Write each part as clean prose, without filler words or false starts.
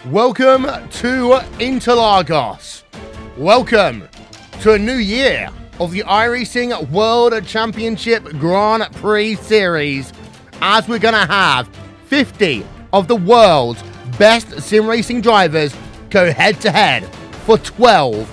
Welcome to Interlagos. Welcome to a new year of the iRacing World Championship Grand Prix Series, as we're going to have 50 of the world's best sim racing drivers go head-to-head for 12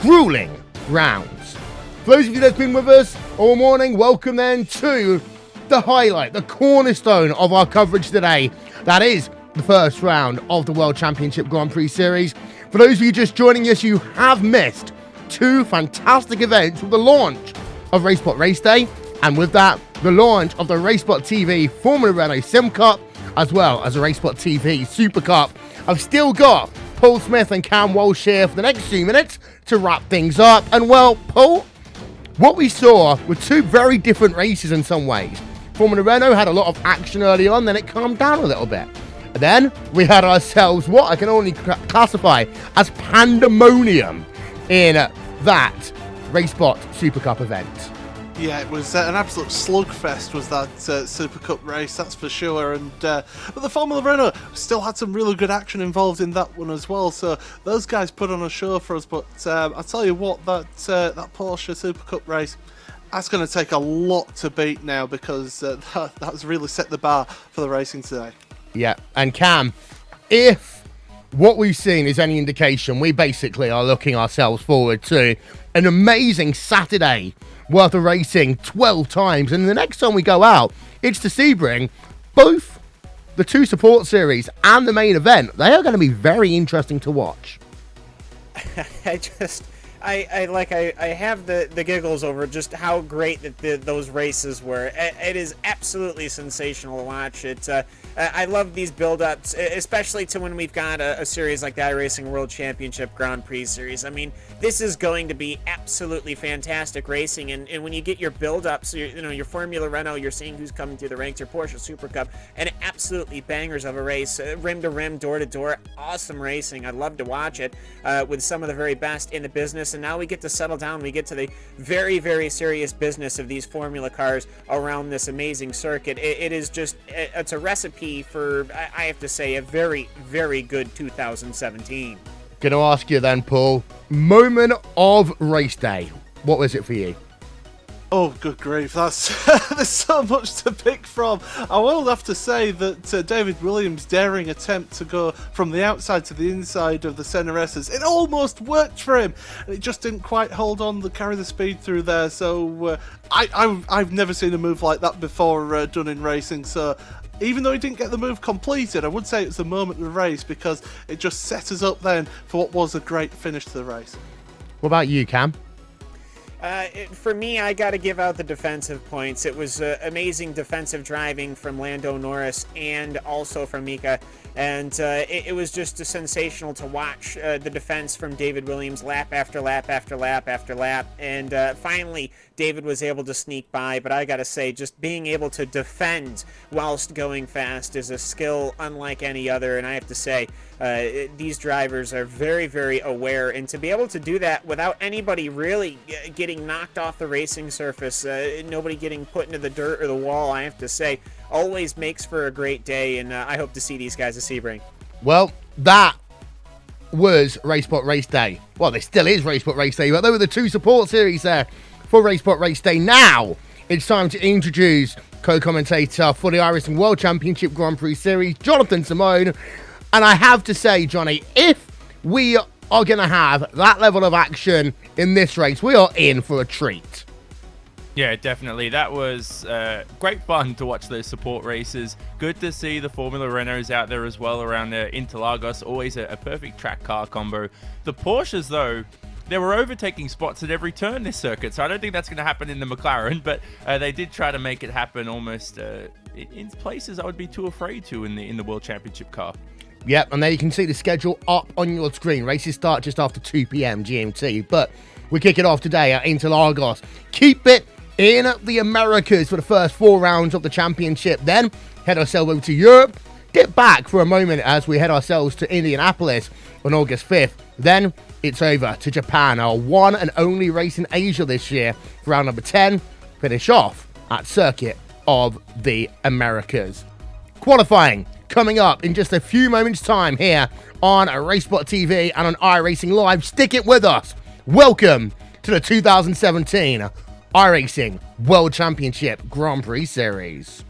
grueling rounds. For those of you that have been with us all morning, welcome then to the highlight, the cornerstone of our coverage today. That is the first round of the World Championship Grand Prix Series. For those of you just joining us, you have missed two fantastic events with the launch of RaceSpot Race Day, and with that, the launch of the RaceSpot TV Formula Renault Sim Cup, as well as the RaceSpot TV Super Cup. I've still got Paul Smith and Cam Walsh here for the next few minutes to wrap things up. And well, Paul, what we saw were two very different races in some ways. Formula Renault had a lot of action early on, then it calmed down a little bit. And then we had ourselves what I can only classify as pandemonium in that RaceSpot Super Cup event. Yeah, it was an absolute slugfest, was that Super Cup race, that's for sure. And but the Formula Renault still had some really good action involved in that one as well. So those guys put on a show for us. But I'll tell you what, that Porsche Super Cup race, that's going to take a lot to beat now, because that's really set the bar for the racing today. Yeah, and Cam, if what we've seen is any indication, we basically are looking ourselves forward to an amazing Saturday worth of racing 12 times. And the next time we go out, it's to Sebring. Both the two support series and the main event, they are going to be very interesting to watch. I have the giggles over just how great that those races were. It is absolutely sensational to watch. I love these build-ups, especially to when we've got a series like the iRacing World Championship Grand Prix Series. I mean, this is going to be absolutely fantastic racing, and when you get your build-ups, your Formula Renault, you're seeing who's coming through the ranks, your Porsche Super Cup, and absolutely bangers of a race, rim to rim, door to door, awesome racing. I love to watch it with some of the very best in the business. And now we get to settle down. We get to the very, very serious business of these formula cars around this amazing circuit. It is just, it's a recipe for, I have to say, a very, very good 2017. Going to ask you then, Paul, moment of race day. What was it for you? Oh, good grief. There's so much to pick from. I will have to say that David Williams' daring attempt to go from the outside to the inside of the Senna S's, it almost worked for him. And it just didn't quite hold on to carry the speed through there. So I've never seen a move like that before done in racing. So even though he didn't get the move completed, I would say it's a moment of the race, because it just set us up then for what was a great finish to the race. What about you, Cam? For me, I got to give out the defensive points. It was amazing defensive driving from Lando Norris and also from Mika. And it was just sensational to watch the defense from David Williams lap after lap after lap after lap. And finally, David was able to sneak by. But I got to say, just being able to defend whilst going fast is a skill unlike any other. And I have to say, these drivers are very, very aware. And to be able to do that without anybody really getting knocked off the racing surface, nobody getting put into the dirt or the wall, I have to say, always makes for a great day, and I hope to see these guys at Sebring. Well, that was RaceSpot Race Day. Well, there still is RaceSpot Race Day, but there were the two support series there for RaceSpot Race Day. Now, it's time to introduce co-commentator for the iRacing World Championship Grand Prix Series, Jonathan Simone. And I have to say, Johnny, if we are going to have that level of action in this race, we are in for a treat. Yeah, definitely. That was great fun to watch those support races. Good to see the Formula Renaults out there as well around Interlagos. Always a perfect track car combo. The Porsches, though, they were overtaking spots at every turn this circuit, so I don't think that's going to happen in the McLaren, but they did try to make it happen almost in places I would be too afraid to in the World Championship car. Yep, and there you can see the schedule up on your screen. Races start just after 2 p.m. GMT, but we kick it off today at Interlagos. Keep it in the Americas for the first 4 rounds of the championship. Then head ourselves over to Europe, dip back for a moment as we head ourselves to Indianapolis on August 5th. Then it's over to Japan, our one and only race in Asia this year, for round number 10. Finish off at Circuit of the Americas. Qualifying coming up in just a few moments' time here on RaceSpot TV and on iRacing Live. Stick it with us. Welcome to the 2017 iRacing World Championship Grand Prix Series.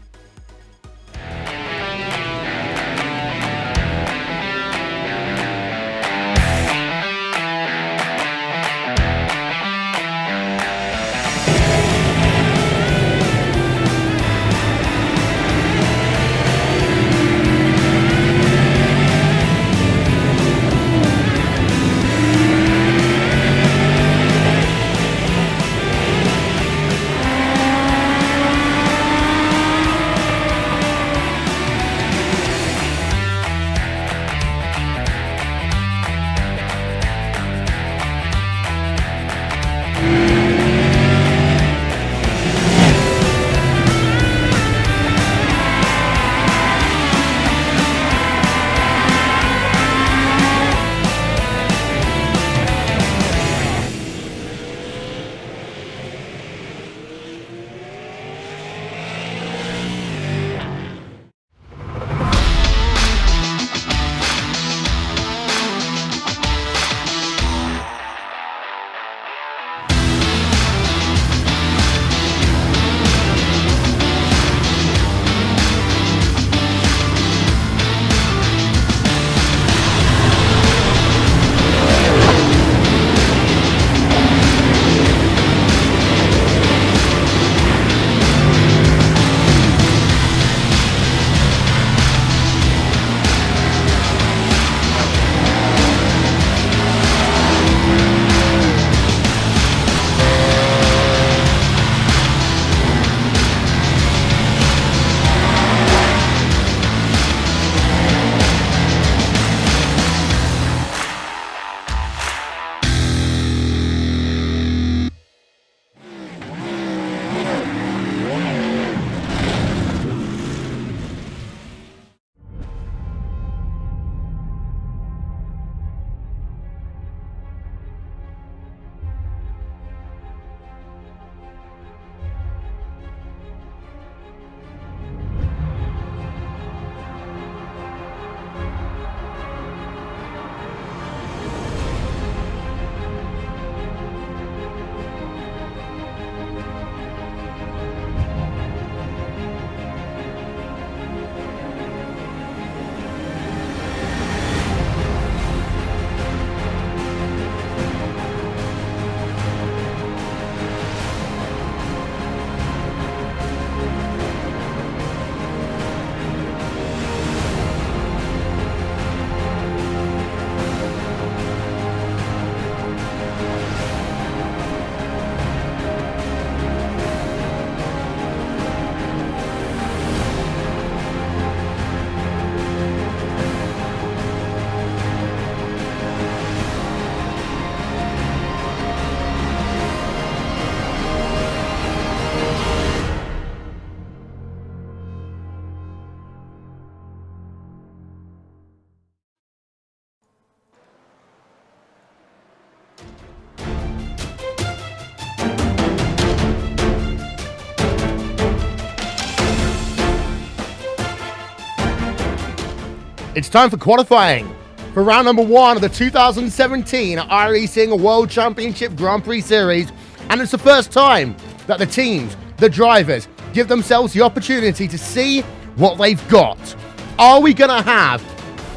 It's time for qualifying for round number 1 of the 2017 iRacing World Championship Grand Prix Series, and it's the first time that the teams, the drivers, give themselves the opportunity to see what they've got. Are we going to have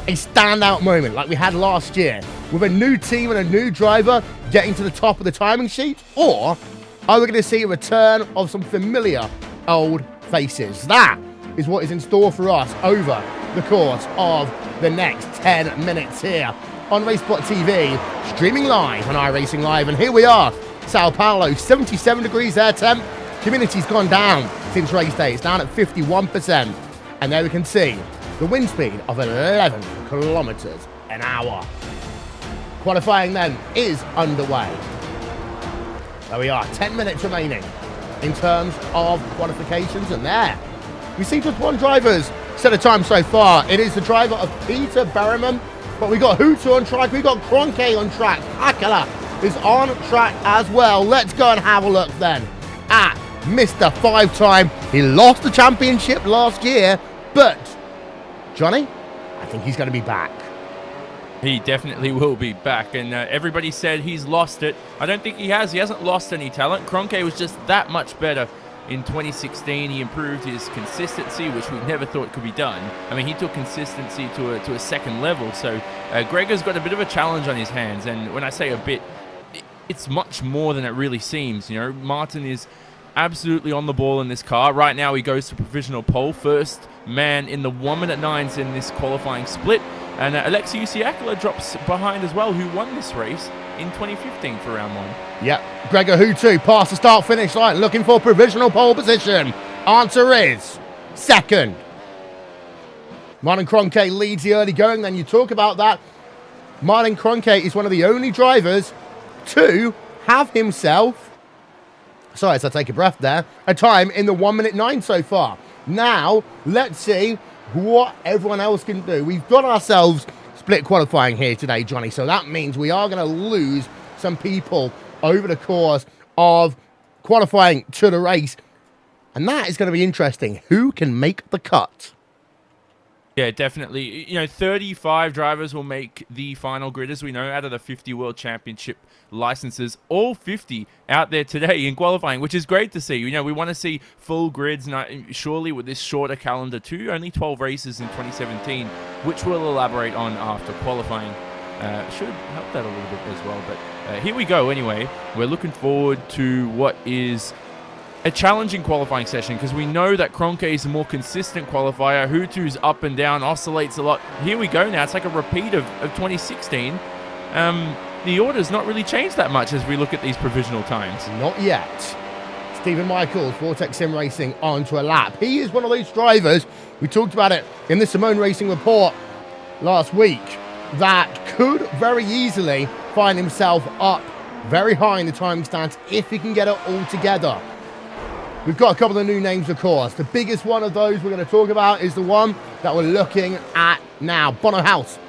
a standout moment like we had last year with a new team and a new driver getting to the top of the timing sheet, or are we going to see a return of some familiar old faces? That is what is in store for us over the course of the next 10 minutes here on RaceSpot TV, streaming live on iRacing Live. And here we are, Sao Paulo, 77 degrees air temp. Humidity's gone down since race day. It's down at 51%. And there we can see the wind speed of 11 kilometers an hour. Qualifying then is underway. There we are, 10 minutes remaining in terms of qualifications. And there we see just one driver's set of time so far. It is the driver of Peter Berriman, but we got Hooter on track, we got Krönke on track, Akala is on track as well. Let's go and have a look then at Mr. 5-time. He lost the championship last year, but Johnny, I think he's going to be back. He definitely will be back, and everybody said he's lost it. I don't think he has. He hasn't lost any talent. Krönke was just that much better in 2016. He improved his consistency, which we never thought could be done. I mean, he took consistency to a second level, so Gregor's got a bit of a challenge on his hands, and when I say a bit, it's much more than it really seems. You know, Martin is absolutely on the ball in this car. Right now, he goes to provisional pole, first man in the 1:09s in this qualifying split. And Alexei Usiakala drops behind as well, who won this race in 2015 for round 1. Yep, Gregor Hutu past the start-finish line, looking for provisional pole position. Answer is second. Martin Krönke leads the early going. Then you talk about that. Martin Krönke is one of the only drivers to have himself, sorry, as I take a breath there, a time in the 1:09 so far. Now, let's see what everyone else can do. We've got ourselves split qualifying here today, Johnny, so that means we are going to lose some people over the course of qualifying to the race, and that is going to be interesting. Who can make the cut? Yeah, definitely. You know, 35 drivers will make the final grid, as we know, out of the 50 World Championship licenses. All 50 out there today in qualifying, which is great to see. You know, we want to see full grids, surely with this shorter calendar too. Only 12 races in 2017, which we'll elaborate on after qualifying. Should help that a little bit as well. But here we go anyway. We're looking forward to what is a challenging qualifying session, because we know that Krönke is a more consistent qualifier. Hutu's up and down, oscillates a lot. Here we go now. It's like a repeat of 2016. The order's not really changed that much as we look at these provisional times. Not yet. Stephen Michaels, Vortex Sim Racing, onto a lap. He is one of those drivers, we talked about it in the Simone Racing report last week, that could very easily find himself up very high in the time stance if he can get it all together. We've got a couple of new names, of course. The biggest one of those we're going to talk about is the one that we're looking at now. Bono House,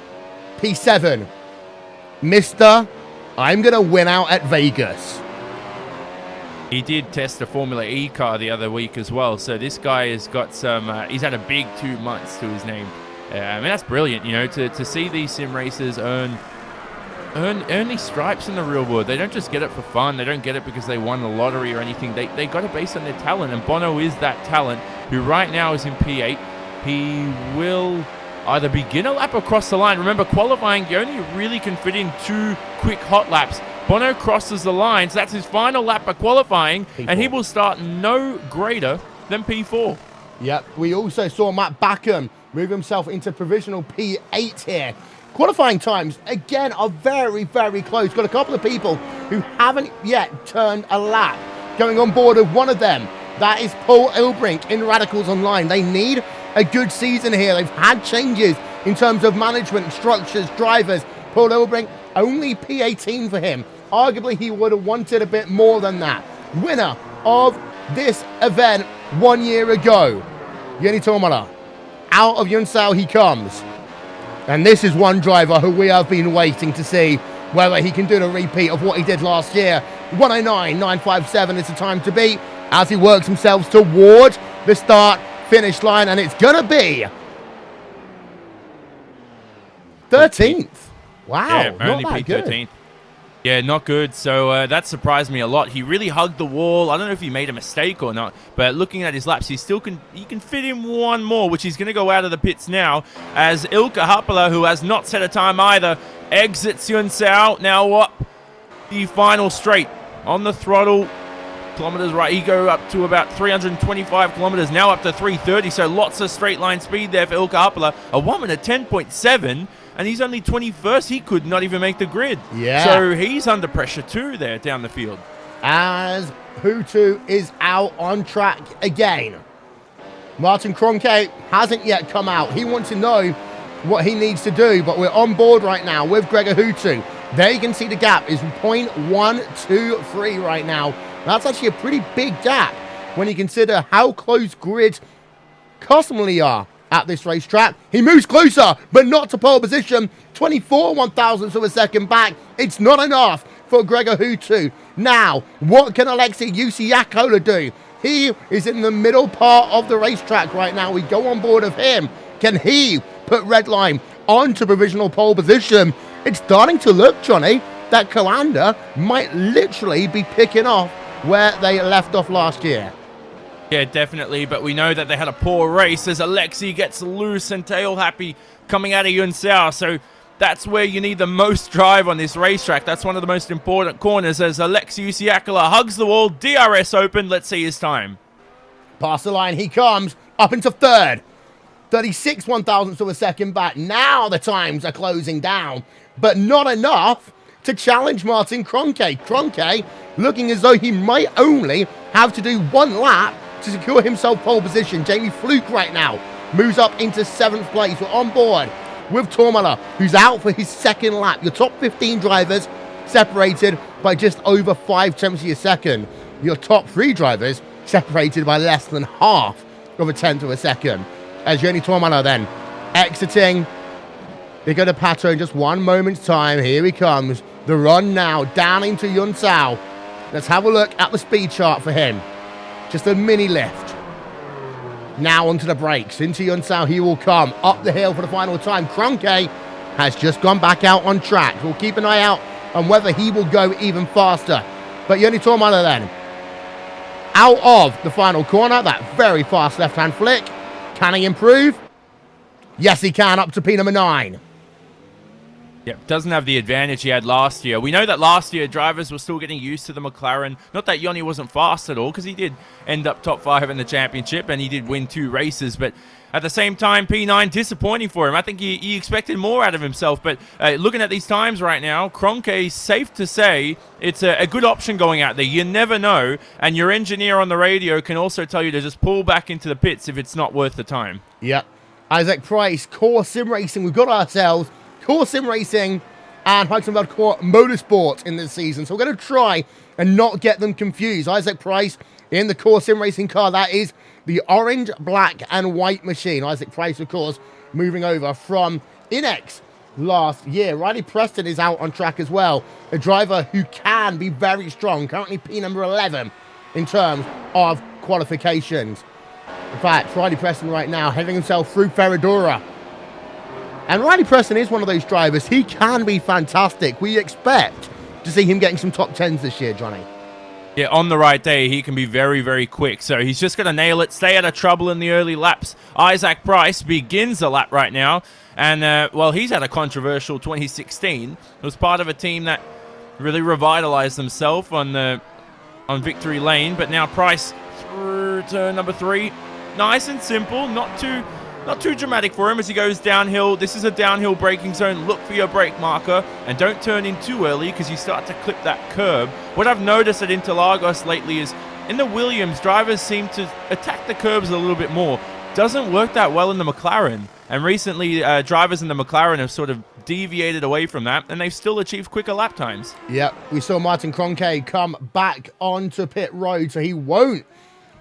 P7. Mr. I'm going to win out at Vegas. He did test a Formula E car the other week as well. So this guy has got some, he's had a big 2 months to his name. I mean, that's brilliant, you know, to see these sim racers earn these stripes in the real world. They don't just get it for fun. They don't get it because they won the lottery or anything. They got it based on their talent, and Bono is that talent, who right now is in P8. He will either begin a lap or cross the line. Remember, qualifying, you only really can fit in 2 quick hot laps. Bono crosses the lines. That's his final lap of qualifying, P4. And he will start no greater than P4. Yep, we also saw Matt Backham move himself into provisional P8 here. Qualifying times, again, are very, very close. Got a couple of people who haven't yet turned a lap going on board of one of them. That is Paul Ilbrink in Radicals Online. They need a good season here. They've had changes in terms of management, structures, drivers. Paul Ilbrink, only P18 for him. Arguably, he would have wanted a bit more than that. Winner of this event 1 year ago, Yeni Tomala. Out of Yunsao he comes. And this is one driver who we have been waiting to see whether he can do the repeat of what he did last year. 109.957 is the time to beat as he works himself toward the start-finish line. And it's going to be 13th. Wow, yeah, not only that good. P13th. Yeah, not good. So that surprised me a lot. He really hugged the wall. I don't know if he made a mistake or not, but looking at his laps, he can fit in one more, which he's going to go out of the pits now, as Ilkka Haapala, who has not set a time either, exits Yunsao. Now what? The final straight on the throttle. Kilometers right. He go up to about 325 kilometers, now up to 330. So lots of straight line speed there for Ilkka Haapala. A 1 minute 10.7. And he's only 21st. He could not even make the grid. Yeah. So he's under pressure too there down the field. As Hutu is out on track again. Martin Krönke hasn't yet come out. He wants to know what he needs to do, but we're on board right now with Gregor Hutu. There you can see the gap is 0.123 right now. That's actually a pretty big gap when you consider how close grids customly are at this racetrack. He moves closer, but not to pole position. 24 1,000ths of a second back. It's not enough for Gregor Hutu. Now, what can Alexei Usiakala do? He is in the middle part of the racetrack right now. We go on board of him. Can he put Redline onto provisional pole position. It's starting to look, Johnny, that Coanda might literally be picking off where they left off last year. Yeah, definitely, but we know that they had a poor race as Alexi gets loose and tail happy coming out of Yunsao, so that's where you need the most drive on this racetrack. That's one of the most important corners as Alexi Usiakala hugs the wall, DRS open, let's see his time. Past the line he comes, up into third. 36 one-thousandths of a second back. Now the times are closing down, but not enough to challenge Martin Krönke. Krönke looking as though he might only have to do one lap to secure himself pole position. Jamie Fluke right now moves up into 7th place. We're on board with Tormala, who's out for his second lap. Your top 15 drivers separated by just over 5/10 of a second. Your top 3 drivers separated by less than half of a 10th of a second. As Jenny Tormala then exiting, they're going to patter in just one moment's time. Here he comes. The run now down into Yunsao. Let's have a look at the speed chart for him. Just a mini lift. Now onto the brakes. Into Yunsao he will come. Up the hill for the final time. Krönke has just gone back out on track. We'll keep an eye out on whether he will go even faster. But Joni Tormala then, out of the final corner. That very fast left-hand flick. Can he improve? Yes, he can. Up to P number 9. Yeah, doesn't have the advantage he had last year. We know that last year drivers were still getting used to the McLaren. Not that Yoni wasn't fast at all, because he did end up top 5 in the championship and he did win 2 races. But at the same time, P9 disappointing for him. I think he expected more out of himself. But looking at these times right now, Krönke, safe to say, it's a good option going out there. You never know. And your engineer on the radio can also tell you to just pull back into the pits if it's not worth the time. Yep. Isaac Price, Core Sim Racing. We've got ourselves Core Sim Racing and Heisenberg Core Motorsport in this season. So we're going to try and not get them confused. Isaac Price in the Core Sim Racing car. That is the orange, black, and white machine. Isaac Price, of course, moving over from Inex last year. Riley Preston is out on track as well. A driver who can be very strong. Currently P number 11 in terms of qualifications. In fact, Riley Preston right now having himself through Ferradura. And Riley Preston is one of those drivers. He can be fantastic. We expect to see him getting some top 10s this year, Johnny. Yeah, on the right day, he can be very, very quick. So he's just going to nail it, stay out of trouble in the early laps. Isaac Price begins the lap right now. And, well, he's had a controversial 2016. It was part of a team that really revitalized themselves on victory lane. But now Price through turn number 3. Nice and simple, not too dramatic for him as he goes downhill. This is a downhill braking zone. Look for your brake marker and don't turn in too early because you start to clip that curb. What I've noticed at Interlagos lately is in the Williams, drivers seem to attack the curbs a little bit more. Doesn't work that well in the McLaren. And recently, drivers in the McLaren have sort of deviated away from that, and they've still achieved quicker lap times. Yep, we saw Martin Krönke come back onto pit road, so he won't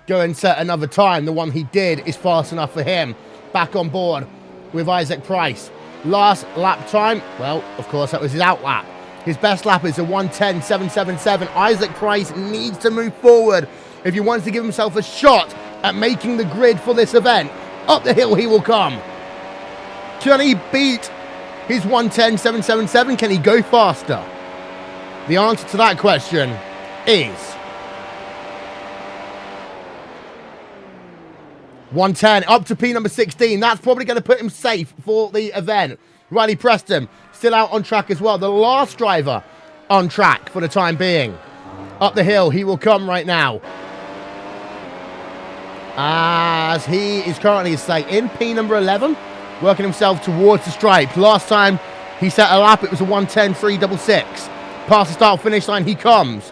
go and set another time. The one he did is fast enough for him. Back on board with Isaac Price. Last lap time, well, of course, that was his out lap. His best lap is a 1:10.777. Isaac Price needs to move forward if he wants to give himself a shot at making the grid for this event. Up the hill he will come. Can he beat his 1:10.777? Can he go faster? The answer to that question is 110 up to P number 16. That's probably going to put him safe for the event. Riley Preston still out on track as well. The last driver on track for the time being. Up the hill he will come right now. As he is currently, in P number 11. Working himself towards the stripe. Last time he set a lap, it was a 1:10.366. Past the start finish line he comes.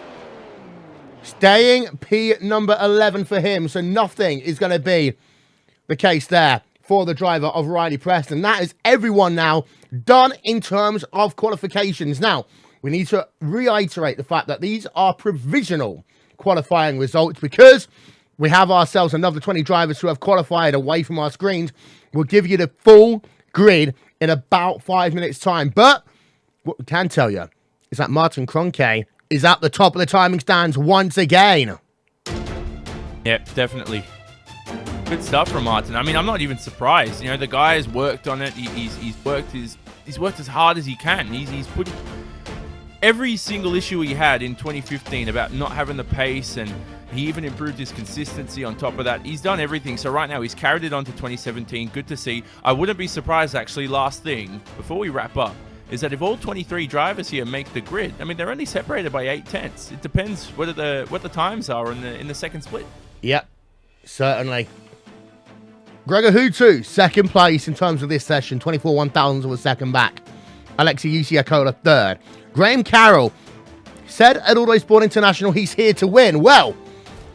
Staying P number 11 for him, so nothing is going to be the case there for the driver of Riley Preston. That is everyone now done in terms of qualifications. Now, we need to reiterate the fact that these are provisional qualifying results because we have ourselves another 20 drivers who have qualified away from our screens. We'll give you the full grid in about 5 minutes' time. But what we can tell you is that Martin Krönke is at the top of the timing stands once again. Yep, definitely. Good stuff from Martin. I mean, I'm not even surprised. You know, the guy has worked on it. He's worked as hard as he can. He's put every single issue he had in 2015 about not having the pace, and he even improved his consistency on top of that. He's done everything. So right now he's carried it on to 2017. Good to see. I wouldn't be surprised, actually, last thing, before we wrap up, is that if all 23 drivers here make the grid, I mean, they're only separated by 8/10. It depends what the times are in the second split. Yep, certainly. Gregor Hutu, second place in terms of this session, 24 1,000 was second back. Alexei Usiakola, third. Graham Carroll said at Autosport International he's here to win. Well,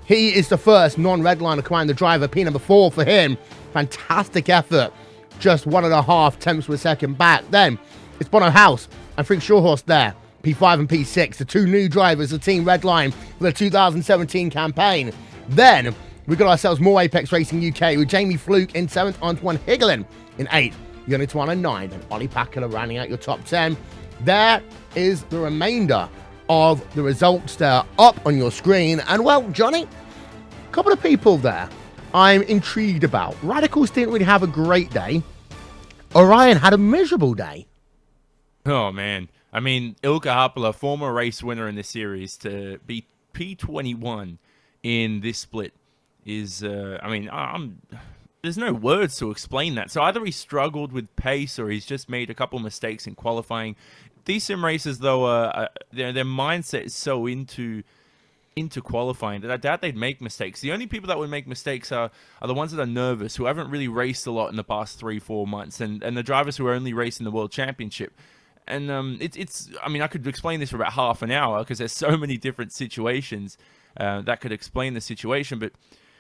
he is the first non-red line to climb the driver, P number 4 for him. Fantastic effort. Just 1.5 tenths per second back. Then it's Bono House and Frank Shawhorse there, P5 and P6, the two new drivers, the Team Redline for the 2017 campaign. Then we got ourselves more Apex Racing UK with Jamie Fluke in 7th, Antoine Higelin in 8th, Yonitwan in 9th, and Ollie Pakula rounding out your top 10. There is the remainder of the results there up on your screen. And well, Johnny, a couple of people there I'm intrigued about. Radicals didn't really have a great day. Orion had a miserable day. Oh, man. I mean, Ilka Haapala, former race winner in this series, to be P21 in this split is, there's no words to explain that. So either he struggled with pace or he's just made a couple mistakes in qualifying. These sim races, though, their mindset is so into qualifying that I doubt they'd make mistakes. The only people that would make mistakes are the ones that are nervous, who haven't really raced a lot in the past 3-4 months, and the drivers who are only racing the World Championship. And I could explain this for about half an hour because there's so many different situations that could explain the situation, but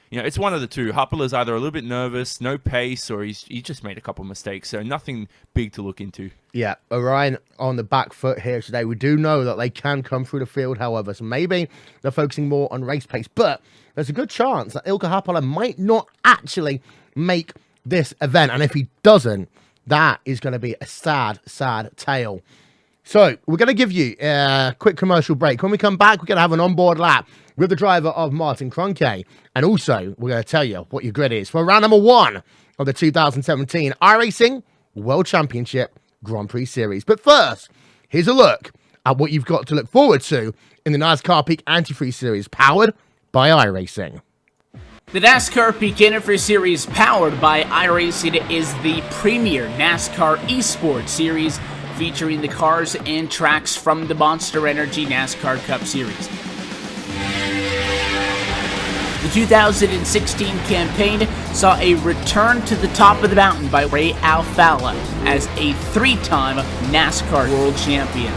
you know, it's one of the two. Haapala's either a little bit nervous, no pace, or he just made a couple of mistakes. So nothing big to look into. Yeah, Orion on the back foot here today. We do know that they can come through the field, however. So maybe they're focusing more on race pace. But there's a good chance that Ilka Haapala might not actually make this event. And if he doesn't, that is going to be a sad, sad tale. So we're going to give you a quick commercial break. When we come back, we're going to have an onboard lap with the driver of Martin Krönke. And also, we're going to tell you what your grid is for round number 1 of the 2017 iRacing World Championship Grand Prix Series. But first, here's a look at what you've got to look forward to in the NASCAR Peak Antifreeze Series, powered by iRacing. The NASCAR Peak Antifreeze Series, powered by iRacing, is the premier NASCAR eSport series featuring the cars and tracks from the Monster Energy NASCAR Cup Series. The 2016 campaign saw a return to the top of the mountain by Ray Alfalla as a 3-time NASCAR World Champion.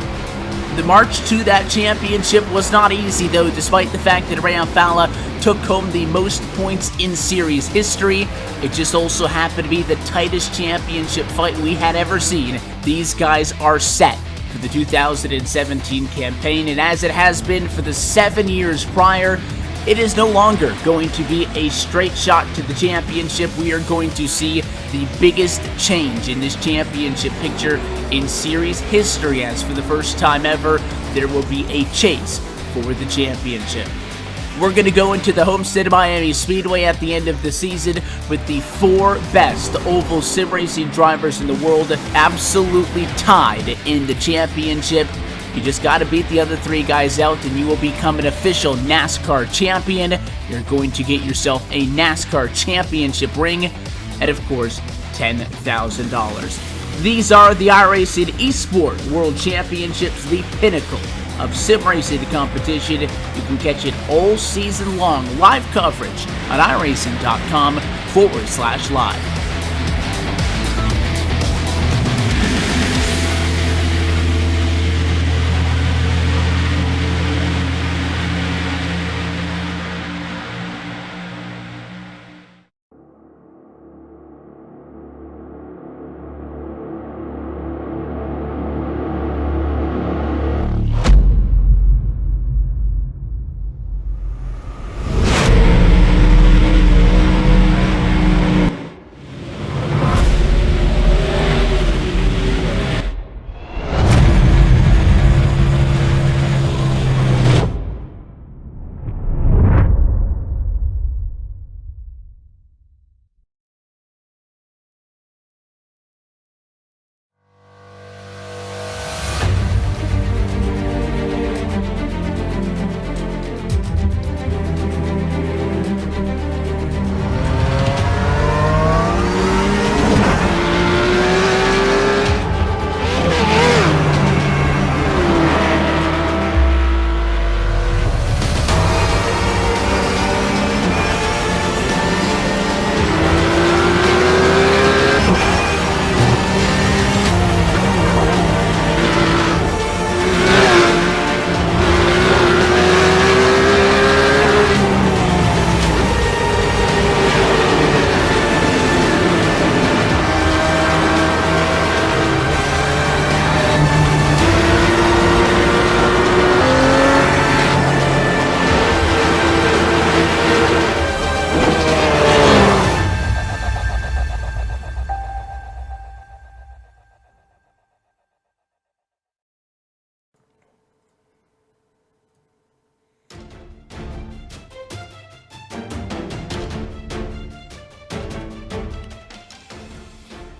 The march to that championship was not easy, though, despite the fact that Ray Alfalla took home the most points in series history. It just also happened to be the tightest championship fight we had ever seen. These guys are set for the 2017 campaign, and as it has been for the 7 years prior, it is no longer going to be a straight shot to the championship. We are going to see the biggest change in this championship picture in series history, as for the first time ever, there will be a chase for the championship. We're going to go into the Homestead Miami Speedway at the end of the season with the 4 best oval sim racing drivers in the world absolutely tied in the championship. You just got to beat the other 3 guys out and you will become an official NASCAR champion. You're going to get yourself a NASCAR championship ring and, of course, $10,000. These are the iRacing eSport World Championships, the pinnacle of sim racing competition. You can catch it all season long, live coverage on iRacing.com/live.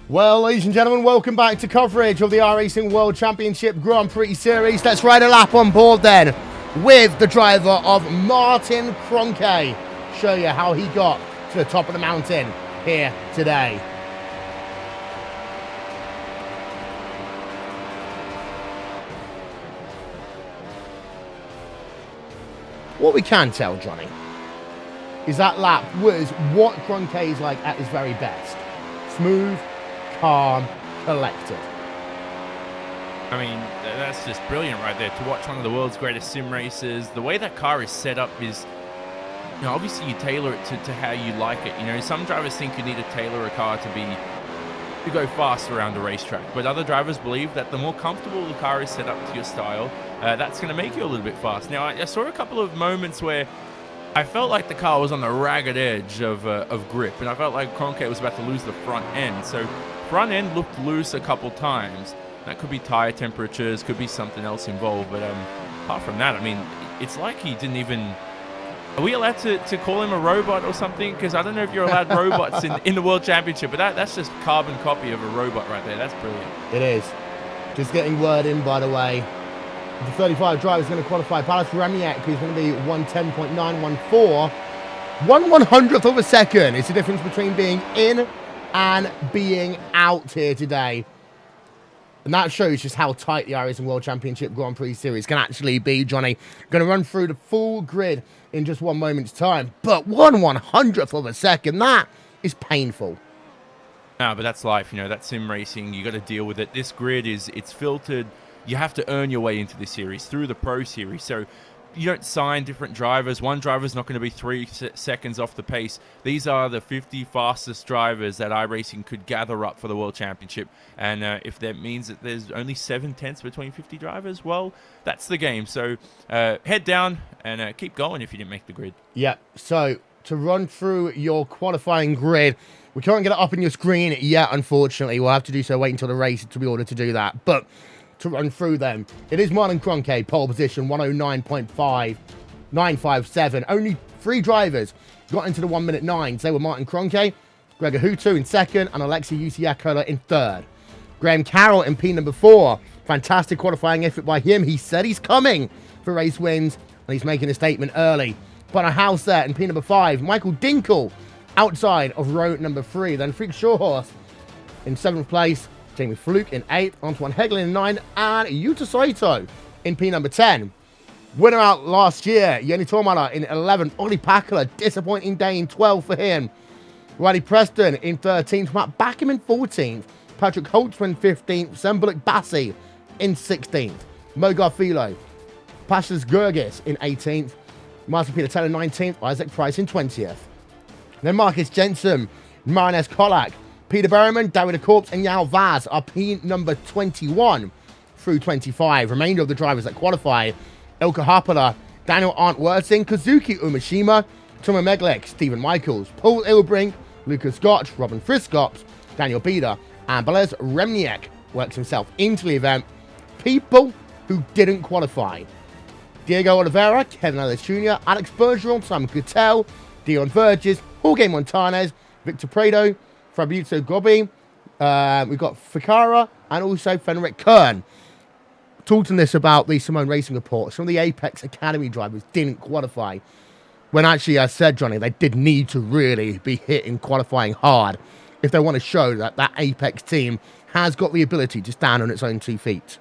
Well, ladies and gentlemen, welcome back to coverage of the iRacing World Championship Grand Prix Series. Let's ride a lap on board then with the driver of Martin Krönke. Show you how he got to the top of the mountain here today. What we can tell, Johnny, is that lap was what Krönke is like at his very best. Smooth, calm, collected. I mean, that's just brilliant right there, to watch one of the world's greatest sim races. The way that car is set up is, you know, obviously you tailor it to how you like it. You know, some drivers think you need to tailor a car to go fast around a racetrack, but other drivers believe that the more comfortable the car is set up to your style, that's going to make you a little bit fast. Now, I saw a couple of moments where I felt like the car was on the ragged edge of grip, and I felt like Krönke was about to lose the front end. So front end looked loose a couple times. That could be tire temperatures, could be something else involved, but apart from that, I mean, it's like he didn't even... Are we allowed to call him a robot or something? Because I don't know if you're allowed robots in the World Championship, but that's just carbon copy of a robot right there. That's brilliant. It is. Just getting word in, by the way. The 35 driver is going to qualify. Palas-Ramiak, who's going to be 110.914. 1/100th of a second is the difference between being in and being out here today. And that shows just how tight the iRacing World Championship Grand Prix Series can actually be, Johnny. Going to run through the full grid in just one moment's time. But 1/100th of a second, that is painful. No, but that's life, you know, that's sim racing. You got to deal with it. This grid it's filtered. You have to earn your way into this series through the Pro Series. So you don't sign different drivers. One driver's not going to be 3 seconds off the pace. These are the 50 fastest drivers that iRacing could gather up for the World Championship. And if that means that there's only 7/10 between 50 drivers, well, that's the game. So head down and keep going if you didn't make the grid. Yeah, so to run through your qualifying grid, we can't get it up on your screen yet, unfortunately. We'll have to do so, wait until the race to be ordered to do that. But to run through them, it is Martin Krönke, pole position, 109.5957. Only 3 drivers got into the 1 minute 9. They were Martin Krönke, Gregor Hutu in second, and Alexei Usiakola in third. Graham Carroll in P number 4. Fantastic qualifying effort by him. He said he's coming for race wins, and he's making a statement early. But a house there in P number 5. Michael Dinkel outside of row number 3. Then Freak Shawhorse in 7th place. Jamie Fluke in 8th, Antoine Hegelin in 9th, and Yuta Saito in P number 10. Winner out last year, Jenny Tormala in 11th, Ollie Pakala, disappointing day in 12th for him. Riley Preston in 13th, Matt Backham in 14th, Patrick Holtzman 15th, Sembulik Bassi in 16th, Mo Garfilo, Pashas Gurgis in 18th, Martin Peter Taylor 19th, Isaac Price in 20th. Then Marcus Jensen, Marines Kolak, Peter Berriman, David Corpse, and Yao Vaz are P number 21 through 25. Remainder of the drivers that qualify: Ilka Harpala, Daniel Arndt-Worthing, Kazuki Umeshima, Tomo Meglek, Stephen Michaels, Paul Ilbrink, Lucas Scott, Robin Friscott, Daniel Beda, and Balez Remniak works himself into the event. People who didn't qualify: Diego Oliveira, Kevin Ellis Jr., Alex Bergeron, Simon Guttel, Dion Verges, Jorge Montanez, Victor Prado, Fabrizio Gobbi, we've got Ficara, and also Fenric Kern. Talking this about the Simone Racing report, some of the Apex Academy drivers didn't qualify. When actually, I said, Johnny, they did need to really be hitting qualifying hard if they want to show that that Apex team has got the ability to stand on its own 2 feet.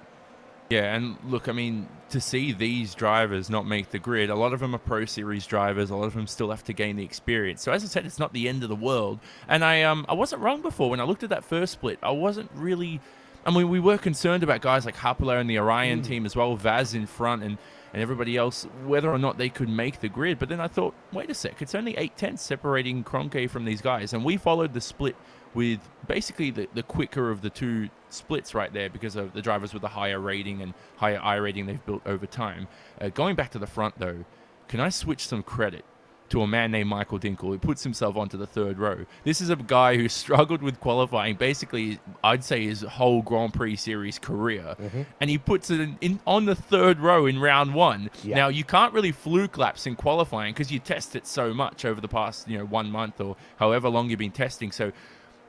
Yeah, and look, I mean, to see these drivers not make the grid, a lot of them are Pro Series drivers, a lot of them still have to gain the experience. So as I said, it's not the end of the world. And I wasn't wrong before. When I looked at that first split, I wasn't really... I mean, we were concerned about guys like Harpala and the Orion team as well, Vaz in front and everybody else, whether or not they could make the grid. But then I thought, wait a sec, it's only 8/10 separating Krönke from these guys. And we followed the split with basically the quicker of the 2 splits right there because of the drivers with the higher rating and higher I rating they've built over time. Going back to the front, though, can I switch some credit to a man named Michael Dinkel, who puts himself onto the 3rd row? This is a guy who struggled with qualifying basically, I'd say, his whole Grand Prix Series career. And he puts it on the 3rd row in round 1. Yeah. Now, you can't really fluke laps in qualifying because you test it so much over the past 1 month or however long you've been testing. So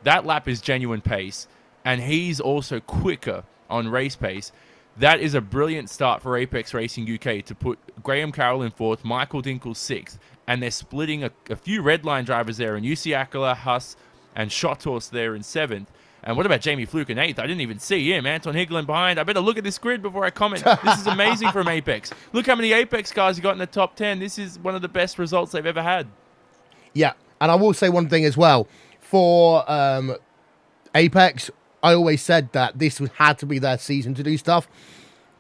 that lap is genuine pace, and he's also quicker on race pace. That is a brilliant start for Apex Racing UK to put Graham Carroll in 4th, Michael Dinkel 6th, and they're splitting a few Redline drivers there, and UC Akala, Huss, and Shothorse there in 7th. And what about Jamie Fluke in 8th? I didn't even see him. Anton Higlin behind. I better look at this grid before I comment. This is amazing from Apex. Look how many Apex cars you got in the top 10. This is one of the best results they've ever had. Yeah, and I will say one thing as well. For Apex, I always said that this had to be their season to do stuff.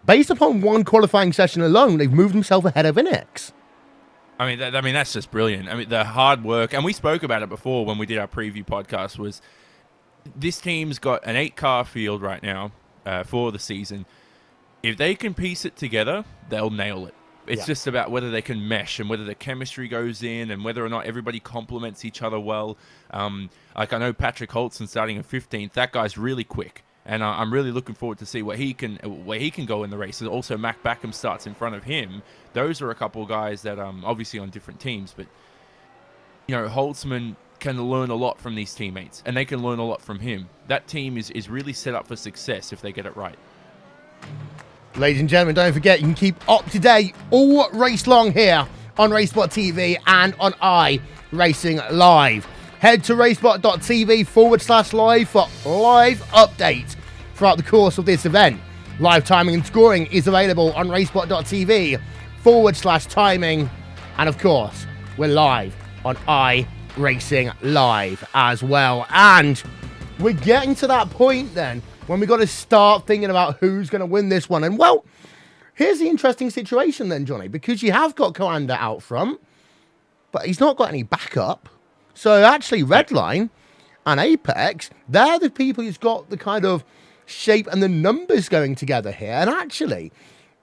Based upon one qualifying session alone, they've moved themselves ahead of Inex. I mean, that's just brilliant. I mean, the hard work, and we spoke about it before when we did our preview podcast, was this team's got an 8-car field right now for the season. If they can piece it together, they'll nail it. It's just about whether they can mesh and whether the chemistry goes in and whether or not everybody complements each other well. Like I know Patrick Holtzen starting in 15th. That guy's really quick, and I'm really looking forward to see where he can go in the race. Also, Mac Backham starts in front of him. Those are a couple of guys that obviously on different teams, but Holtzman can learn a lot from these teammates, and they can learn a lot from him. That team is really set up for success if they get it right. Ladies and gentlemen, don't forget, you can keep up to date all race long here on RaceSpot TV and on iRacing Live. Head to racespot.tv/live for live updates throughout the course of this event. Live timing and scoring is available on racespot.tv/timing. And of course, we're live on iRacing Live as well. And we're getting to that point then when we got to start thinking about who's going to win this one. And, well, here's the interesting situation then, Johnny, because you have got Coanda out front, but he's not got any backup. So, actually, Redline and Apex, they're the people who's got the kind of shape and the numbers going together here. And, actually,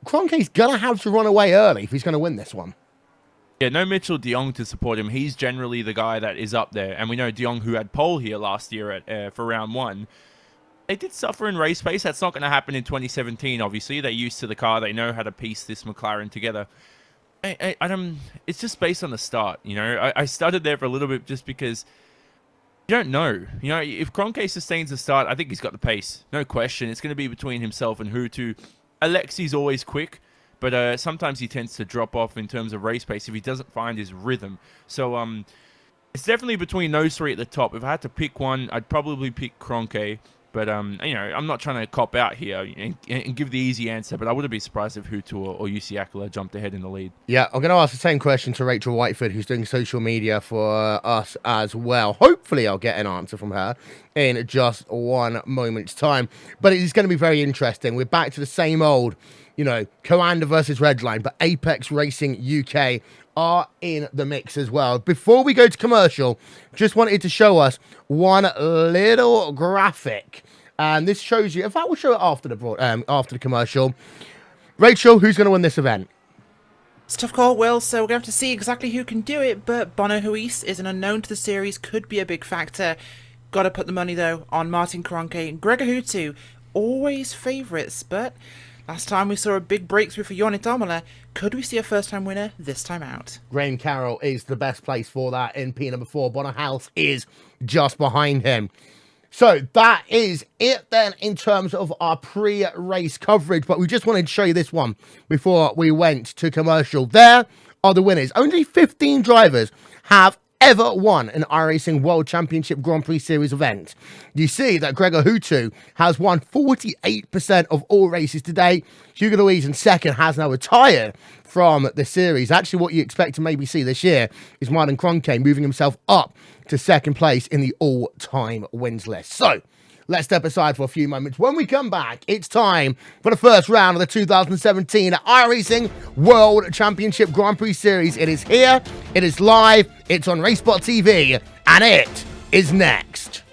Krönke's going to have to run away early if he's going to win this one. Yeah, no Mitchell de Jong to support him. He's generally the guy that is up there. And we know de Jong, who had pole here last year for round 1, they did suffer in race pace. That's not going to happen in 2017, obviously. They're used to the car. They know how to piece this McLaren together. It's just based on the start, I started there for a little bit just because you don't know. If Krönke sustains the start, I think he's got the pace. No question. It's going to be between himself and Hutu. Alexi's always quick, but sometimes he tends to drop off in terms of race pace if he doesn't find his rhythm. So it's definitely between those 3 at the top. If I had to pick one, I'd probably pick Krönke. But, I'm not trying to cop out here and give the easy answer, but I wouldn't be surprised if Hutu or UC Akala jumped ahead in the lead. Yeah, I'm going to ask the same question to Rachel Whiteford, who's doing social media for us as well. Hopefully I'll get an answer from her in just one moment's time. But it is going to be very interesting. We're back to the same old, Coanda versus Redline, but Apex Racing UK are in the mix as well. Before we go to commercial, just wanted to show us one little graphic, and this shows you. In fact, we'll show it after the commercial. Rachel, who's going to win this event? It's a tough call, Will, so we're going to have to see exactly who can do it, but Bono Huis is an unknown to the series, could be a big factor. Got to put the money, though, on Martin Krönke and Gregor Hutu. Always favourites, but last time we saw a big breakthrough for Jonny Tomola. Could we see a first-time winner this time out? Graham Carroll is the best place for that in P number 4. Bonner House is just behind him. So that is it then in terms of our pre-race coverage. But we just wanted to show you this one before we went to commercial. There are the winners. Only 15 drivers have ever won an iRacing World Championship Grand Prix Series event. You see that Gregor Hutu has won 48% of all races today. Hugo Louise in second has now retired from the series. Actually, what you expect to maybe see this year is Martin Krönke moving himself up to second place in the all-time wins list. So, let's step aside for a few moments. When we come back, it's time for the first round of the 2017 iRacing World Championship Grand Prix Series. It is here, it is live, it's on RaceSpot TV, and it is next.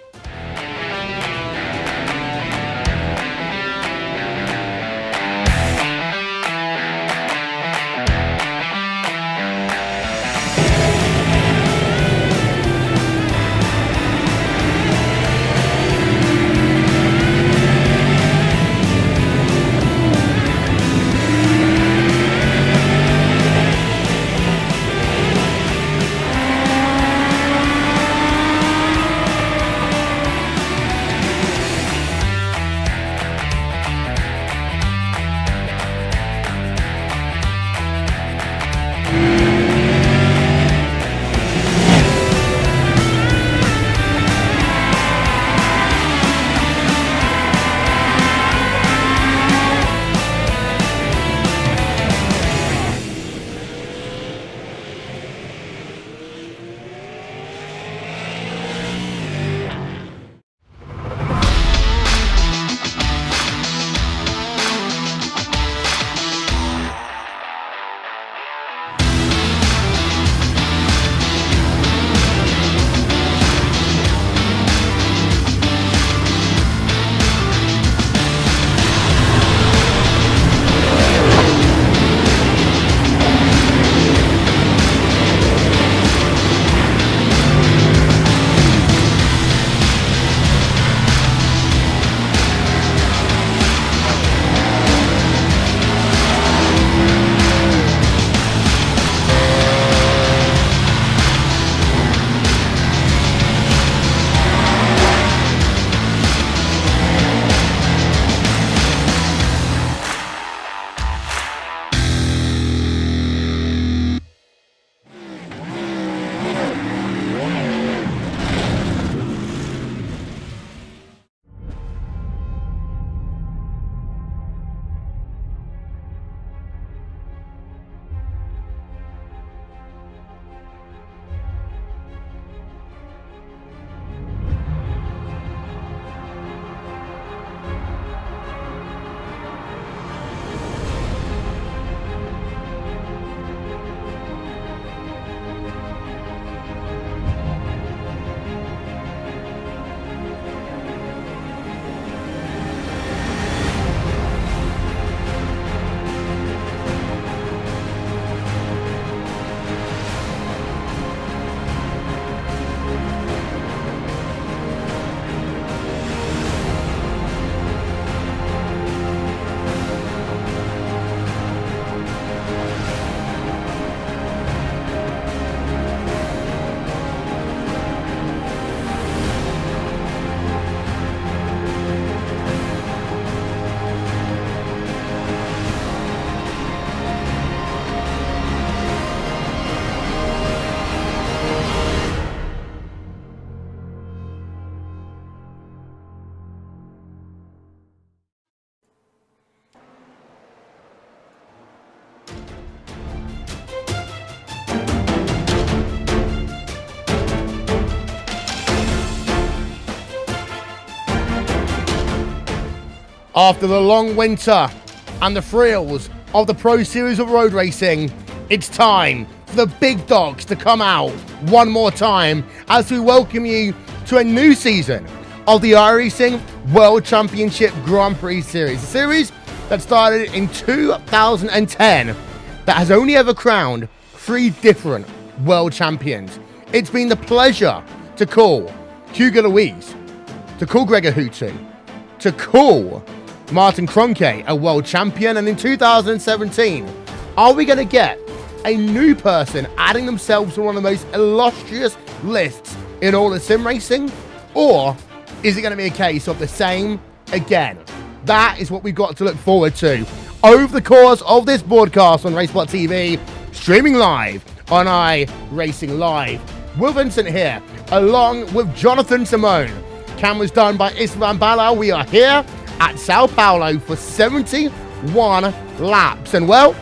After the long winter and the thrills of the Pro Series of road racing, it's time for the big dogs to come out one more time as we welcome you to a new season of the iRacing World Championship Grand Prix Series. A series that started in 2010 that has only ever crowned 3 different world champions. It's been the pleasure to call Hugo Luis, to call Gregor Huttu, to call Martin Krönke a world champion, and in 2017, are we going to get a new person adding themselves to one of the most illustrious lists in all of sim racing? Or is it going to be a case of the same again? That is what we've got to look forward to over the course of this broadcast on RaceSpot TV, streaming live on iRacing Live. Will Vincent here, along with Jonathan Simone. Cameras done by Isvan Balao. We are here at Sao Paulo for 71 laps. And well,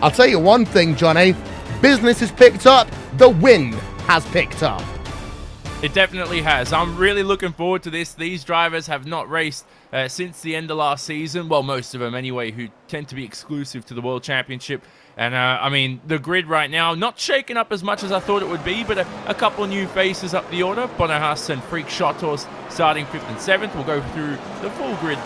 I'll tell you one thing, Johnny. Business has picked up. The wind has picked up. It definitely has. I'm really looking forward to this. These drivers have not raced since the end of last season. Well, most of them anyway, who tend to be exclusive to the World Championship. And, I mean, the grid right now, not shaken up as much as I thought it would be, but a couple of new faces up the order. Bonahas and Freak Shotos starting 5th and 7th. We'll go through the full grid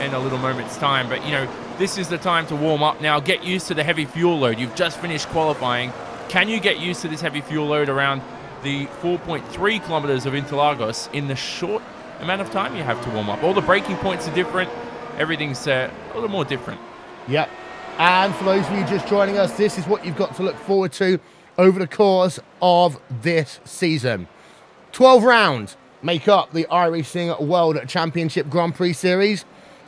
in a little moment's time. But, you know, this is the time to warm up now. Get used to the heavy fuel load. You've just finished qualifying. Can you get used to this heavy fuel load around the 4.3 kilometers of Interlagos in the short amount of time you have to warm up? All the braking points are different. Everything's a little more different. Yep. And for those of you just joining us, this is what you've got to look forward to over the course of this season. 12 rounds make up the iRacing World Championship Grand Prix Series.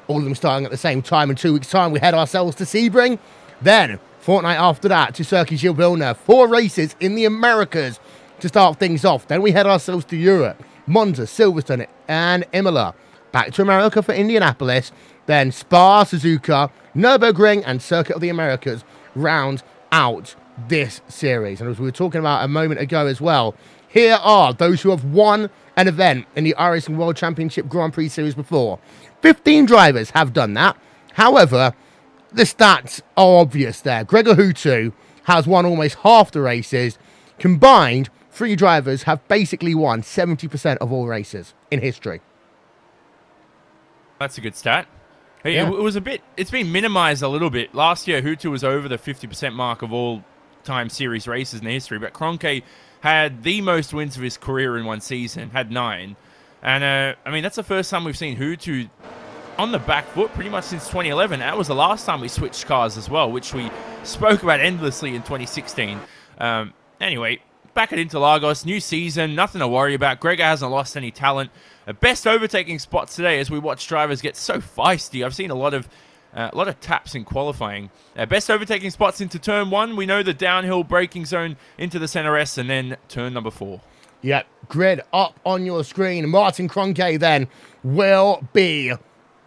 All of them starting at the same time. In 2 weeks' time, we head ourselves to Sebring. Then, fortnight after that, to Circuit Gilles Villeneuve. 4 races in the Americas to start things off. Then we head ourselves to Europe. Monza, Silverstone, and Imola. Back to America for Indianapolis. Then Spa, Suzuka, Nürburgring, and Circuit of the Americas round out this series. And as we were talking about a moment ago as well, here are those who have won an event in the iRacing World Championship Grand Prix Series before. 15 drivers have done that. However, the stats are obvious there. Gregor Huttu has won almost half the races. Combined, 3 drivers have basically won 70% of all races in history. That's a good stat. Hey, Yeah. it's been minimized a little bit. Last year, Huttu was over the 50% mark of all time series races in history, but Krönke had the most wins of his career in one season, had 9. And, I mean, that's the first time we've seen Huttu on the back foot pretty much since 2011. That was the last time we switched cars as well, which we spoke about endlessly in 2016. Anyway, back at Interlagos, new season, nothing to worry about. Gregor hasn't lost any talent. Best overtaking spots today as we watch drivers get so feisty. I've seen a lot of taps in qualifying. Best overtaking spots into turn 1. We know the downhill braking zone into the center S, and then turn number 4. Yep, grid up on your screen. Martin Krönke then will be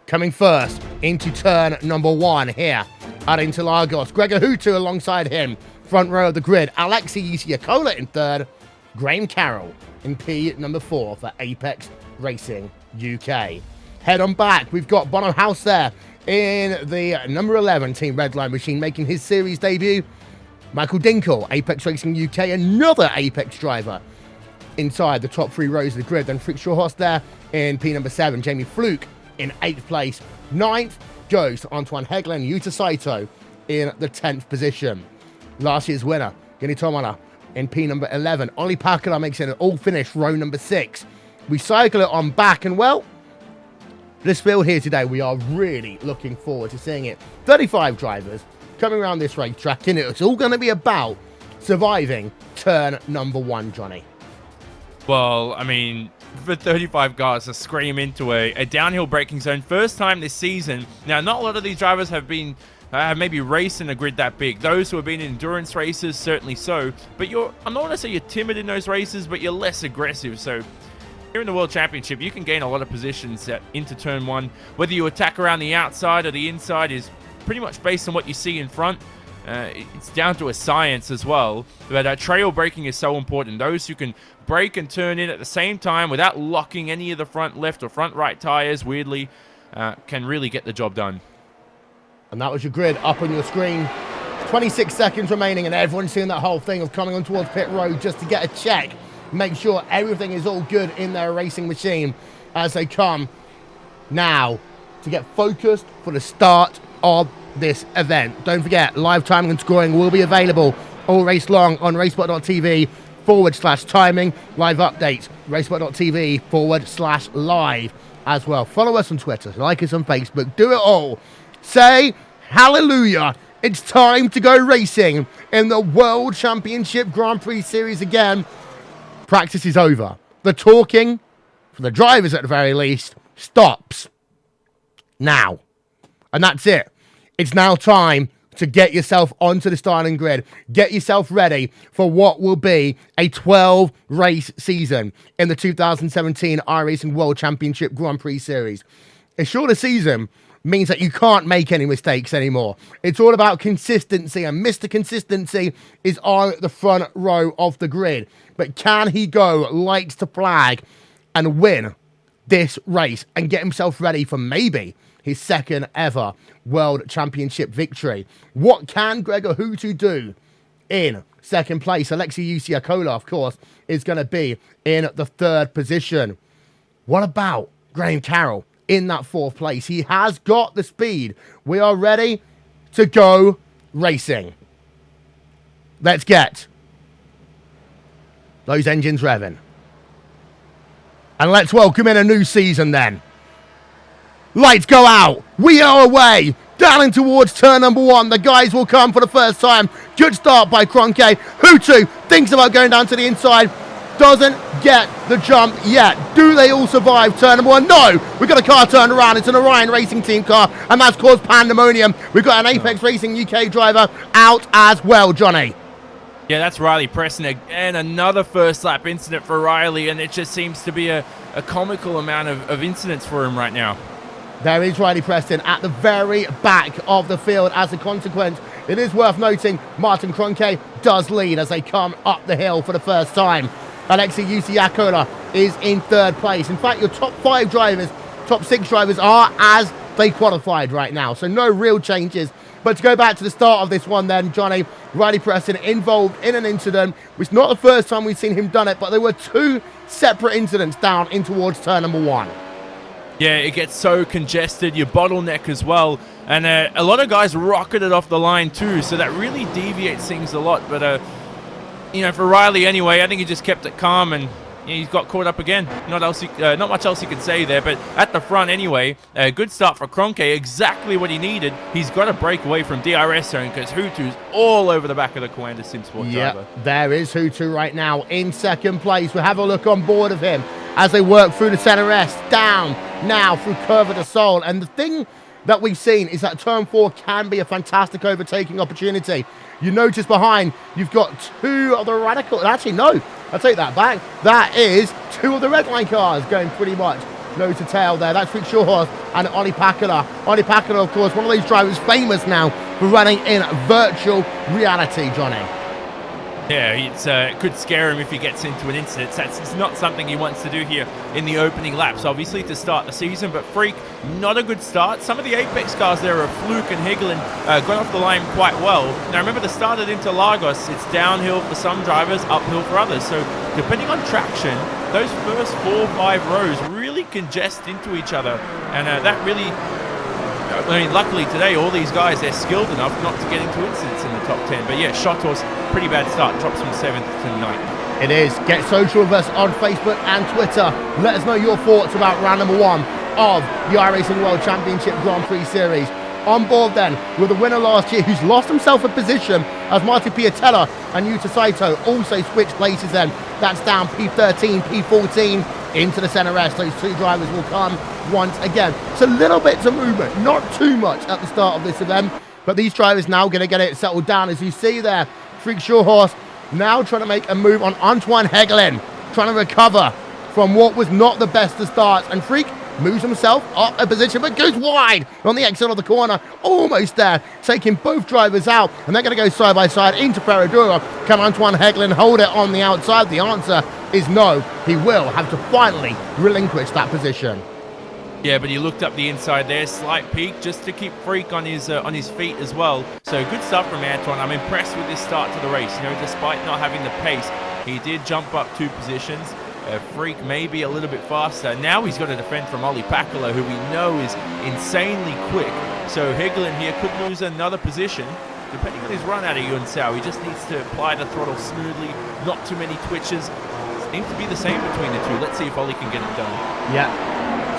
coming first into turn number 1 here at Interlagos. Gregor Huttu alongside him, front row of the grid. Alexei Yakola in 3rd. Graham Carroll in P number 4 for Apex Racing UK. Head on back, we've got Bono House there in the number 11 Team Redline machine making his series debut. Michael Dinkle, Apex Racing UK, another Apex driver inside the top 3 rows of the grid. Then Frick Shawhorst there in P number 7. Jamie Fluke in 8th place. 9th goes to Antoine Hegler and Yuta Saito in the 10th position. Last year's winner, Gini Tomala in P number 11. Ollie Pakala makes it an all-finish row number 6. We cycle it on back, and well, this field here today, we are really looking forward to seeing it. 35 drivers coming around this racetrack, and it's all going to be about surviving turn number 1, Johnny. Well, I mean, for 35 cars to scream into a downhill braking zone, first time this season. Now, not a lot of these drivers have been maybe raced in a grid that big. Those who have been in endurance races, certainly so. But I'm not going to say you're timid in those races, but you're less aggressive. So here in the World Championship, you can gain a lot of positions into turn 1. Whether you attack around the outside or the inside is pretty much based on what you see in front. It's down to a science as well. But trail braking is so important. Those who can brake and turn in at the same time without locking any of the front left or front right tires, weirdly, can really get the job done. And that was your grid up on your screen. 26 seconds remaining, and everyone's seeing that whole thing of coming on towards pit road just to get a check. Make sure everything is all good in their racing machine as they come now to get focused for the start of this event. Don't forget, live timing and scoring will be available all race long on RaceSpot.tv/timing. Live updates, RaceSpot.tv/live as well. Follow us on Twitter, like us on Facebook, do it all. Say hallelujah. It's time to go racing in the World Championship Grand Prix Series again. Practice is over. The talking, for the drivers at the very least, stops now. And that's it. It's now time to get yourself onto the starting grid. Get yourself ready for what will be a 12-race season in the 2017 iRacing World Championship Grand Prix Series. A shorter season means that you can't make any mistakes anymore. It's all about consistency, and Mr. Consistency is on the front row of the grid. But can he go lights to flag and win this race and get himself ready for maybe his second ever World Championship victory? What can Gregor Hutu do in second place? Alexei Usiakola, of course, is going to be in the third position. What about Graham Carroll in that fourth place? He has got the speed. We are ready to go racing. Let's get those engines revving. And let's welcome in a new season then. Lights go out. We are away. Down in towards turn number 1. The guys will come for the first time. Good start by Krönke. Hutu thinks about going down to the inside. Doesn't get the jump yet. Do they all survive turn number 1? No! We've got a car turned around. It's an Orion Racing Team car, and that's caused pandemonium. We've got an Apex Racing UK driver out as well, Johnny. Yeah, that's Riley Preston again. Another first lap incident for Riley, and it just seems to be a comical amount of incidents for him right now. There is Riley Preston at the very back of the field. As a consequence, it is worth noting Martin Krönke does lead as they come up the hill for the first time. Alexei Usiakola is in third place. In fact, your top 5 drivers, top 6 drivers are as they qualified right now. So no real changes. But to go back to the start of this one then, Johnny, Riley Preston involved in an incident. It's not the first time we've seen him done it, but there were 2 separate incidents down in towards turn number 1. Yeah, it gets so congested, you bottleneck as well. And a lot of guys rocketed off the line too, so that really deviates things a lot. But, you know, for Riley anyway, I think he just kept it calm, and he's got caught up again. Not much else you can say there, but at the front anyway, a good start for Krönke, exactly what he needed. He's got to break away from DRS zone because Hutu's all over the back of the Coanda SimSport driver. There is Hutu right now in second place. We'll have a look on board of him as they work through the center S, down now through Curva de Sol. And the thing that we've seen is that turn 4 can be a fantastic overtaking opportunity. You notice behind, you've got 2 of the Radical. Actually, no, I'll take that back. That is 2 of the red line cars going pretty much nose to tail there. That's Rick Shawhorse and Olli Pakala. Olli Pakala, of course, one of these drivers famous now for running in virtual reality, Johnny. Yeah, it could scare him if he gets into an incident. It's not something he wants to do here in the opening laps, obviously, to start the season. But Freak, not a good start. Some of the Apex cars there are Fluke and Higgling got off the line quite well. Now, remember, the start at Interlagos, it's downhill for some drivers, uphill for others. So, depending on traction, those first 4-5 rows really congest into each other. And that really... I mean, luckily today, all these guys, they're skilled enough not to get into incidents in the top 10. But yeah, Shottos, pretty bad start. Drops from 7th to 9th. It is. Get social with us on Facebook and Twitter. Let us know your thoughts about round number 1 of the iRacing World Championship Grand Prix Series. On board then with the winner last year, who's lost himself a position as Marty Piatella and Yuta Saito also switched places then. That's down P13, P14 into the center S. Those 2 drivers will come once again. It's a little bit of movement, not too much at the start of this event, but these drivers now going to get it settled down. As you see there, Freak Shawhorse now trying to make a move on Antoine Hegelin, trying to recover from what was not the best of starts. And Freak moves himself up a position, but goes wide on the exit of the corner. Almost there, taking both drivers out. And they're going to go side by side into Ferradura. Can Antoine Hegelin hold it on the outside? The answer is no. He will have to finally relinquish that position. Yeah, but he looked up the inside there, slight peak, just to keep Freak on his feet as well. So good stuff from Anton. I'm impressed with this start to the race. You know, despite not having the pace, he did jump up 2 positions. Freak may be a little bit faster. Now he's got to defend from Olli Pakala, who we know is insanely quick. So Hägglund here could lose another position, depending on his run out of Yunsao. He just needs to apply the throttle smoothly, not too many twitches. Seems to be the same between the two. Let's see if Olli can get it done. Yeah.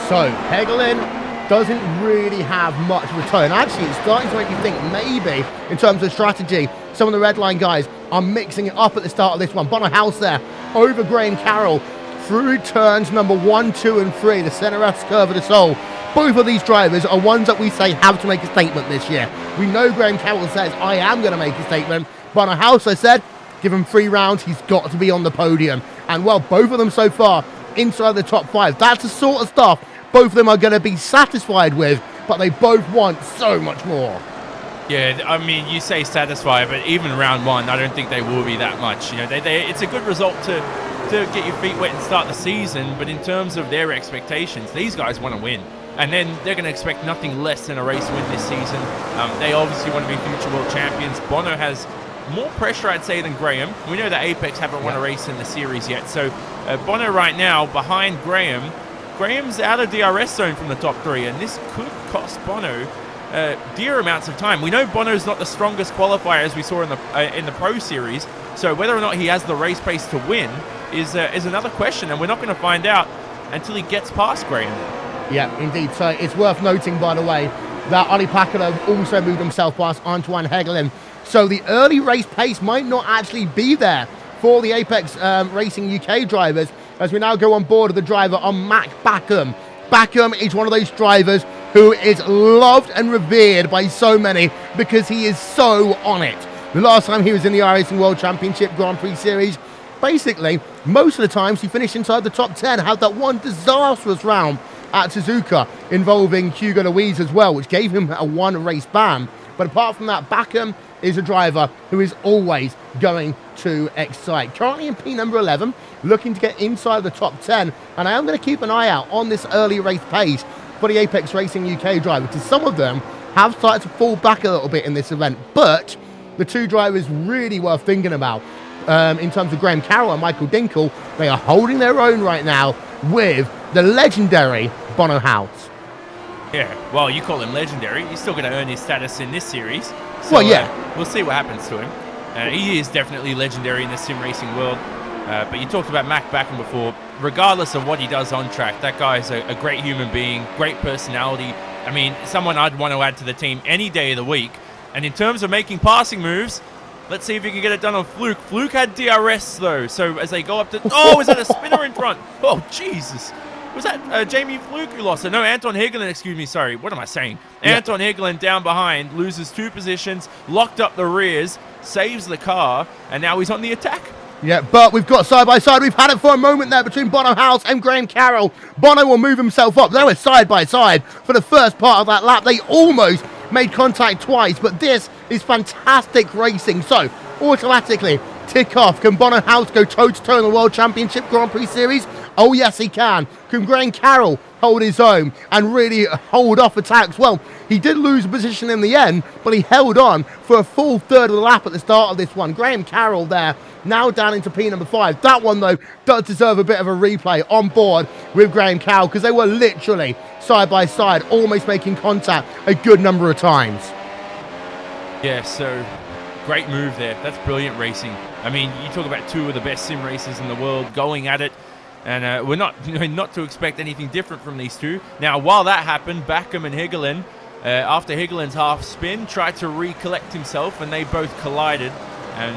So Hägglund doesn't really have much return. Actually, it's starting to make me think maybe in terms of strategy, some of the red line guys are mixing it up at the start of this one. Bono House there over Graham Carroll through turns number 1, 2, and 3, the center S curve of the soul. Both of these drivers are ones that we say have to make a statement this year. We know Graham Carroll says, I am going to make a statement. Bono House, I said, give him 3 rounds, he's got to be on the podium. And well, both of them so far inside the top 5. That's the sort of stuff both of them are going to be satisfied with, but they both want so much more. Yeah, I mean, you say satisfied, but even round 1, I don't think they will be that much. You know, it's a good result to get your feet wet and start the season, but in terms of their expectations, these guys want to win. And then they're going to expect nothing less than a race win this season. They obviously want to be future world champions. Bono has more pressure, I'd say, than Graham. We know that Apex haven't won a race in the series yet. So Bono right now behind Graham. Graham's out of DRS zone from the top 3, and this could cost Bono dear amounts of time. We know Bono's not the strongest qualifier as we saw in the Pro Series, so whether or not he has the race pace to win is another question, and we're not going to find out until he gets past Graham. Yeah, indeed. So it's worth noting, by the way, that Olli Pakala also moved himself past Antoine Hägglund. So the early race pace might not actually be there for the Apex Racing UK drivers, as we now go on board of the driver on Mac Backham. Backham is one of those drivers who is loved and revered by so many because he is so on it. The last time he was in the iRacing World Championship Grand Prix Series, basically, most of the times he finished inside the top 10, had that one disastrous round at Suzuka involving Hugo Louise as well, which gave him a 1 race ban. But apart from that, Backham is a driver who is always going to excite. Currently in P number 11, looking to get inside the top 10, and I am going to keep an eye out on this early race pace for the Apex Racing UK driver, because some of them have started to fall back a little bit in this event, but the 2 drivers really worth thinking about in terms of Graham Carroll and Michael Dinkel. They are holding their own right now with the legendary Bono House. Yeah, well, you call him legendary. He's still going to earn his status in this series. So, well, yeah. We'll see what happens to him. He is definitely legendary in the sim racing world. But you talked about Mac Backham before. Regardless of what he does on track, that guy is a great human being, great personality. I mean, someone I'd want to add to the team any day of the week. And in terms of making passing moves, let's see if he can get it done on Fluke. Fluke had DRS, though. So as they go up to... Oh, is that a spinner in front? Oh, Jesus. Was that Jamie Fluke who lost it? No, Anton Hägglund, excuse me, sorry. What am I saying? Yeah. Anton Hägglund down behind, loses 2 positions, locked up the rears, saves the car, and now he's on the attack. Yeah, but we've got side by side. We've had it for a moment there between Bono House and Graham Carroll. Bono will move himself up. They were side by side for the first part of that lap. They almost made contact twice, but this is fantastic racing. So, automatically, tick off. Can Bono House go toe-to-toe in the World Championship Grand Prix Series? Oh, yes, he can. Can Graham Carroll hold his own and really hold off attacks? Well, he did lose a position in the end, but he held on for a full third of the lap at the start of this one. Graham Carroll there, now down into P number 5. That one, though, does deserve a bit of a replay on board with Graham Carroll, because they were literally side by side, almost making contact a good number of times. Yeah, so great move there. That's brilliant racing. I mean, you talk about 2 of the best sim racers in the world going at it. And we're not to expect anything different from these 2. Now, while that happened, Backham and Hägglund, after Hägglund's half spin, tried to recollect himself, and they both collided. And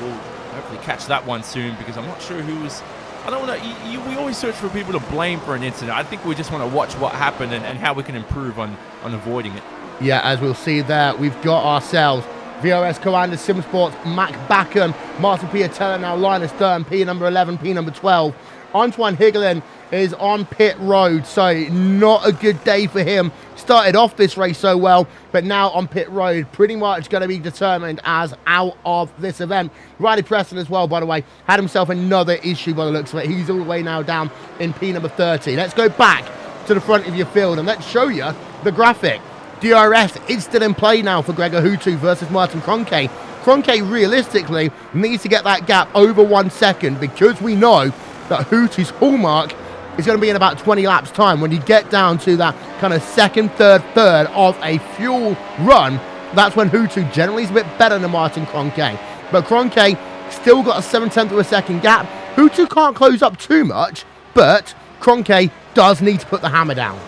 we'll hopefully catch that one soon, because I'm not sure who was... I don't want to... We always search for people to blame for an incident. I think we just want to watch what happened and how we can improve on avoiding it. Yeah, as we'll see there, we've got ourselves VRS Commander SimSports, Mac Backham, Martin Piatella, now Linus Stern, P number 11, P number 12. Antoine Hägglund is on pit road, so not a good day for him. Started off this race so well, but now on pit road, pretty much going to be determined as out of this event. Riley Preston as well, by the way, had himself another issue by the looks of it. He's all the way now down in P number 30. Let's go back to the front of your field. And let's show you the graphic. DRS is still in play now for Gregor Hutu versus Martin Krönke. Krönke realistically needs to get that gap over 1 second, because we know that Hutu's hallmark is going to be in about 20 laps time. When you get down to that kind of second, third of a fuel run, that's when Hutu generally is a bit better than Martin Krönke. But Krönke still got a 7/10 of a second gap. Hutu can't close up too much, but Krönke does need to put the hammer down.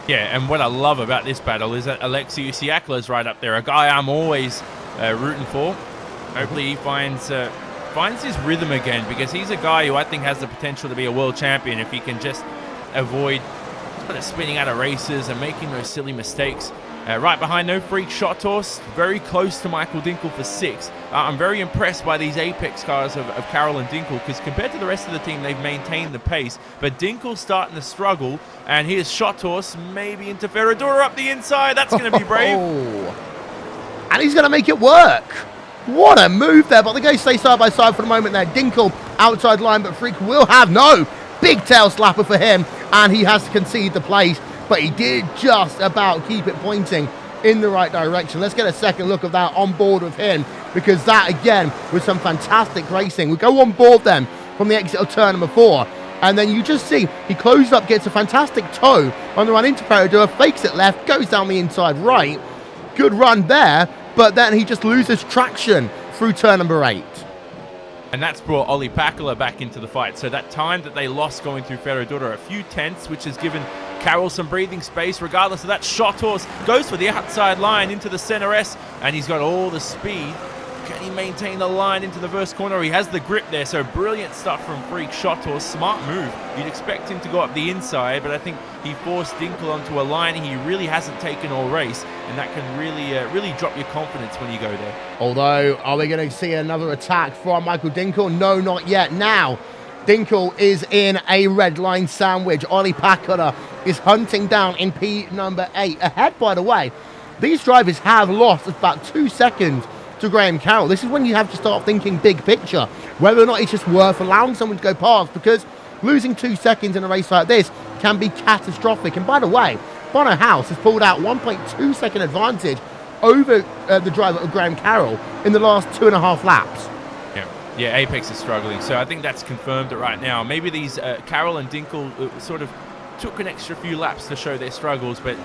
Yeah, and what I love about this battle is that Alexei Usiakla is right up there, a guy I'm always rooting for. Hopefully he finds his rhythm again, because he's a guy who I think has the potential to be a world champion if he can just avoid sort of spinning out of races and making those silly mistakes. Right behind, no freak shot toss, very close to Michael Dinkel for 6. I'm very impressed by these Apex cars of Carroll and Dinkel, because compared to the rest of the team, they've maintained the pace. But Dinkel's starting to struggle, and here's shot toss, maybe into Ferradura up the inside. That's going to be brave. And he's going to make it work. What a move there, but they go stay side by side for the moment there. Dinkel outside line, but Freak will have no big tail slapper for him, and he has to concede the place. But he did just about keep it pointing in the right direction. Let's get a second look of that on board with him, because that, again, was some fantastic racing. We go on board then from the exit of turn number 4, and then you just see he closes up, gets a fantastic toe on the run into Ferradura, fakes it left, goes down the inside right. Good run there, but then he just loses traction through turn number 8. And that's brought Olli Pakala back into the fight. So that time that they lost going through Ferradura, a few tenths, which has given Carroll some breathing space. Regardless of that, shot horse goes for the outside line into the center S, and he's got all the speed. Can he maintain the line into the first corner? He has the grip there, so brilliant stuff from Freak shot horse. Smart move. You'd expect him to go up the inside, but I think he forced Dinkel onto a line he really hasn't taken all race, and that can really drop your confidence when you go there. Although, are we going to see another attack from Michael Dinkel? No, not yet. Now, Dinkel is in a red line sandwich. Olli Pakala is hunting down in P number 8. Ahead, by the way, these drivers have lost about 2 seconds to Graham Carroll. This is when you have to start thinking big picture, whether or not it's just worth allowing someone to go past, because losing 2 seconds in a race like this can be catastrophic. And by the way, Bono House has pulled out 1.2 second advantage over the driver of Graham Carroll in the last 2.5 laps. Yeah, Apex is struggling, so I think that's confirmed right now. Maybe these Carroll and Dinkel sort of took an extra few laps to show their struggles, but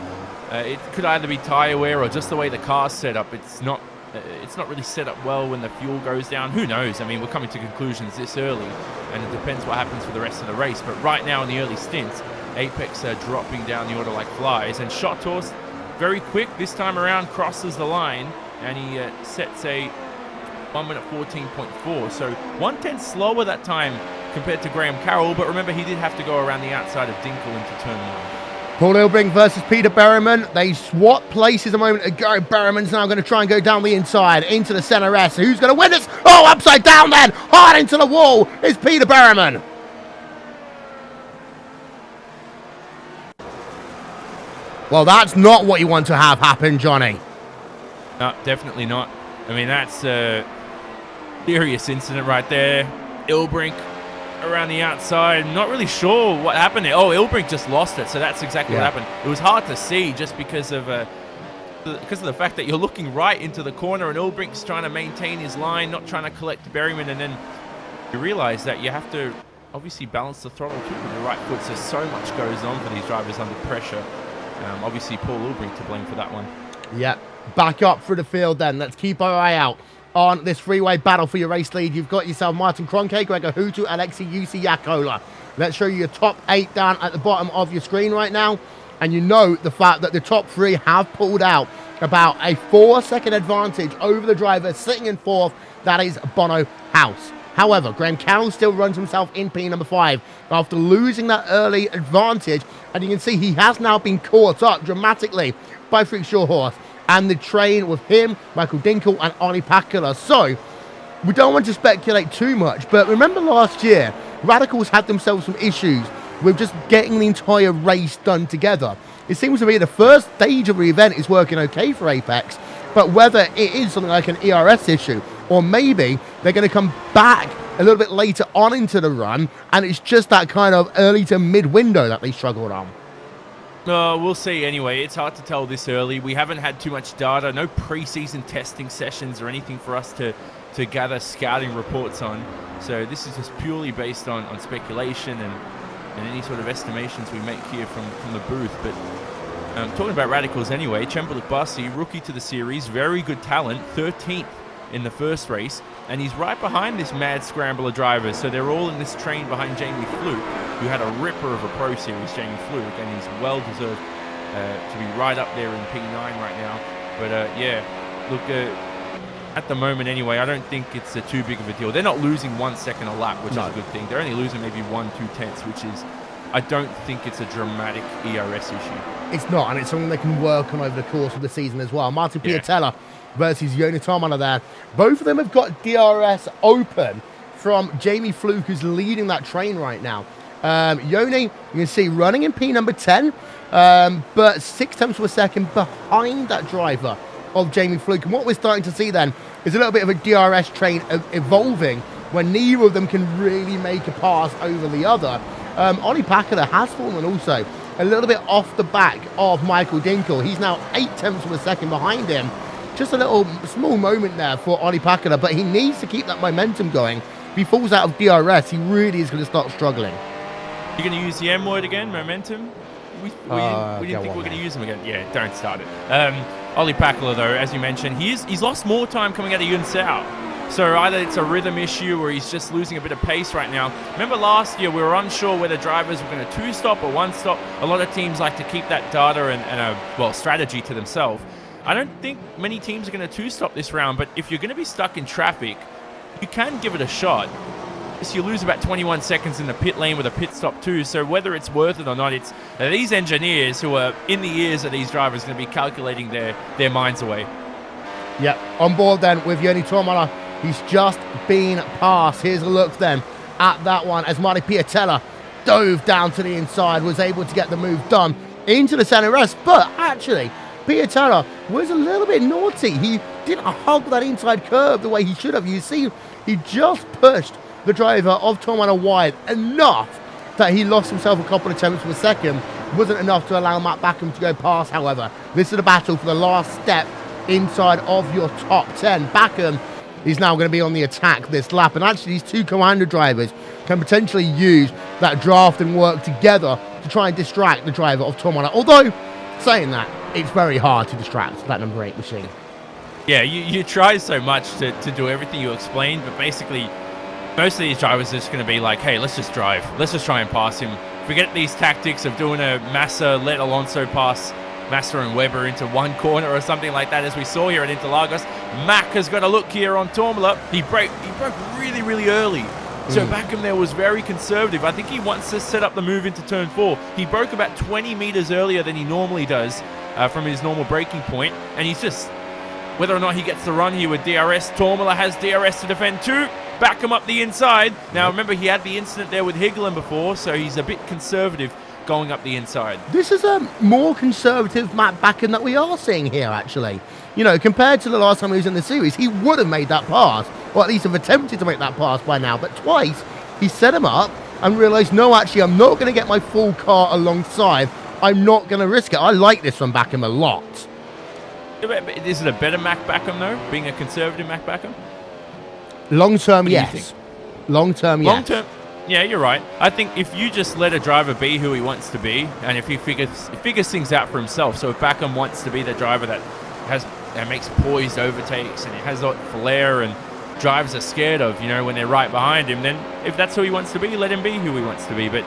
it could either be tyre wear or just the way the car's set up. It's not really set up well when the fuel goes down. Who knows? I mean, we're coming to conclusions this early, and it depends what happens for the rest of the race. But right now in the early stints, Apex are dropping down the order like flies, and Shot Horse, very quick this time around, crosses the line, and he sets a 1 minute 14.4, so 1/10 slower that time compared to Graham Carroll, but remember he did have to go around the outside of Dinkel into turn 1. Paul Ilbrink versus Peter Berriman. They swapped places a moment ago. Berriman's now going to try and go down the inside into the center S. Who's going to win this? Oh, upside down then! Hard into the wall is Peter Berriman. Well, that's not what you want to have happen, Johnny. No, definitely not. I mean, that's a serious incident right there. Ilbrink around the outside, not really sure what happened there. Oh, Ilbrink just lost it, so that's exactly what happened. It was hard to see just because of the fact that you're looking right into the corner, and Ilbrink's trying to maintain his line, not trying to collect Berryman, and then you realize that you have to obviously balance the throttle too with your right foot, so much goes on for these drivers under pressure. Obviously, Paul Ilbrink to blame for that one. Yep. Back up through the field then. Let's keep our eye out on this freeway battle for your race lead. You've got yourself Martin Krönke, Gregor Hutu, Alexei Usiakla. Let's show you your top 8 down at the bottom of your screen right now. And you know the fact that the top 3 have pulled out about a 4-second advantage over the driver sitting in 4th. That is Bono House. However, Graham Carroll still runs himself in P number 5 after losing that early advantage. And you can see he has now been caught up dramatically by Freak Short Horse and the train with him, Michael Dinkel, and Olli Pakala. So, we don't want to speculate too much, but remember last year, Radicals had themselves some issues with just getting the entire race done together. It seems to be the first stage of the event is working okay for Apex, but whether it is something like an ERS issue, or maybe they're going to come back a little bit later on into the run, and it's just that kind of early to mid window that they struggled on. We'll see anyway. It's hard to tell this early. We haven't had too much data, no preseason testing sessions or anything for us to gather scouting reports on. So this is just purely based on speculation and any sort of estimations we make here from the booth. But talking about radicals anyway, Cembelik Bassi, rookie to the series, very good talent, 13th in the first race, and he's right behind this mad scrambler driver. So they're all in this train behind Jamie Fluke, who had a ripper of a Pro Series, Jamie Fluke, and he's well deserved to be right up there in P9 right now. But yeah, look, at the moment anyway, I don't think it's too big of a deal. They're not losing 1 second a lap, which is a good thing. They're only losing maybe 1-2 tenths, which is, I don't think it's a dramatic ERS issue. It's not, and it's something they can work on over the course of the season as well. Martin Piatella versus Joni Tomala there. Both of them have got DRS open from Jamie Fluke, who's leading that train right now. Joni, you can see running in P number 10, but 6 tenths per second behind that driver of Jamie Fluke. And what we're starting to see then is a little bit of a DRS train evolving when neither of them can really make a pass over the other. Ollie Packard has fallen also a little bit off the back of Michael Dinkel. He's now 8 tenths per second behind him. Just a little small moment there for Ollie Packard, but he needs to keep that momentum going. If he falls out of DRS, he really is going to start struggling. You're going to use the M word again, momentum? We didn't think we were going to use him again. Yeah, don't start it. Ollie Packard, though, as you mentioned, he's lost more time coming out of Yun Sao. So either it's a rhythm issue or he's just losing a bit of pace right now. Remember last year we were unsure whether drivers were going to 2-stop or 1-stop. A lot of teams like to keep that data and a strategy to themselves. I don't think many teams are going to 2-stop this round, but if you're going to be stuck in traffic, you can give it a shot. So you lose about 21 seconds in the pit lane with a pit stop too, so whether it's worth it or not, it's these engineers who are in the ears of these drivers going to be calculating their minds away. Yep, on board then with Joni Tomala. He's just been passed. Here's a look then at that one as Marty Piatella dove down to the inside, was able to get the move done into the center rest, but actually Piatella was a little bit naughty. He didn't hug that inside curve the way he should have. You see, he just pushed the driver of Tomala wide enough that he lost himself a couple of tenths per second. Wasn't enough to allow Matt Backham to go past, however. This is a battle for the last step inside of your top 10. Backham is now going to be on the attack this lap, and actually these two commander drivers can potentially use that draft and work together to try and distract the driver of Tomala. Although, saying that, it's very hard to distract that number 8 machine. Yeah, you try so much to do everything you explained, but basically most of these drivers are just going to be like, hey, let's just drive. Let's just try and pass him. Forget these tactics of doing a Massa, let Alonso pass Massa and Webber into one corner or something like that, as we saw here at Interlagos. Mack has got a look here on Tomala. He broke really, really early. So Backham there was very conservative. I think he wants to set up the move into turn 4. He broke about 20 meters earlier than he normally does from his normal braking point. And he's just, whether or not he gets the run here with DRS, Tomala has DRS to defend too. Backham up the inside. Now remember, he had the incident there with Higgelin before, so he's a bit conservative going up the inside. This is a more conservative Matt Backham that we are seeing here, actually. You know, compared to the last time he was in the series, he would have made that pass, or at least have attempted to make that pass by now. But twice, he set him up and realised, no, actually, I'm not going to get my full car alongside. I'm not going to risk it. I like this from Backham a lot. Is it a better Mac Backham, though, being a conservative Mac Backham? Long-term, yes. Long-term, yes. Long-term, yeah, you're right. I think if you just let a driver be who he wants to be, and if he figures things out for himself, so if Backham wants to be the driver that makes poised overtakes and he has that flair and drivers are scared of, you know, when they're right behind him, then if that's who he wants to be, let him be who he wants to be. But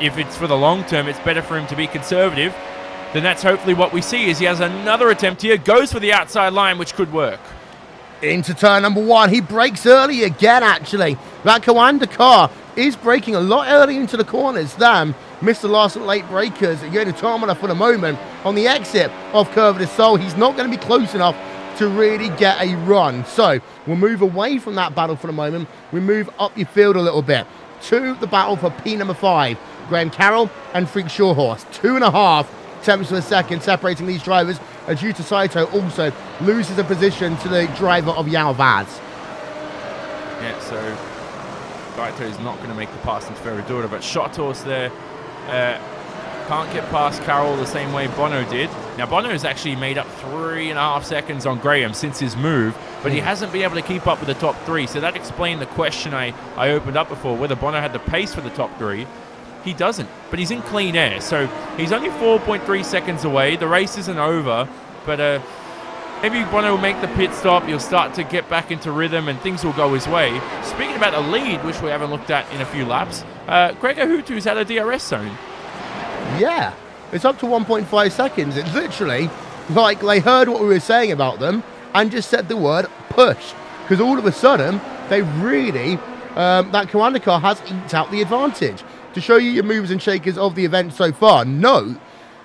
if it's for the long term, it's better for him to be conservative. Then that's hopefully what we see, is he has another attempt here, goes for the outside line, which could work. Into turn number 1. He brakes early again, actually. That Kawanda car is braking a lot early into the corners than Mr. Last late breakers. Joni Tomala for the moment on the exit of Curve de Sol. He's not going to be close enough to really get a run. So we'll move away from that battle for the moment. We move up your field a little bit to the battle for P number 5. Graham Carroll and Freak Shawhorse. 2.5 tenths per second separating these drivers. Ajuta Saito also loses a position to the driver of Yao Vaz. Yeah, so Saito is not going to make the pass into Ferradura, but Shot Horse there Can't get past Carroll the same way Bono did. Now, Bono's actually made up 3.5 seconds on Graham since his move, but he hasn't been able to keep up with the top 3. So that explained the question I opened up before, whether Bono had the pace for the top 3. He doesn't, but he's in clean air. So he's only 4.3 seconds away. The race isn't over, but maybe Bono will make the pit stop. He'll start to get back into rhythm and things will go his way. Speaking about a lead, which we haven't looked at in a few laps, Gregor Hutu's had a DRS zone. Yeah, it's up to 1.5 seconds. It's literally like they heard what we were saying about them and just said the word push. Because all of a sudden, they really, that commander car has eked out the advantage. To show you your movers and shakers of the event so far, note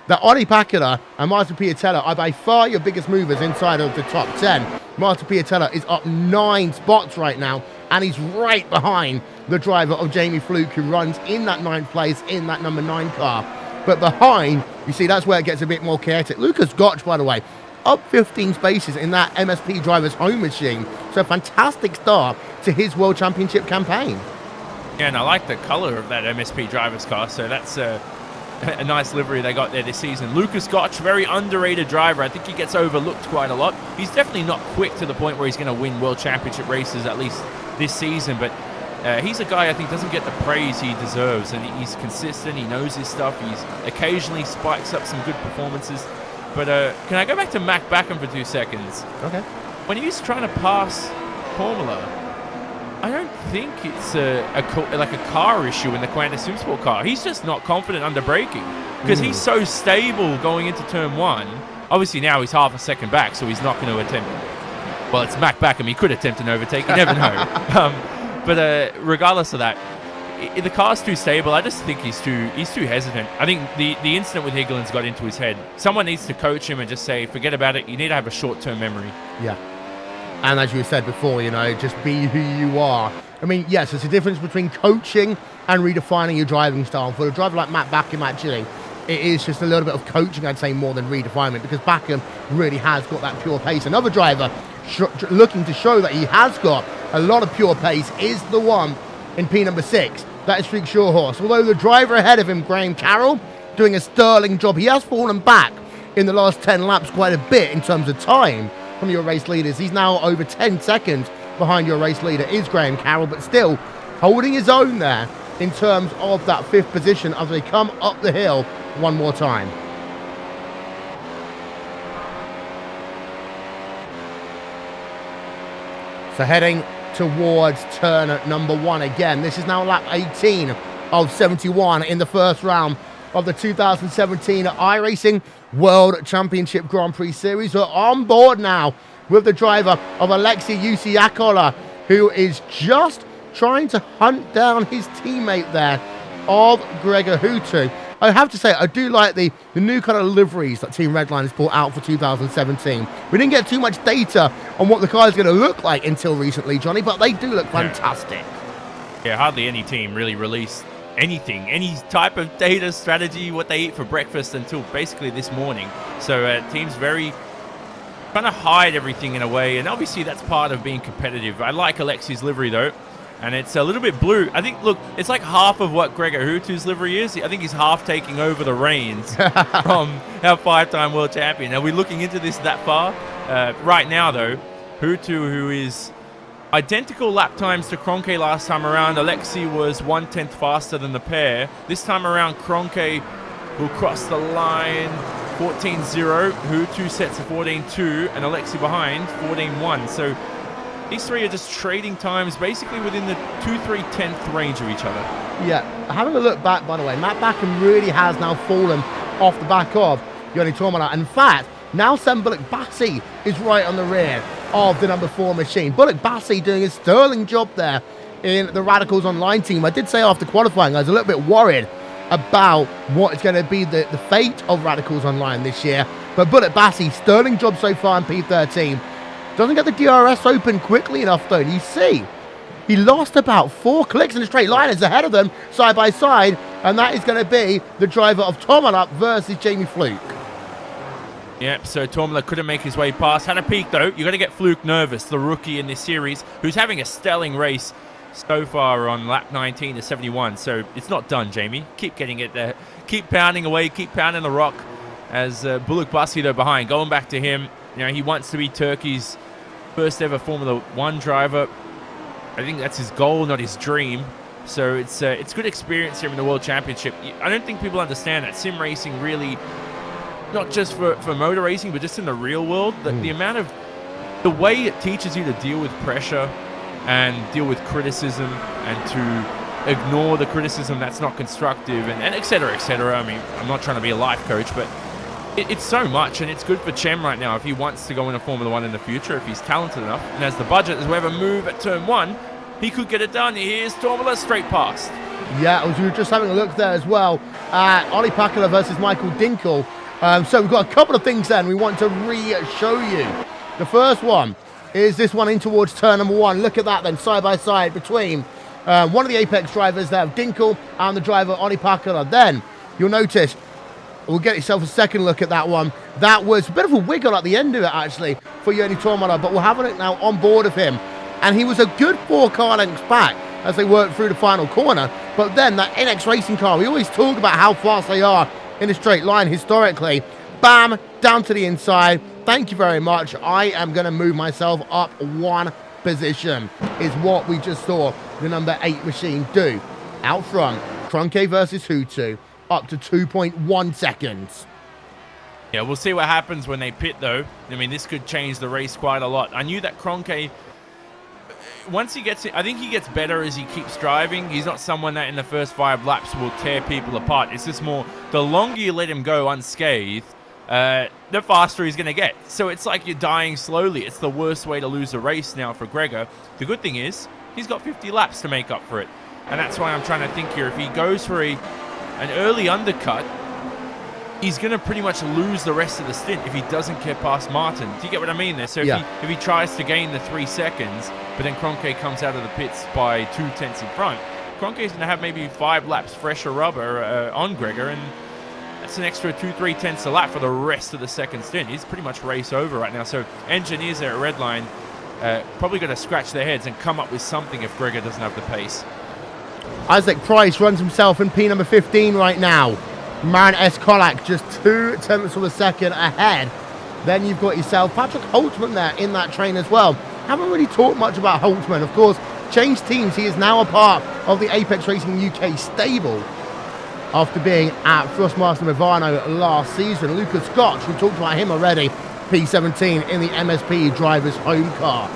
that Olli Pakila and Martin Piatella are by far your biggest movers inside of the top 10. Martin Piatella is up 9 spots right now, and he's right behind the driver of Jamie Fluke, who runs in that 9th place in that number 9 car. But behind, you see, that's where it gets a bit more chaotic. Lucas Gotch, by the way, up 15 spaces in that MSP driver's home machine. So a fantastic start to his World Championship campaign. Yeah, and I like the color of that MSP driver's car, so that's a nice livery they got there this season. Lucas Gotch, very underrated driver. I think he gets overlooked quite a lot. He's definitely not quick to the point where he's going to win World Championship races, at least this season, but he's a guy I think doesn't get the praise he deserves, and he's consistent, he knows his stuff, he's occasionally spikes up some good performances. But can I go back to Mac Backham for 2 seconds? Okay. When he was trying to pass Formula, I don't think it's like a car issue in the Quanta SimSport car. He's just not confident under braking because he's so stable going into turn 1. Obviously now he's half a second back, so he's not going to attempt. Well, it's Mac Backham. He could attempt an overtake. You never know. But regardless of that, the car's too stable. I just think he's too hesitant. I think the incident with Higgeland's got into his head. Someone needs to coach him and just say, forget about it. You need to have a short-term memory. Yeah. And as you said before, you know, just be who you are. I mean, yes, there's a difference between coaching and redefining your driving style. For a driver like Matt Backham, actually, it is just a little bit of coaching, I'd say, more than redefinement, because Backham really has got that pure pace. Another driver looking to show that he has got a lot of pure pace is the one in P number 6. That is Freak Shorehorse. Although the driver ahead of him, Graham Carroll, doing a sterling job. He has fallen back in the last 10 laps quite a bit in terms of time from your race leaders. He's now over 10 seconds behind your race leader is Graham Carroll, but still holding his own there in terms of that 5th position as they come up the hill one more time. So heading towards turn number 1 again. This is now lap 18 of 71 in the first round of the 2017 iRacing World Championship Grand Prix Series. We're on board now with the driver of Alexei Usiakola, who is just trying to hunt down his teammate there of Gregor Hutu. I have to say, I do like the new kind of liveries that Team Redline has brought out for 2017. We didn't get too much data on what the car is going to look like until recently, Johnny, but they do look fantastic. Yeah, hardly any team really released anything, any type of data strategy, what they eat for breakfast until basically this morning. So teams very trying to hide everything in a way, and obviously that's part of being competitive. I like Alexei's livery though, and it's a little bit blue. I think, look, it's like half of what Gregor Hutu's livery is. I think he's half taking over the reins from our 5-time world champion. Are we looking into this that far? Right now though, Hutu, who is identical lap times to Krönke last time around. Alexei was 1/10 faster than the pair. This time around, Krönke will cross the line 14.0. Hutu sets a 14.2, and Alexei behind 14.1. So these three are just trading times basically within the 2/3/10th range of each other. Yeah, having a look back, by the way, Matt Backham really has now fallen off the back of Yoni Tormana. In fact, now Sam Bullock-Bassi is right on the rear of the number 4 machine. Bullock-Bassi doing a sterling job there in the Radicals Online team. I did say after qualifying I was a little bit worried about what is going to be the fate of Radicals Online this year. But Bullock-Bassi, sterling job so far in P13. Doesn't get the DRS open quickly enough though. You see, he lost about 4 clicks in a straight line. Is ahead of them side by side, and that is going to be the driver of Tomalup versus Jamie Fluke. Yep, so Tormala couldn't make his way past. Had a peek, though. You've got to get Fluke nervous, the rookie in this series, who's having a stelling race. so far on lap 19 to 71. So it's not done, Jamie. Keep getting it there. Keep pounding away. Keep pounding the rock. As Bullock Bussy, though, behind. Going back to him. You know, he wants to be Turkey's first ever Formula 1 driver. I think that's his goal, not his dream. So it's good experience here in the World Championship. I don't think people understand that sim racing really, not just for motor racing, but just in the real world, the amount of, the way it teaches you to deal with pressure and deal with criticism and to ignore the criticism that's not constructive and et cetera, et cetera. I mean, I'm not trying to be a life coach, but it's so much, and it's good for Chem right now if he wants to go into Formula 1 in the future, if he's talented enough and has the budget, as we have a move at turn 1, he could get it done. Here's Tormala straight past. Yeah, we were just having a look there as well. Ollie Pakula versus Michael Dinkel. So we've got a couple of things then we want to re-show you. The first one is this one in towards turn number 1. Look at that then, side by side between one of the Apex drivers there, Dinkel, and the driver Ollie Pakula. Then you'll notice, we'll get yourself a second look at that one. That was a bit of a wiggle at the end of it, actually, for Joni Tormala, but we're having it now on board of him. And he was a good 4 car lengths back as they worked through the final corner. But then that NX Racing car, we always talk about how fast they are in a straight line historically. Bam, down to the inside. Thank you very much. I am going to move myself up 1 position, is what we just saw the number 8 machine do. Out front, Krönke versus Hutu. Up to 2.1 seconds. Yeah, we'll see what happens when they pit, though. I mean, this could change the race quite a lot. I knew that Krönke, once he gets it, I think he gets better as he keeps driving. He's not someone that in the first 5 laps will tear people apart. It's just more, the longer you let him go unscathed, the faster he's going to get. So it's like you're dying slowly. It's the worst way to lose a race now for Gregor. The good thing is, he's got 50 laps to make up for it. And that's why I'm trying to think here. If he goes for an early undercut, he's going to pretty much lose the rest of the stint if he doesn't get past Martin. Do you get what I mean there? So if he tries to gain the 3 seconds, but then Krönke comes out of the pits by 2 tenths in front, Krönke's going to have maybe 5 laps fresher rubber on Gregor, and that's an extra 2-3 tenths a lap for the rest of the second stint. He's pretty much race over right now. So engineers there at Redline probably going to scratch their heads and come up with something if Gregor doesn't have the pace. Isaac Price runs himself in P number 15 right now. Marin S. Kolak just 2 tenths of a second ahead. Then you've got yourself Patrick Holtzman there in that train as well. Haven't really talked much about Holtzman. Of course, changed teams. He is now a part of the Apex Racing UK stable after being at Thrustmaster Movano last season. Lucas Scotch, we talked about him already, P17 in the MSP driver's home car.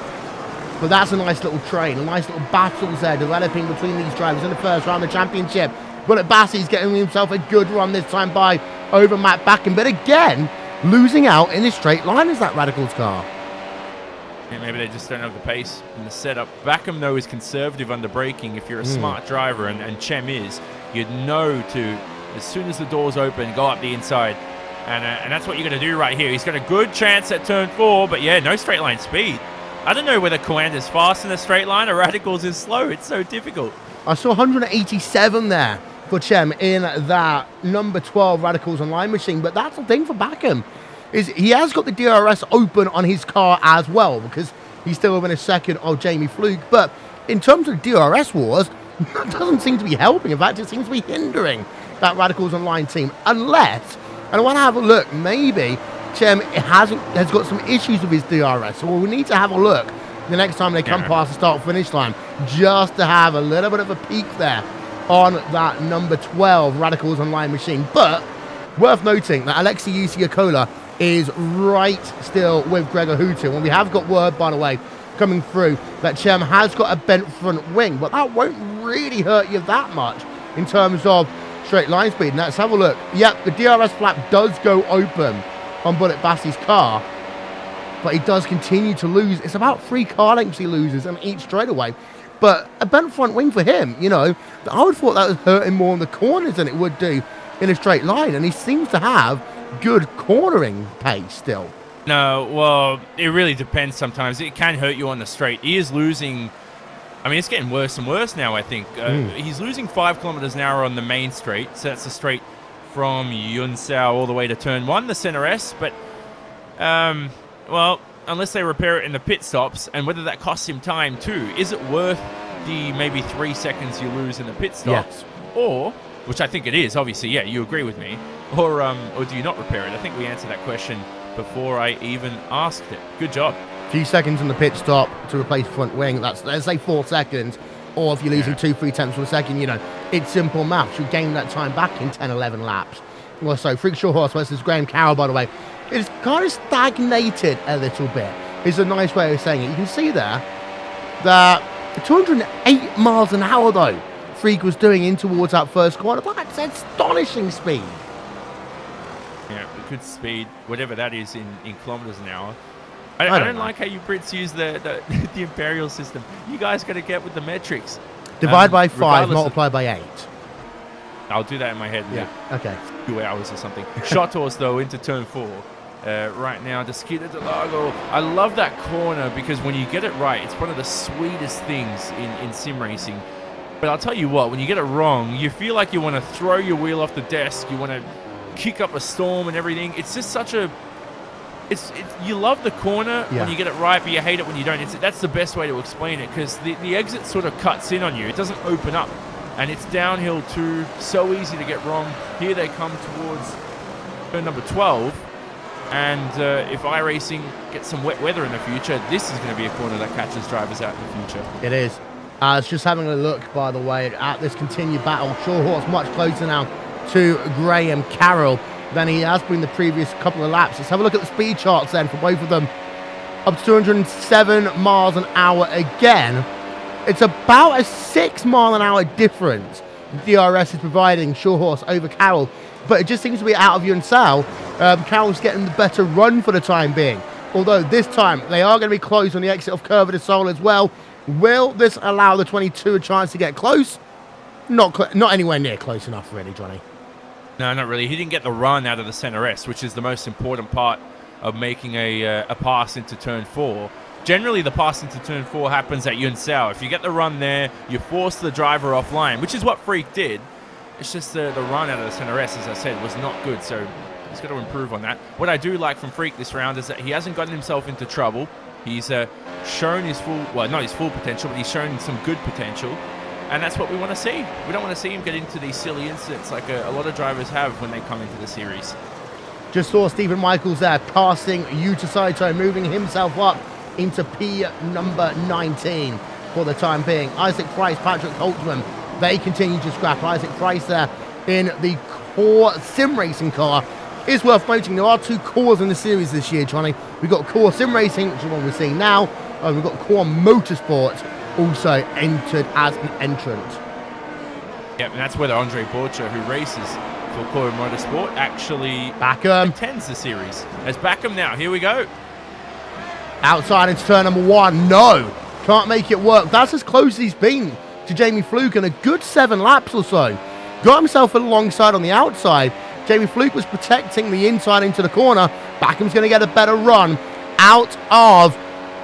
But that's a nice little train, a nice little battles there developing between these drivers in the first round of the championship. Bullet Bassey's getting himself a good run this time by over Matt Backen, but again, losing out in his straight line is that Radicals car. Yeah, maybe they just don't have the pace in the setup. Backham, though, is conservative under braking. If you're a smart driver, and Chem is, you'd know to, as soon as the doors open, go up the inside. And that's what you're going to do right here. He's got a good chance at turn 4, but yeah, no straight line speed. I don't know whether Coander's fast in a straight line or Radicals is slow. It's so difficult. I saw 187 there for Chem in that number 12 Radicals Online machine, but that's the thing for Backham, is he has got the DRS open on his car as well, because he's still within a second of Jamie Fluke. But in terms of DRS wars, that doesn't seem to be helping. In fact, it seems to be hindering that Radicals Online team, unless, and I want to have a look, maybe Chem has got some issues with his DRS, so we'll need to have a look the next time they come past the start-finish line, just to have a little bit of a peek there on that number 12 Radicals Online machine. But worth noting that Alexei Yusiakola is right still with Gregor Hutu, and we have got word, by the way, coming through that Chem has got a bent front wing, but that won't really hurt you that much in terms of straight line speed. And let's have a look. Yep, the DRS flap does go open on Bullet Bassey's car, but he does continue to lose. It's about 3 car lengths he loses in each straightaway. But a bent front wing for him, you know, I would have thought that was hurting more in the corners than it would do in a straight line, and he seems to have good cornering pace still. No, well, it really depends sometimes. It can hurt you on the straight. He is losing, I mean, it's getting worse and worse now, I think. He's losing 5 kilometers an hour on the main straight, so that's the straight from Yunsao all the way to turn 1, the center S, but, well, unless they repair it in the pit stops, and whether that costs him time too, is it worth the maybe 3 seconds you lose in the pit stop? Yes. Or, which I think it is, obviously, yeah, you agree with me, or do you not repair it? I think we answered that question before I even asked it. Good job. A few seconds in the pit stop to replace front wing. That's, let's say, 4 seconds. Or if you're losing 2-3 tenths of a second, it's simple maths. You gain that time back in 10, 11 laps. Well, so Freak Short Horse versus Graham Carroll, by the way, it's kind of stagnated a little bit. It's a nice way of saying it. You can see there that 208 miles an hour, though, Freak was doing in towards that first corner. That's astonishing speed. Yeah, good speed, whatever that is in kilometers an hour. I don't like how you Brits use the imperial system. You guys got to get with the metrics. Divide by 5, multiply by 8. I'll do that in my head. Yeah, okay. 2 hours or something. Shot horse, though, into turn 4. Right now, the Skidder Interlagos. I love that corner because when you get it right, it's one of the sweetest things in sim racing. But I'll tell you what, when you get it wrong, you feel like you want to throw your wheel off the desk. You want to kick up a storm and everything. It's just such a... you love the corner when you get it right, but you hate it when you don't. That's the best way to explain it because the exit sort of cuts in on you. It doesn't open up. And it's downhill too. So easy to get wrong. Here they come towards turn number 12. And if iRacing gets some wet weather in the future, this is going to be a corner that catches drivers out in the future. It is. It's just having a look, by the way, at this continued battle. Short Horse much closer now to Graham Carroll than he has been the previous couple of laps. Let's have a look at the speed charts then for both of them. Up to 207 miles an hour again. It's about a 6 mile an hour difference DRS is providing Short Horse over Carroll, but it just seems to be out of Yunsao. Carroll's getting the better run for the time being, although this time they are going to be close on the exit of Curva de Sol as well. Will this allow the 22 a chance to get close? Not anywhere near close enough, really, Johnny. No, not really. He didn't get the run out of the center S, which is the most important part of making a pass into turn 4. Generally, the pass into turn 4 happens at Yunsao. If you get the run there, you force the driver offline, which is what Freak did. It's just the run out of the center S, as I said, was not good, so he's got to improve on that. What I do like from Freak this round is that he hasn't gotten himself into trouble. He's shown his full, well, not his full potential, but he's shown some good potential. And that's what we want to see. We don't want to see him get into these silly incidents like a lot of drivers have when they come into the series. Just saw Stephen Michaels there passing Yuta Saito, moving himself up into P number 19 for the time being. Isaac Price, Patrick Holtzman, they continue to scrap. Isaac Price there in the core sim racing car. It's worth noting there are 2 cores in the series this year, Johnny. We've got core sim racing, which is what we're seeing now, and we've got core motorsport also entered as an entrant. Yep, and that's whether Andre Borcher, who races for Core Motorsport, actually attends the series. There's Backham now. Here we go. Outside into turn number 1. No, can't make it work. That's as close as he's been to Jamie Fluke in a good 7 laps or so. Got himself alongside on the outside. Jamie Fluke was protecting the inside into the corner. Backham's going to get a better run out of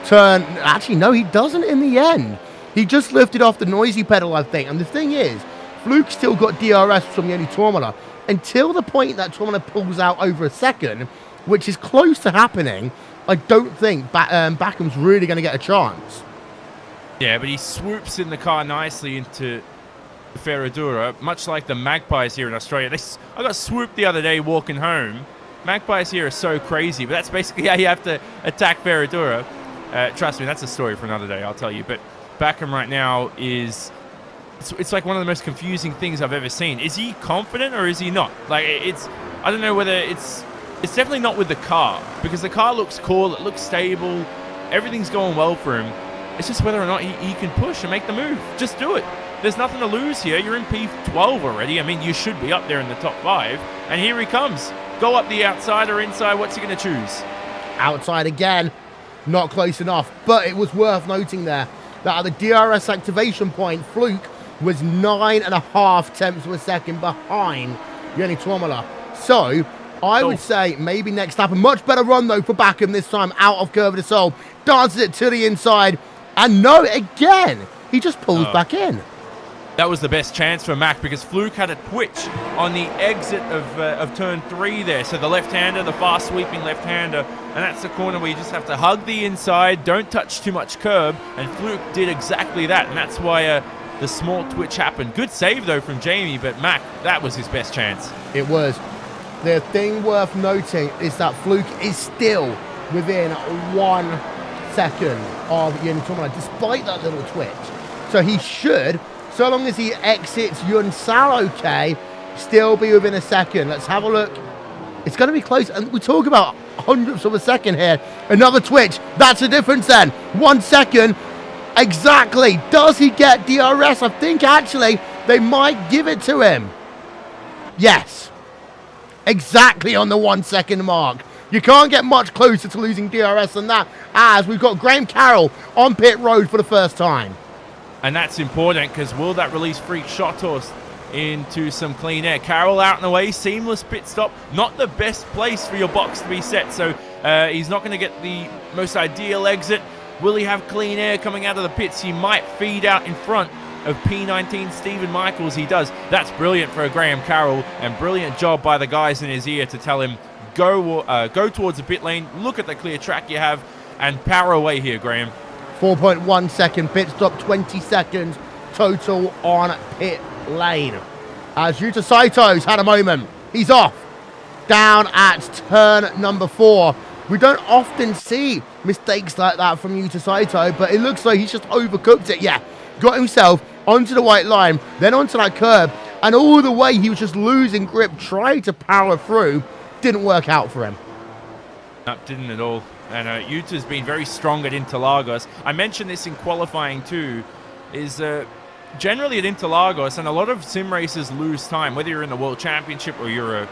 turn. Actually, no, he doesn't in the end. He just lifted off the noisy pedal, I think. And the thing is, Fluke still got DRS from Yoni Tormala until the point that Tormala pulls out over a second, which is close to happening. I don't think Backham's really going to get a chance. Yeah, but he swoops in the car nicely into Ferradura, much like the Magpies here in Australia. I got swooped the other day walking home. Magpies here are so crazy, but that's basically how you have to attack Ferradura. Trust me, that's a story for another day, I'll tell you. But Backham right now is... It's like one of the most confusing things I've ever seen. Is he confident or is he not? Like, I don't know whether it's definitely not with the car, because the car looks cool, it looks stable, everything's going well for him. It's just whether or not he can push and make the move. Just do it. There's nothing to lose here. You're in P12 already. I mean, you should be up there in the top 5. And here he comes. Go up the outside or inside. What's he going to choose? Outside again. Not close enough. But it was worth noting there that at the DRS activation point, Fluke was 9.5 tenths of a second behind Yoni Tormala. So I would say maybe next lap. A much better run, though, for Backham this time out of Curva de Sol. Dances it to the inside. And no, again, he just pulls back in. That was the best chance for Mac because Fluke had a twitch on the exit of turn 3 there. So the left-hander, the fast sweeping left-hander, and that's the corner where you just have to hug the inside, don't touch too much curb, and Fluke did exactly that, and that's why the small twitch happened. Good save though from Jamie, but Mac, that was his best chance. It was. The thing worth noting is that Fluke is still within 1 second of Yun, despite that little twitch. So he should, so long as he exits Yun Sal okay, still be within a second. Let's have a look. It's going to be close, and we talk about hundredths of a second here. Another twitch. That's the difference then. 1 second. Exactly. Does he get DRS? I think actually they might give it to him. Yes. Exactly on the 1 second mark. You can't get much closer to losing DRS than that, as we've got Graham Carroll on pit road for the first time. And that's important because will that release Freak Shot Horse into some clean air? Carroll out and away, seamless pit stop. Not the best place for your box to be set, so he's not going to get the most ideal exit. Will he have clean air coming out of the pits? He might feed out in front of P19 Stephen Michaels. He does. That's brilliant for Graham Carroll, and brilliant job by the guys in his ear to tell him, go towards the pit lane, look at the clear track you have, and power away here, Graham. 4.1 second pit stop, 20 seconds total on pit lane. As Yuta Saito's had a moment. He's off. Down at turn number 4. We don't often see mistakes like that from Yuta Saito, but it looks like he's just overcooked it. Yeah, got himself onto the white line, then onto that curb, and all the way he was just losing grip, trying to power through. Didn't work out for him. No, didn't at all. And Yuta's been very strong at Interlagos. I mentioned this in qualifying too, is generally at Interlagos, and a lot of sim racers lose time, whether you're in the World Championship or you're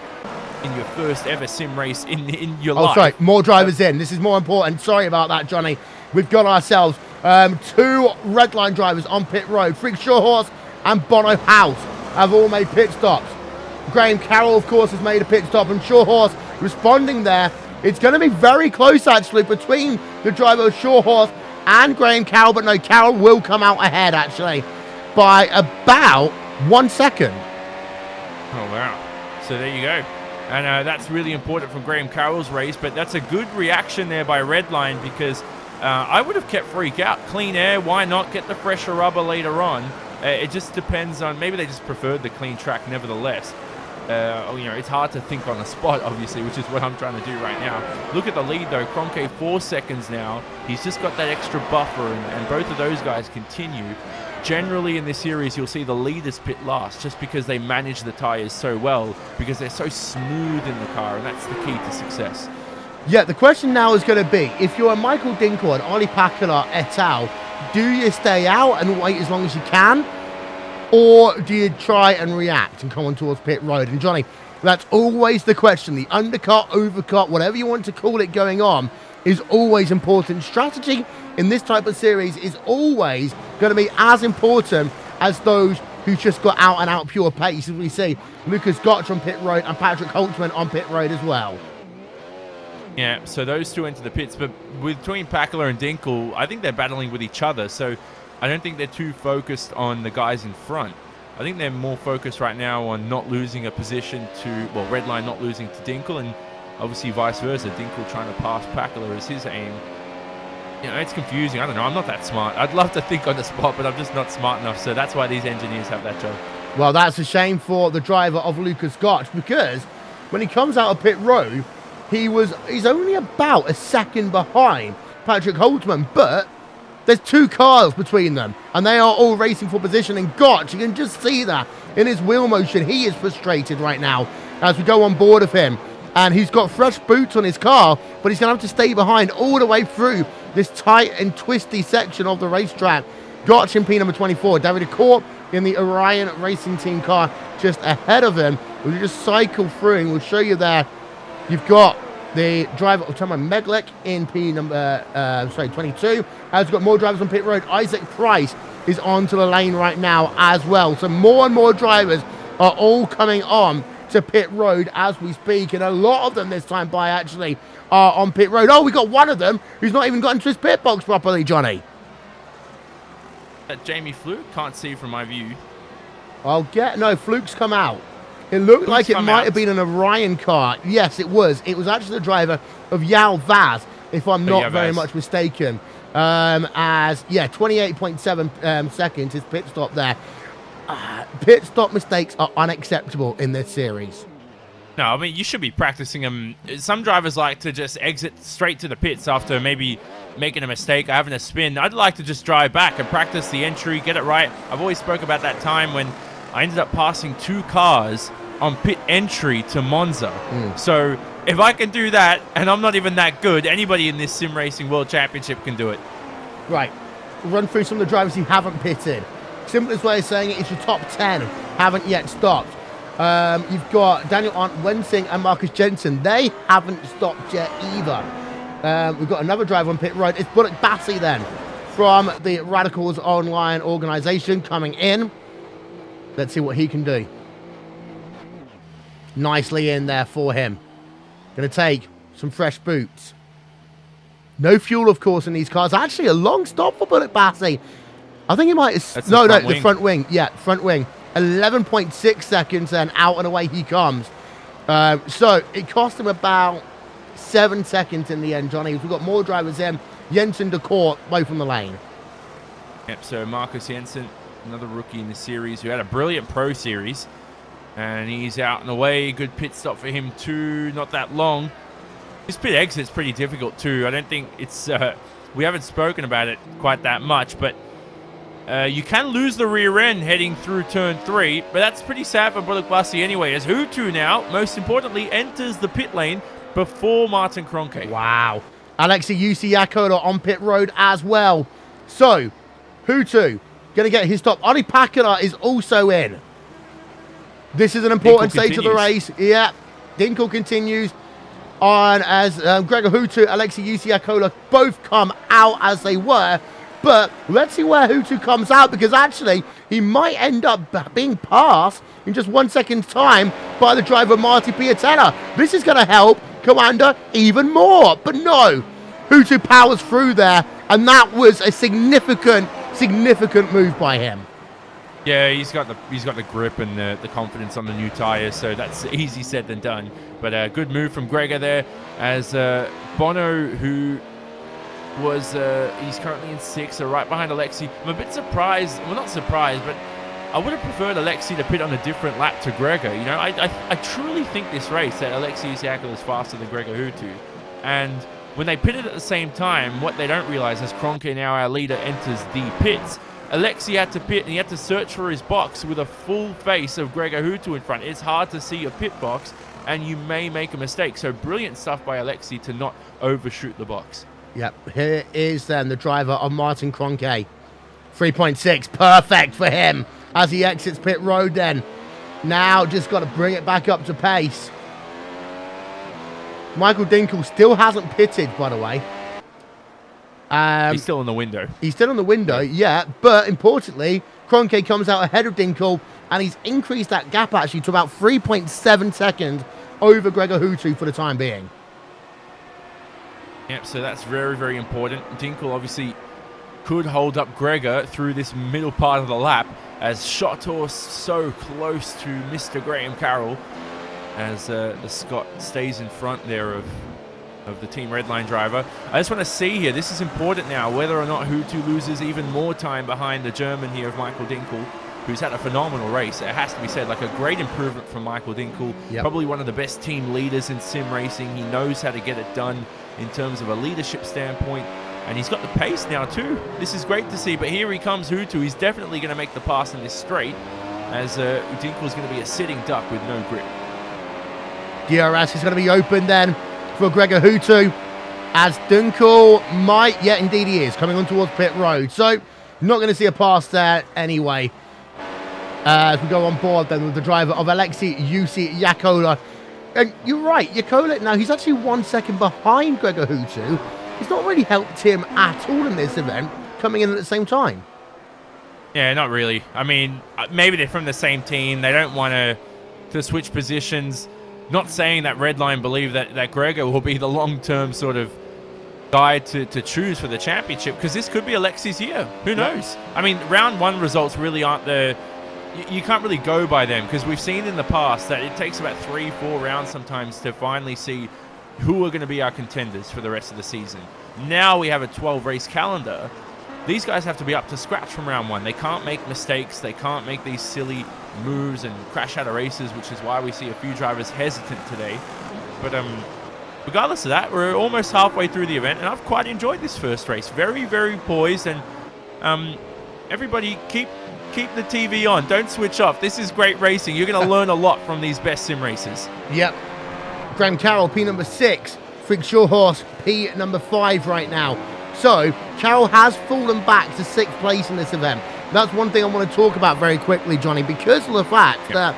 in your first ever sim race in your life. Oh, sorry, more drivers in. This is more important. Sorry about that, Johnny. We've got ourselves 2 red line drivers on pit road. Freak Shawhorse and Bono House have all made pit stops. Graham Carroll, of course, has made a pit stop, and Shawhorse responding there. It's going to be very close, actually, between the driver of Shawhorse and Graham Carroll, but no, Carroll will come out ahead, actually, by about 1 second. Oh, wow. So there you go. And that's really important from Graham Carroll's race, but that's a good reaction there by Redline because I would have kept Freak out. Clean air, why not get the fresher rubber later on? It just depends on, maybe they just preferred the clean track nevertheless. It's hard to think on the spot, obviously, which is what I'm trying to do right now. Look at the lead, though. Krönke 4 seconds now. He's just got that extra buffer, and both of those guys continue. Generally, in this series, you'll see the leaders pit last just because they manage the tyres so well, because they're so smooth in the car, and that's the key to success. Yeah, the question now is going to be, if you're a Michael Dinkle and Ollie Pakala et al., do you stay out and wait as long as you can? Or do you try and react and come on towards pit road? And Johnny, that's always the question. The undercut, overcut, whatever you want to call it going on, is always important. Strategy in this type of series is always going to be as important as those who just got out and out pure pace, as we see Lucas Gotch on pit road and Patrick Holtzman on pit road as well. Yeah, so those two enter the pits, but between Pakala and Dinkle, I think they're battling with each other, so I don't think they're too focused on the guys in front. I think they're more focused right now on not losing a position to, well, Redline not losing to Dinkle, and obviously vice versa. Dinkle trying to pass Pakala is his aim. You know, it's confusing. I don't know. I'm not that smart. I'd love to think on the spot, but I'm just not smart enough, so that's why these engineers have that job. Well, that's a shame for the driver of Lucas Gotch, because when he comes out of pit road, he's only about a second behind Patrick Holtzman, but there's 2 cars between them, and they are all racing for position. And Gotch, you can just see that in his wheel motion. He is frustrated right now as we go on board of him. And he's got fresh boots on his car, but he's going to have to stay behind all the way through this tight and twisty section of the racetrack. Gotch in P number 24. David Court in the Orion Racing Team car just ahead of him. We'll just cycle through, and we'll show you there. You've got the driver of Tomo Meglek in P number 22. Has got more drivers on pit road. Isaac Price is onto the lane right now as well. So more and more drivers are all coming on to pit road as we speak, and a lot of them this time by actually are on pit road. Oh, we got one of them who's not even got into his pit box properly, Johnny. Jamie Fluke, can't see from my view. No, Fluke's come out. It looked like it might out. have been an Orion car. Yes, it was. It was actually the driver of Yao Vaz, if I'm not very much mistaken. 28.7 seconds his pit stop there. Pit stop mistakes are unacceptable in this series. No, I mean, you should be practicing them. Some drivers like to just exit straight to the pits after maybe making a mistake or having a spin. I'd like to just drive back and practice the entry, get it right. I've always spoke about that time when I ended up passing 2 cars on pit entry to Monza. So if I can do that, and I'm not even that good, anybody in this Sim Racing World Championship can do it. Right. Run through some of the drivers who haven't pitted. Simplest way of saying it is your top 10 haven't yet stopped. You've got Daniel Arndt Wensing and Marcus Jensen. They haven't stopped yet either. We've got another driver on pit road. It's Bullock Bassey then from the Radicals Online organization coming in. Let's see what he can do. Nicely in there for him. Going to take some fresh boots. No fuel, of course, in these cars. Actually, a long stop for Bullock Bassey. I think he might have... the front wing. Yeah, front wing. 11.6 seconds then, out and away he comes. So it cost him about 7 seconds in the end, Johnny. We've got more drivers in. Jensen, DeCourt, both on the lane. Yep, so Marcus Jensen, another rookie in the series who had a brilliant pro series. And he's out and away. Good pit stop for him too. Not that long. His pit exit's pretty difficult too. I don't think it's... we haven't spoken about it quite that much, but you can lose the rear end heading through turn 3, but that's pretty sad for Bullock Bassey anyway, as Hutu now, most importantly, enters the pit lane before Martin Krönke. Wow. Alexei Yakola on pit road as well. So, Hutu going to get his stop. Oli Pakula is also in. This is an important stage of the race. Yeah, Dinkel continues on as Gregor Hutu, Alexei Yakola both come out as they were. But let's see where Hutu comes out, because actually he might end up being passed in just 1 second's time by the driver Marty Piatella. This is going to help Commander even more. But no, Hutu powers through there, and that was a significant move by him. Yeah, he's got the grip and the confidence on the new tires, so that's easy said than done. But a good move from Gregor there, as Bono, who was he's currently in 6th, so right behind Alexei. I'm a bit surprised, well, not surprised, but I would have preferred Alexei to pit on a different lap to Gregor. You know, I truly think this race that Alexei Yakola is faster than Gregor Hutu, and when they pitted at the same time, what they don't realize is Krönke, now our leader, enters the pits. Alexei had to pit, and he had to search for his box with a full face of Gregor Hutu in front. It's hard to see a pit box, and you may make a mistake. So brilliant stuff by Alexei to not overshoot the box. Yep, here is then the driver of Martin Krönke. 3.6, perfect for him as he exits pit road then. Now just got to bring it back up to pace. Michael Dinkel still hasn't pitted, by the way. He's still in the window. He's still in the window, yeah. But importantly, Krönke comes out ahead of Dinkel, and he's increased that gap actually to about 3.7 seconds over Gregor Hutu for the time being. Yep, so that's very, very important. Dinkel obviously could hold up Gregor through this middle part of the lap, as Schotter so close to Mr. Graham Carroll, as the Scot stays in front there of the Team Redline driver. I just want to see here, this is important now, whether or not Hutu loses even more time behind the German here of Michael Dinkel, who's had a phenomenal race. It has to be said, like a great improvement from Michael Dinkel. Yep. Probably one of the best team leaders in sim racing. He knows how to get it done in terms of a leadership standpoint, and he's got the pace now too. This is great to see, but here he comes, Hutu. He's definitely going to make the pass in this straight, as Dinkel's going to be a sitting duck with no grip. DRS is going to be open then for Gregor Hutu, as Dinkel might, yeah, indeed he is, coming on towards pit road. So, not going to see a pass there anyway. As we go on board then with the driver of Alexei Yakola. And you're right, Yakola, now he's actually 1 second behind Gregor Hutu. It's not really helped him at all in this event, coming in at the same time. Yeah, not really. I mean, maybe they're from the same team. They don't want to switch positions. Not saying that Redline believe that Gregor will be the long-term sort of guy to choose for the championship, because this could be Alexei's year. Who knows? I mean, round 1 results really aren't the you can't really go by them, because we've seen in the past that it takes about 3-4 rounds sometimes to finally see who are going to be our contenders for the rest of the season. Now we have a 12-race calendar. These guys have to be up to scratch from round one. They can't make mistakes. They can't make these silly moves and crash out of races, which is why we see a few drivers hesitant today. But regardless of that, we're almost halfway through the event, and I've quite enjoyed this first race. Very, very poised, and everybody keep the TV on. Don't switch off. This is great racing. You're going to learn a lot from these best sim races. Yep. Graham Carroll, P number 6. Frig Shawhorse, P number 5 right now. So, Carroll has fallen back to 6th place in this event. That's one thing I want to talk about very quickly, Johnny, because of the fact that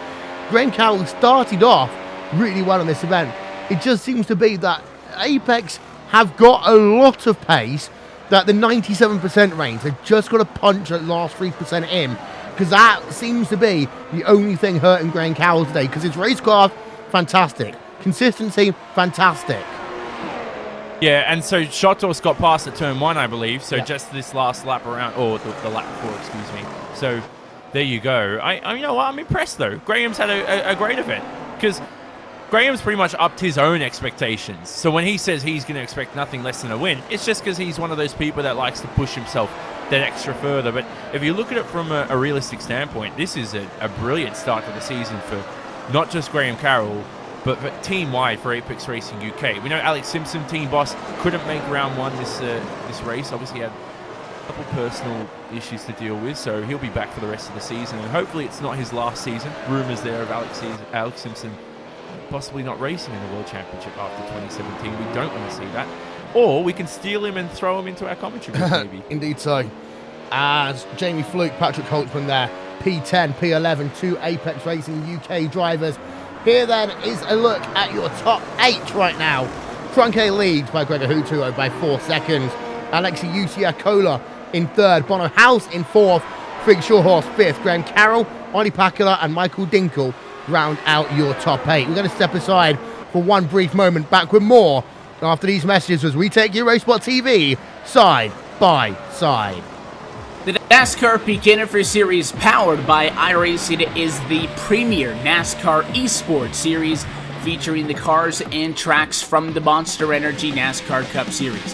Graham Carroll started off really well in this event. It just seems to be that Apex have got a lot of pace, that the 97% range, they've just got to punch at last 3% in, because that seems to be the only thing hurting Graham Carroll today, because his racecraft, fantastic. Consistency, fantastic. Yeah, and so Shotos got past at turn 1, I believe, so just this last lap around, or the lap before, excuse me. So there you go. You know what, I'm impressed though. Graham's had a great event, because Graham's pretty much upped his own expectations. So when he says he's going to expect nothing less than a win, it's just because he's one of those people that likes to push himself that extra further. But if you look at it from a realistic standpoint, this is a brilliant start to the season for not just Graham Carroll, but team-wide for Apex Racing UK. We know Alex Simpson, team boss, couldn't make round 1 this race. Obviously, he had a couple personal issues to deal with, so he'll be back for the rest of the season. And hopefully it's not his last season. Rumours there of Alex Simpson possibly not racing in the World Championship after 2017. We don't want to see that. Or we can steal him and throw him into our commentary booth, maybe. Indeed so. As Jamie Fluke, Patrick Holtzman there, P10, P11, 2 Apex Racing UK drivers. Here then is a look at your top 8 right now. Krönke leads by Gregor Hutuo by 4 seconds. Alexi Utiakola in 3rd. Bono House in 4th. Frig Shawhorse 5th. Graham Carroll, Ollie Pakula and Michael Dinkel round out your top 8. We're going to step aside for one brief moment. Back with more after these messages as we take you RaceSpot TV side by side. The NASCAR Beginner for Series powered by iRacing is the premier NASCAR eSport series featuring the cars and tracks from the Monster Energy NASCAR Cup Series.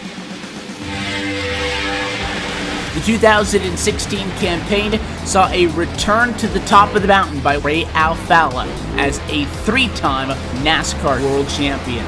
The 2016 campaign saw a return to the top of the mountain by Ray Alfalla as a 3-time NASCAR World Champion.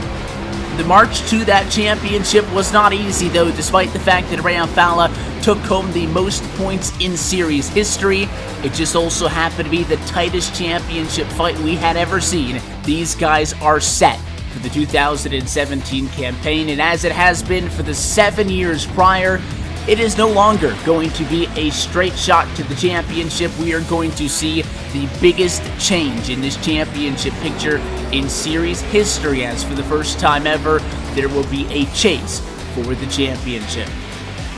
The march to that championship was not easy, though, despite the fact that Ray Alfalla took home the most points in series history. It just also happened to be the tightest championship fight we had ever seen. These guys are set for the 2017 campaign, and as it has been for the 7 years prior, it is no longer going to be a straight shot to the championship. We are going to see the biggest change in this championship picture in series history, as for the first time ever, there will be a chase for the championship.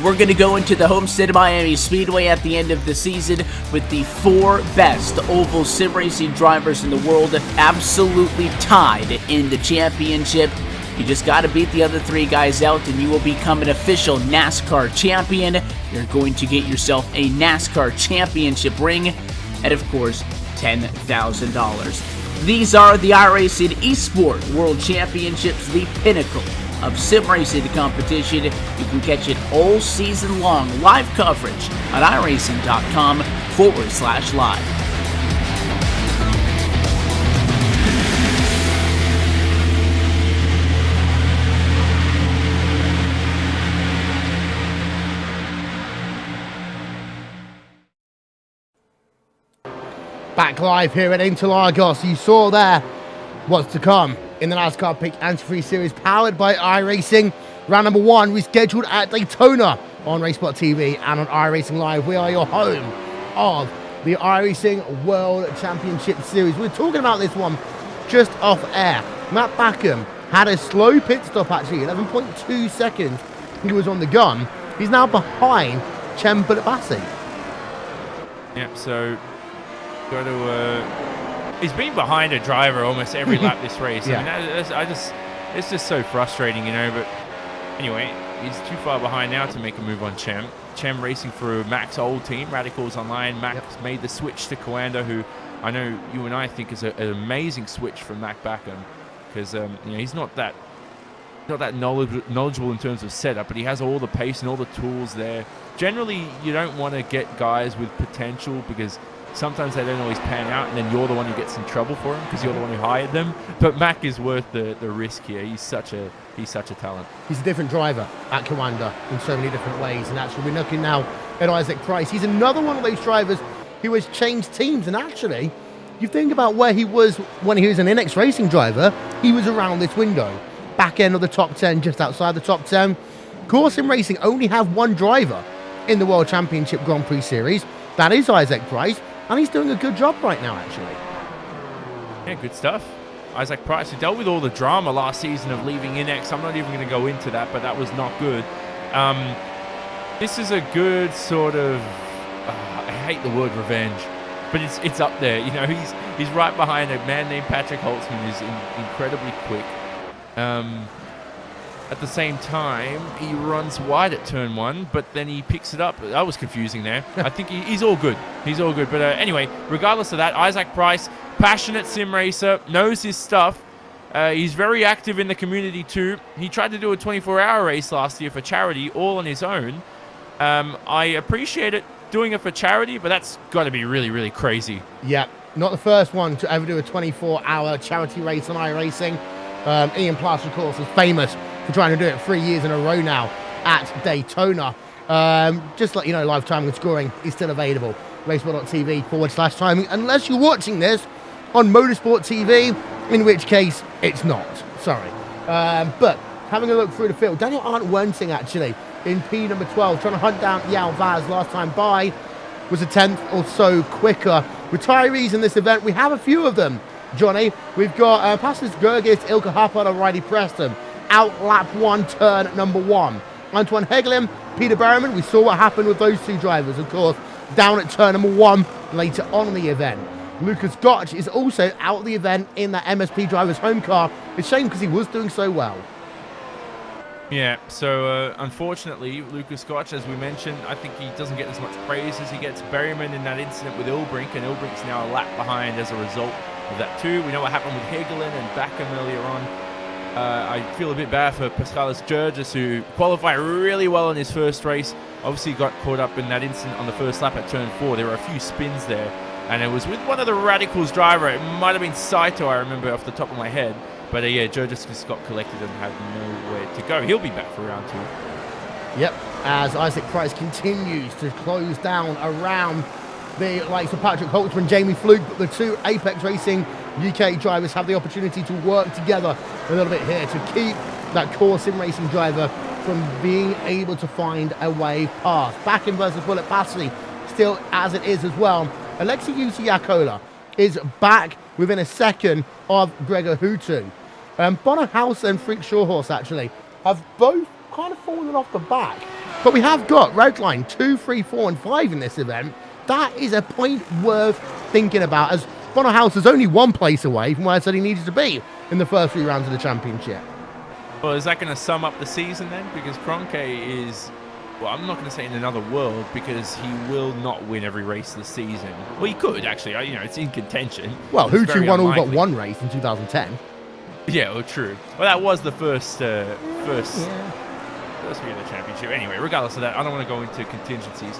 We're going to go into the Homestead Miami Speedway at the end of the season with the 4 best oval sim racing drivers in the world absolutely tied in the championship. You just got to beat the other 3 guys out and you will become an official NASCAR champion. You're going to get yourself a NASCAR championship ring and, of course, $10,000. These are the iRacing eSport World Championships, the pinnacle of sim racing competition. You can catch it all season long, live coverage on iRacing.com/live. Back live here at Interlagos. You saw there what's to come in the NASCAR Pick Antifreeze Series powered by iRacing. Round number 1 rescheduled at Daytona on RaceSpot TV and on iRacing Live. We are your home of the iRacing World Championship Series. We're talking about this one just off air. Matt Backham had a slow pit stop, actually, 11.2 seconds. He was on the gun. He's now behind Cem Bassi. Yep, so got to he's been behind a driver almost every lap this race. Yeah. I mean, it's just so frustrating, you know. But anyway, he's too far behind now to make a move on Cem. Chem racing for Mac's old team, Radicals Online. Mac made the switch to Coanda, who I know you and I think is an amazing switch from Mac Backham, because he's not that knowledgeable in terms of setup, but he has all the pace and all the tools there. Generally, you don't want to get guys with potential because sometimes they don't always pan out, and then you're the one who gets in trouble for them because you're the one who hired them. But Mac is worth the risk here. He's such a talent. He's a different driver at Coanda in so many different ways, and actually we're looking now at Isaac Price. He's another one of those drivers who has changed teams, and actually, you think about where he was when he was an NX Racing driver, he was around this window. Back end of the top 10, just outside the top 10. Core Sim Racing only have one driver in the World Championship Grand Prix Series. That is Isaac Price, and he's doing a good job right now, actually. Yeah, good stuff. Isaac Price, who dealt with all the drama last season of leaving NX. I'm not even going to go into that, but that was not good. This is a good sort of... I hate the word revenge, but it's up there. He's right behind a man named Patrick Holtzman, who's incredibly quick. At the same time, he runs wide at turn 1, but then he picks it up. That was confusing there. I think he's all good. He's all good. But anyway, regardless of that, Isaac Price, passionate sim racer, knows his stuff. He's very active in the community too. He tried to do a 24-hour race last year for charity, all on his own. I appreciate it doing it for charity, but that's got to be really, really crazy. Yeah, not the first one to ever do a 24-hour charity race on iRacing. Ian Plaster, of course, is famous for trying to do it 3 years in a row now at Daytona. Just let you know, live timing and scoring is still available. RaceSpot TV/timing, unless you're watching this on Motorsport TV, in which case it's not. Sorry. But having a look through the field, Daniel Arndt Wensing actually in P number 12, trying to hunt down Yao Vaz last time by, was a 10th or so quicker. Retirees in this event, we have a few of them. Johnny, we've got Pastas Gergis, Ilka Harper and Riley Preston out lap 1, turn number 1. Antoine Hegelin, Peter Berriman, we saw what happened with those two drivers, of course, down at turn number 1 later on in the event. Lucas Gotch is also out of the event in that MSP driver's home car. It's a shame because he was doing so well. Yeah, so unfortunately, Lucas Gotch, as we mentioned, I think he doesn't get as much praise as he gets. Berryman in that incident with Ilbrink, and Ilbrink's now a lap behind as a result of that too. We know what happened with Hegelin and Backham earlier on. I feel a bit bad for Pascalis Georgis, who qualified really well in his first race. Obviously got caught up in that incident on the first lap at turn 4. There were a few spins there, and it was with one of the Radicals driver. It might have been Saito, I remember off the top of my head. But yeah, Georgis just got collected and had nowhere to go. He'll be back for round 2. Yep, as Isaac Price continues to close down around the likes of Patrick Holtzman, Jamie Fluke, but the two Apex Racing UK drivers have the opportunity to work together a little bit here to keep that core sim racing driver from being able to find a way past. Back in versus Bullet Pasley, still as it is as well. Alexei Usiakola is back within a second of Gregor Hutu. Bono House and Freak Shawhorse actually have both kind of fallen off the back. But we have got Redline 2, 3, 4 and 5 in this event. That is a point worth thinking about, as Bono House is only one place away from where I said he needed to be in the first 3 rounds of the championship. Well, is that going to sum up the season then? Because Krönke is, well, I'm not going to say in another world, because he will not win every race this season. Well, he could actually, it's in contention. Well, Hutu won all but one race in 2010. Yeah, well, true. Well, that was the first year of the championship. Anyway, regardless of that, I don't want to go into contingencies.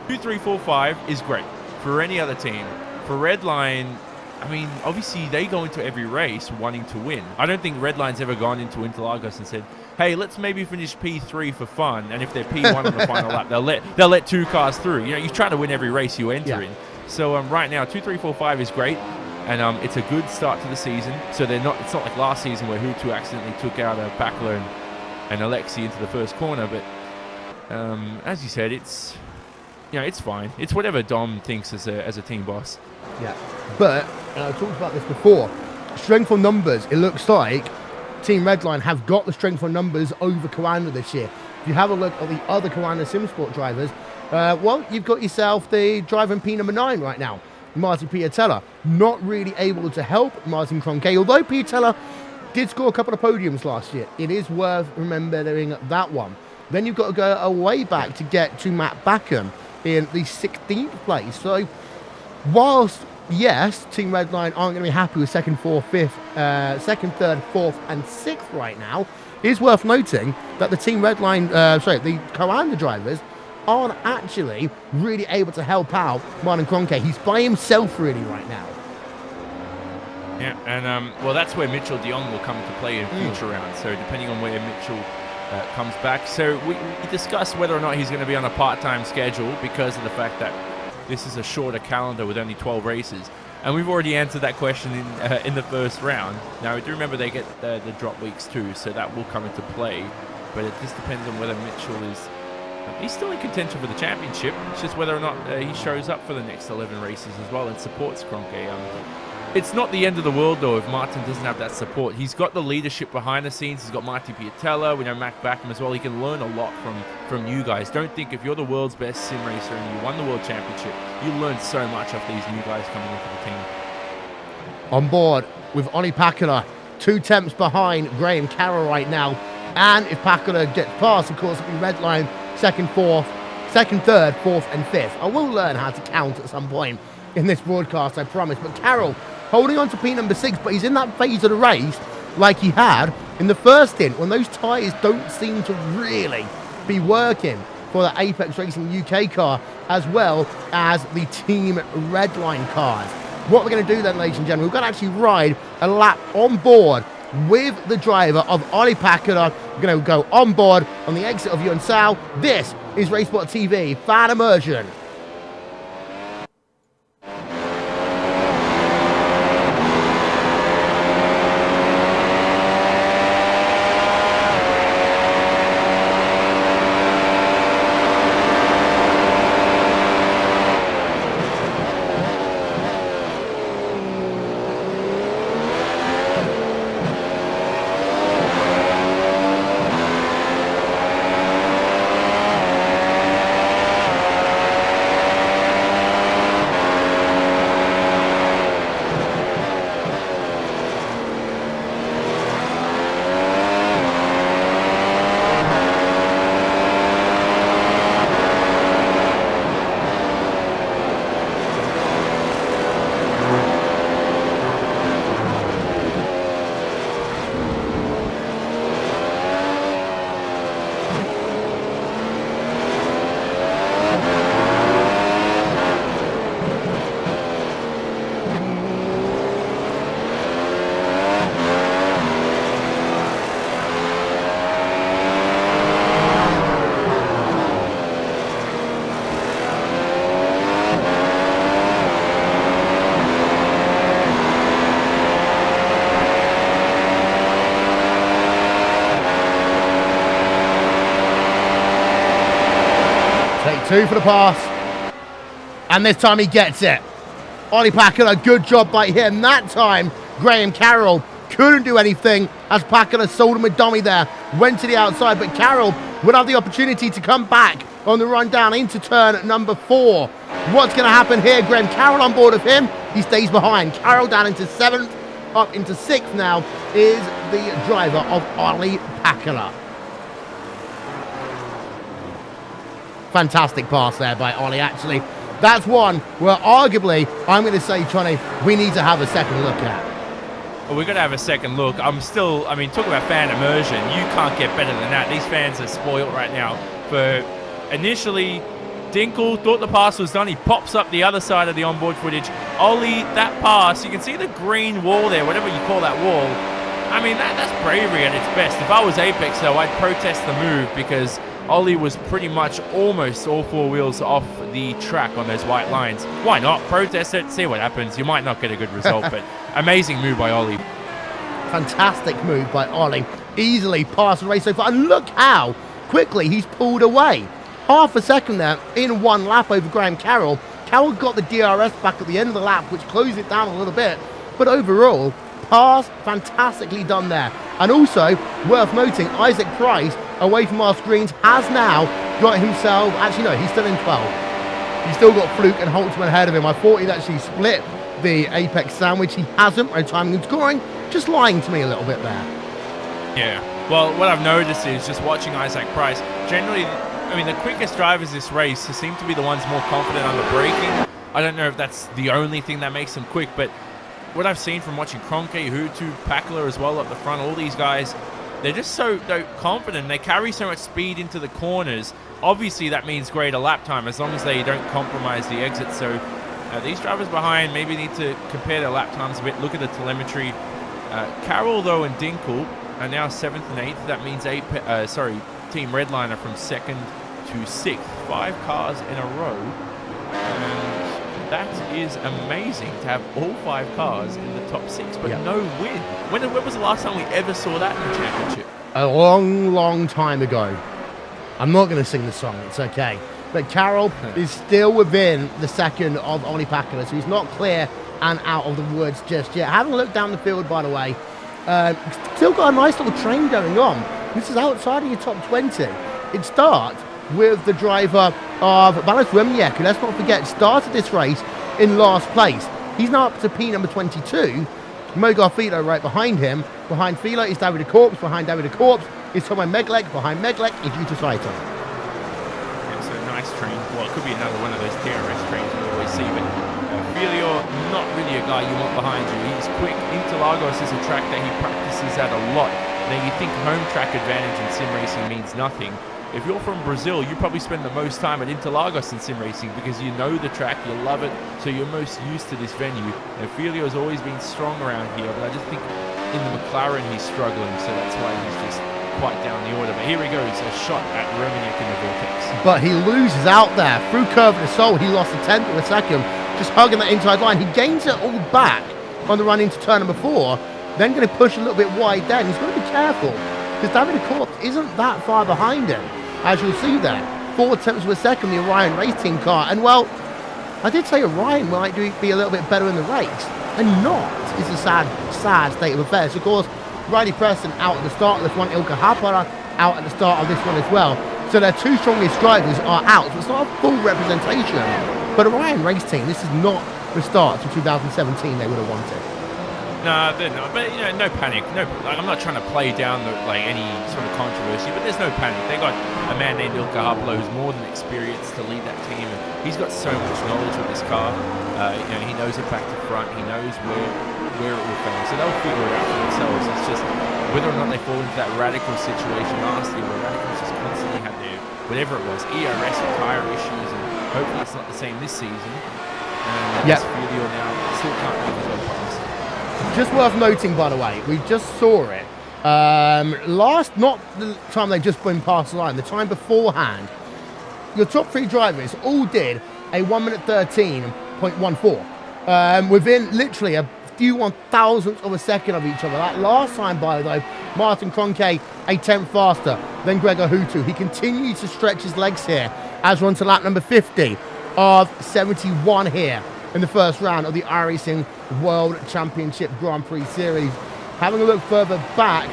2, 3, 4, 5 is great for any other team. For Redline, I mean, obviously they go into every race wanting to win. I don't think Redline's ever gone into Interlagos and said, hey, let's maybe finish P3 for fun, and if they're P1 on the final lap, they'll let 2 cars through. You try to win every race you enter in. So right now, 2, 3, 4, 5 is great. And it's a good start to the season. So it's not like last season where Hutu accidentally took out Bakler and Alexei into the first corner. But as you said, it's fine. It's whatever Dom thinks as a team boss. Yeah, but I talked about this before. Strength of numbers. It looks like Team Redline have got the strength of numbers over Coanda this year. If you have a look at the other Coanda SimSport drivers, well, you've got yourself the driver in P number 9 right now. Martin Piatella, not really able to help Martin Krönke, although Piatella did score a couple of podiums last year. It is worth remembering that one. Then you've got to go way back to get to Matt Backham in the 16th place. So whilst, yes, Team Redline aren't going to be happy with second, third, fourth, and sixth right now, it is worth noting that the Team Redline, the Coanda drivers aren't actually really able to help out Martin Krönke. He's by himself really right now. Yeah, and well, that's where Mitchell de Jong will come into play in future rounds. So depending on where Mitchell comes back. So we discussed whether or not he's going to be on a part-time schedule because of the fact that this is a shorter calendar with only 12 races. And we've already answered that question in the first round. Now, I do remember they get the drop weeks too, so that will come into play. But it just depends on whether Mitchell is... he's still in contention for the championship. It's just whether or not he shows up for the next 11 races as well and supports Krönke. It's not the end of the world, though, if Martin doesn't have that support. He's got the leadership behind the scenes. He's got Martin Piatella. We know Mac Backham as well. He can learn a lot from you guys. Don't think if you're the world's best sim racer and you won the world championship, you learn so much off these new guys coming into the team. On board with Ollie Pakula, 2 tenths behind Graham Carroll right now. And if Pakula gets past, of course, it'll be Redline second, third, fourth, and fifth. I will learn how to count at some point in this broadcast, I promise. But Carroll holding on to P number 6, but he's in that phase of the race like he had in the first stint when those tyres don't seem to really be working for the Apex Racing UK car as well as the Team Redline cars. What we're going to do then, ladies and gentlemen, we're going to actually ride a lap on board with the driver of Ollie Pakula. We're going to go on board on the exit of Yunsao. This is RaceSpot TV Fan Immersion. Take 2 for the pass. And this time he gets it. Ollie Pakula, good job by him. That time, Graham Carroll couldn't do anything as Pakula sold him a dummy there. Went to the outside, but Carroll would have the opportunity to come back on the run down into turn number 4. What's going to happen here? Graham Carroll on board of him. He stays behind. Carroll down into 7th. Up into 6th now is the driver of Ollie Pakula. Fantastic pass there by Ollie, actually. That's one where arguably, I'm going to say, Johnny, we need to have a second look at. Well, we're going to have a second look. Talk about fan immersion. You can't get better than that. These fans are spoiled right now. For initially, Dinkle thought the pass was done. He pops up the other side of the onboard footage. Ollie, that pass, you can see the green wall there, whatever you call that wall. I mean, that's bravery at its best. If I was Apex, though, I'd protest the move because Ollie was pretty much almost all 4 wheels off the track on those white lines. Why not? Protest it, see what happens. You might not get a good result, but amazing move by Ollie. Fantastic move by Ollie. Easily passed the race so far. And look how quickly he's pulled away. Half a second there in one lap over Graham Carroll. Carroll got the DRS back at the end of the lap, which closed it down a little bit. But overall, pass fantastically done there. And also, worth noting, Isaac Price, away from our screens, has now got himself... Actually, no, he's still in 12. He's still got Fluke and Holtzman ahead of him. I thought he'd actually split the Apex sandwich. He hasn't. My timing and scoring just lying to me a little bit there. Yeah. Well, what I've noticed is just watching Isaac Price, generally, I mean, the quickest drivers this race seem to be the ones more confident under braking. I don't know if that's the only thing that makes them quick, but what I've seen from watching Krönke, Hutu, Pakler as well up the front, all these guys, they're just so confident. They carry so much speed into the corners. Obviously, that means greater lap time as long as they don't compromise the exit. So these drivers behind maybe need to compare their lap times a bit, look at the telemetry. Carroll, though, and Dinkel are now 7th and 8th. That means Team Redliner from 2nd to 6th. 5 cars in a row. And that is amazing to have all 5 cars in the top 6, but no win. When was the last time we ever saw that in the championship? A long, long time ago. I'm not going to sing the song, it's okay. But Carroll is still within the second of Ollie Pakler, so he's not clear and out of the woods just yet. Having a look down the field, by the way, still got a nice little train going on. This is outside of your top 20. It starts with the driver of Balas Remniak, who, let's not forget, started this race in last place. He's now up to P number 22. Mogar Filo right behind him. Behind Filo is David de Corps. Behind David de Corps is Thomas Meglek. Behind Meglek is Jutta Saito. It's a nice train. Well, it could be another one of those DRS trains we always see, but Filio, not really a guy you want behind you. He's quick. Interlagos is a track that he practices at a lot. Now, you think home track advantage in sim racing means nothing. If you're from Brazil, you probably spend the most time at Interlagos in sim racing because you know the track, you love it, so you're most used to this venue. And Filio's always been strong around here, but I just think in the McLaren he's struggling, so that's why he's just quite down the order. But here he goes, a shot at Remniak in the Vortex. But he loses out there. Through curve of the soul, he lost a tenth of a second, just hugging that inside line. He gains it all back on the run into turn number 4, then going to push a little bit wide then. He's got to be careful because David de Corps isn't that far behind him. As you'll see there, 4 tenths of a second, the Orion race team car. And well, I did say Orion might be a little bit better in the race, and not is a sad state of affairs. Of course, Riley Preston out at the start of this one, Ilka Hapara out at the start of this one as well. So their 2 strongest drivers are out. So it's not a full representation, but Orion race team, this is not the start to 2017 they would have wanted. No, they're not. But no panic. I'm not trying to play down any sort of controversy, but there's no panic. They got a man named Ilka Hapalo who's more than experienced to lead that team, and he's got so much knowledge with this car. He knows it back to front. He knows where it will fail, so they'll figure it out for themselves. It's just whether or not they fall into that radical situation last year, where radicals just constantly had their whatever it was, ERS or tire issues, and hopefully it's not the same this season. And Filio now still can't make his own pass. Just worth noting, by the way, we just saw it not the time they just went past the line, the time beforehand. Your top 3 drivers all did a 1 minute 13.14 within literally a few 1,000ths of a second of each other. That last time, by the way, Martin Krönke a tenth faster than Gregor Hutu. He continues to stretch his legs here as we're on to lap number 50 of 71 here in the first round of the iRacing World Championship Grand Prix Series. Having a look further back,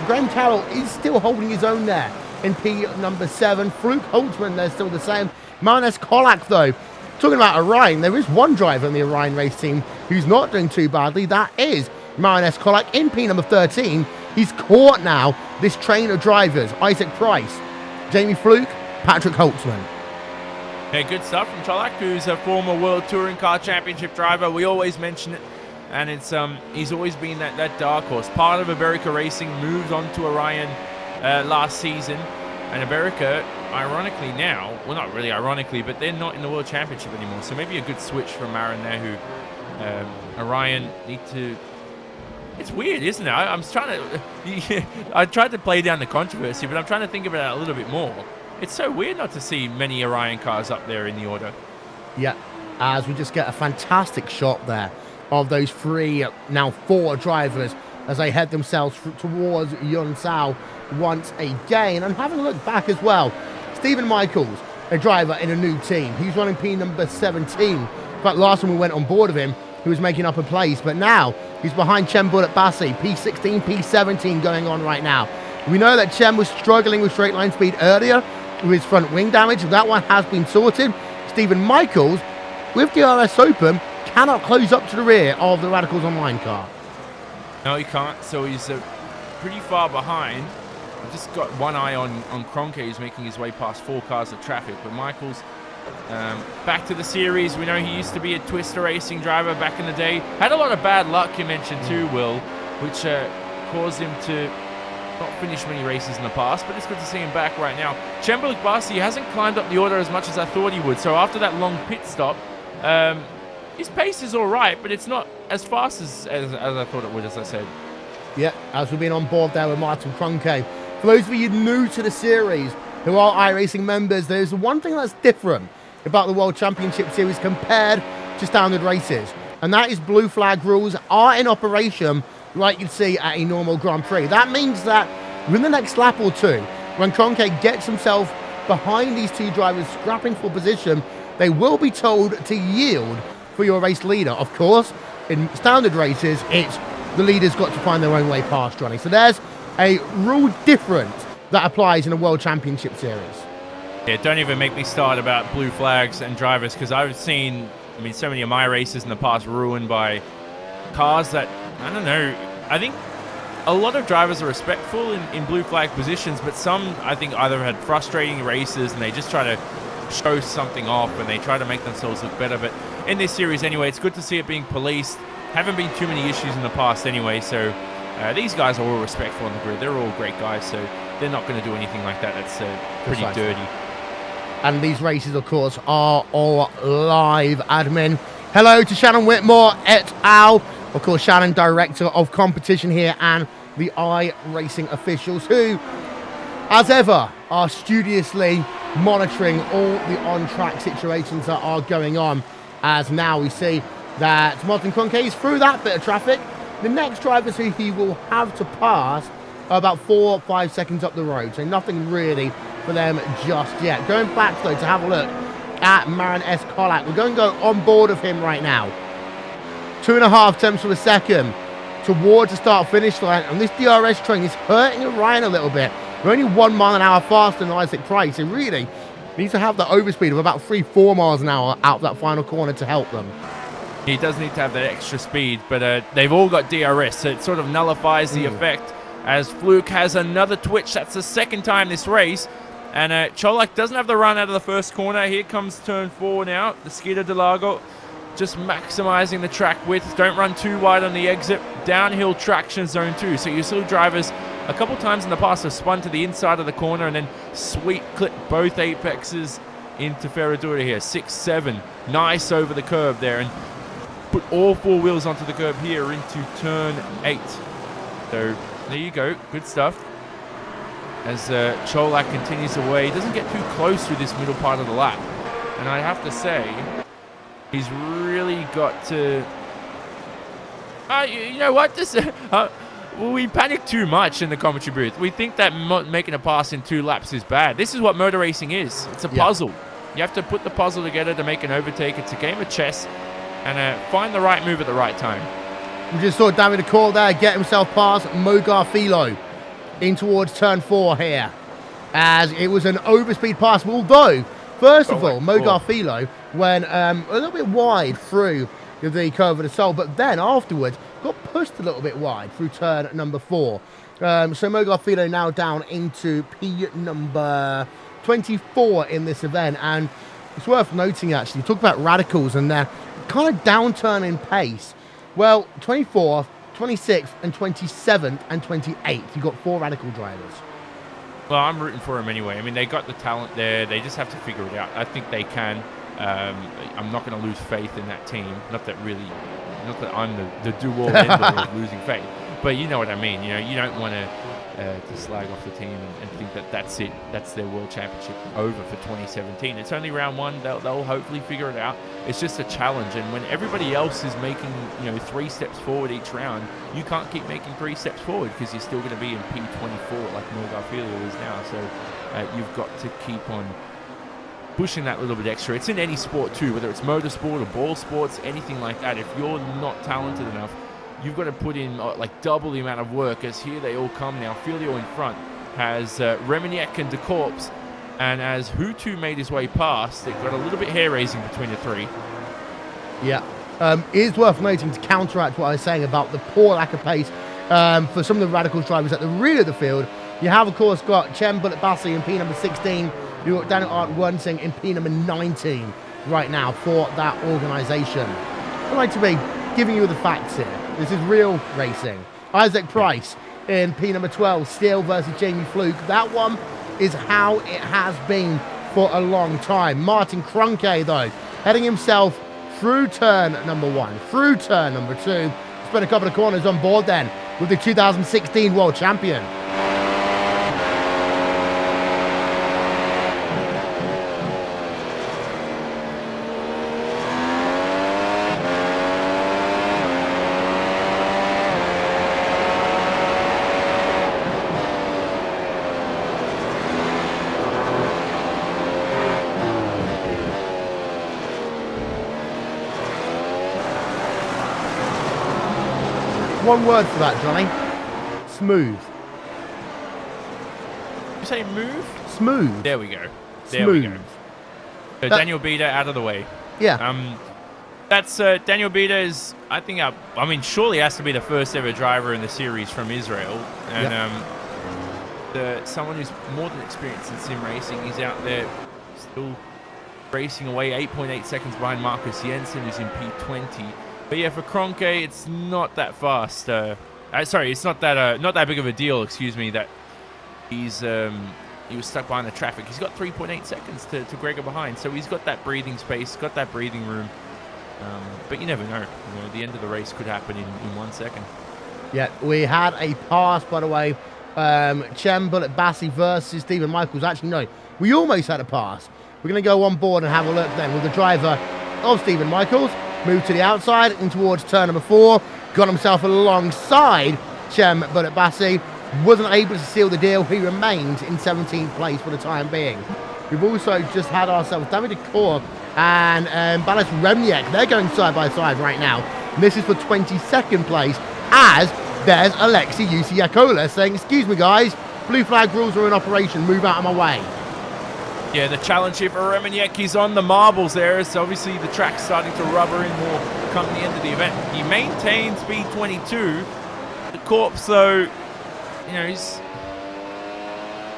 Graham Carroll is still holding his own there in P number 7. Fluke Holtzman, they're still the same. Manes Kolak, though, talking about Orion, there is one driver in the Orion race team who's not doing too badly. That is Manes Kolak in P number 13. He's caught now this train of drivers, Isaac Price, Jamie Fluke, Patrick Holtzman. Yeah, good stuff from Cholak, who's a former World Touring Car Championship driver. We always mention it, and it's he's always been that dark horse. Part of Iberica Racing, moved on to Orion last season, and Iberica, ironically now, well, not really ironically, but they're not in the World Championship anymore. So maybe a good switch from Marin there, who Orion need to. It's weird, isn't it? I'm trying to. I tried to play down the controversy, but I'm trying to think about it a little bit more. It's so weird not to see many Orion cars up there in the order. Yeah, as we just get a fantastic shot there of those 3, now 4 drivers as they head themselves towards Yonsao once again. And having a look back as well, Stephen Michaels, a driver in a new team. He's running P number 17. In fact, last time we went on board of him, he was making up a place, but now he's behind Chem Bullet Bassi, P16, P17 going on right now. We know that Chem was struggling with straight line speed earlier with his front wing damage. That one has been sorted. Stephen Michaels, with DRS open, cannot close up to the rear of the Radicals Online car. No, he can't. So he's pretty far behind. I've just got one eye on Krönke, who's making his way past 4 cars of traffic. But Michael's back to the series. We know he used to be a Twister Racing driver back in the day. Had a lot of bad luck, you mentioned too, Will, which caused him to not finish many races in the past, but it's good to see him back right now. Cembelik Basi hasn't climbed up the order as much as I thought he would. So after that long pit stop, his pace is all right, but it's not as fast as I thought it would, as I said. Yeah, as we've been on board there with Martin Krönke. For those of you new to the series who are iRacing members, there's one thing that's different about the World Championship Series compared to standard races, and that is blue flag rules are in operation like you'd see at a normal Grand Prix. That means that within the next lap or two, when Krönke gets himself behind these 2 drivers scrapping for position, they will be told to yield for your race leader. Of course, in standard races, it's the leader's got to find their own way past, Johnny. So there's a rule difference that applies in a World Championship Series. Yeah, don't even make me start about blue flags and drivers, because I've seen, so many of my races in the past ruined by cars that, I don't know, I think a lot of drivers are respectful in blue flag positions, but some, I think, either had frustrating races and they just try to show something off and they try to make themselves look better. But in this series anyway, it's good to see it being policed. Haven't been too many issues in the past anyway, so these guys are all respectful on the grid. They're all great guys, so they're not going to do anything like that. That's pretty dirty. And these races, of course, are all live. Admin, hello to Shannon Whitmore et al. Of course, Shannon, director of competition here, and the iRacing officials, who, as ever, are studiously monitoring all the on-track situations that are going on. As now we see that Martin Krönke is through that bit of traffic. The next drivers who he will have to pass are about 4 or 5 seconds up the road, so nothing really for them just yet. Going back, though, to have a look at Marin S. Kolak. We're going to go on board of him right now. 2.5 tenths of a second towards the start-finish line, and this DRS train is hurting Ryan a little bit. We're only 1 mile an hour faster than Isaac Price. It really needs to have the overspeed of about 3-4 miles an hour out that final corner to help them. He does need to have that extra speed, but they've all got DRS, so it sort of nullifies the effect, as Fluke has another twitch. That's the second time this race, and Cholak doesn't have the run out of the first corner. Here comes turn 4 now, the Skida Delago, just maximizing the track width. Don't run too wide on the exit. Downhill traction zone 2, so you saw drivers a couple times in the past have spun to the inside of the corner and then sweet clip both apexes into Ferradura here. 6-7, nice over the curb there, and put all 4 wheels onto the curb here into turn 8. So there you go, good stuff. As Cholak continues away, he doesn't get too close through this middle part of the lap, and I have to say he's really got to you know what, this we panic too much in the commentary booth. We think that making a pass in 2 laps is bad. This is what motor racing is. It's a puzzle. You have to put the puzzle together to make an overtake. It's a game of chess, and find the right move at the right time. We just saw David Accord there get himself past Mogar Filo in towards turn 4 here, as it was an overspeed pass. Although, first of all, Mogar Filo went a little bit wide through the curve of the Sol, but then afterwards got pushed a little bit wide through turn number 4. So Mogar Filo now down into P number 24 in this event, and it's worth noting, actually, talk about radicals and their kind of downturn in pace. Well, 24th, 26th, and 27th, and 28th. You've got 4 radical drivers. Well, I'm rooting for them anyway. I mean, they got the talent there. They just have to figure it out. I think they can. I'm not going to lose faith in that team. Not that I'm the do-all end-all of losing faith. But you know what I mean. You know, you don't want to slag off the team and think that that's it. That's their World Championship over for 2017. It's only round 1. They'll hopefully figure it out. It's just a challenge. And when everybody else is making 3 steps forward each round, you can't keep making 3 steps forward because you're still going to be in P24 like Mogar Filo is now. So you've got to keep on pushing that little bit extra. It's in any sport too, whether it's motorsport or ball sports, anything like that. If you're not talented enough, you've got to put in like double the amount of work, as here they all come now. Filio in front has Reminiak and De Corps, and as Hutu made his way past, they've got a little bit hair-raising between the 3. Yeah. It is worth noting, to counteract what I was saying about the poor lack of pace for some of the Radicals drivers at the rear of the field. You have, of course, got Cem Bullet Bassi in P number 16. You've got Daniel Art Wunsing in P number 19 right now for that organisation. I'd like to be giving you the facts here. This is real racing. Isaac Price in P number 12, Steele versus Jamie Fluke. That one is how it has been for a long time. Martin Krönke, though, heading himself through turn number 1, through turn number 2. Spent a couple of corners on board then with the 2016 world champion. One word for that, Johnny. Smooth. You say move? Smooth. There we go. There we go. Smooth. So Daniel Bieder out of the way. Yeah. That's Daniel Bieder is, I think, I mean, surely has to be the first ever driver in the series from Israel. And someone who's more than experienced in sim racing. He's out there still racing away 8.8 seconds behind Marcus Jensen, who's in P20. But yeah, for Krönke, it's not that fast. Sorry, it's not that big of a deal. Excuse me. That he was stuck behind the traffic. He's got 3.8 seconds to Gregor behind, so he's got that breathing space, got that breathing room. But you never know. You know, the end of the race could happen in 1 second. Yeah, we had a pass, by the way. Cem Bullet Bassi versus Stephen Michaels. Actually, no, we almost had a pass. We're going to go on board and have a look then with the driver of Stephen Michaels. Moved to the outside and towards turn number 4. Got himself alongside Cem Bullet Bassi. Wasn't able to seal the deal. He remained in 17th place for the time being. We've also just had ourselves David Kaur and Balas Remniak. They're going side by side right now. And this is for 22nd place, as there's Alexei Yusiakola saying, excuse me guys, blue flag rules are in operation, move out of my way. Yeah, the challenge here for Remniak, he's on the marbles there. So obviously the track's starting to rubber in more come the end of the event. He maintains speed 22. The corpse, though, you know, he's...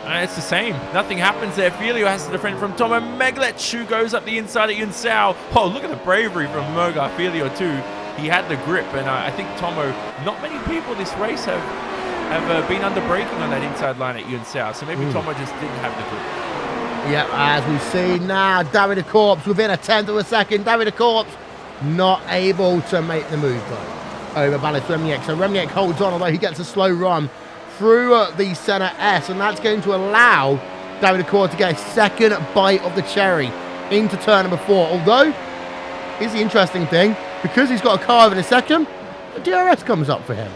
it's the same. Nothing happens there. Filio has to defend from Tomo Meglec, who goes up the inside at Yunsao. Oh, look at the bravery from Mogar Filio, too. He had the grip, and I think Tomo, not many people this race have been under braking on that inside line at Yunsao. So maybe Tomo just didn't have the grip. Yep, as we see now, David Corpse within a tenth of a second. David Corpse not able to make the move, though, over Balas Remniak. So Remniak holds on, although he gets a slow run through the center S, and that's going to allow David Corpse to get a second bite of the cherry into turn number 4. Although, here's the interesting thing, because he's got a car in a second, the DRS comes up for him.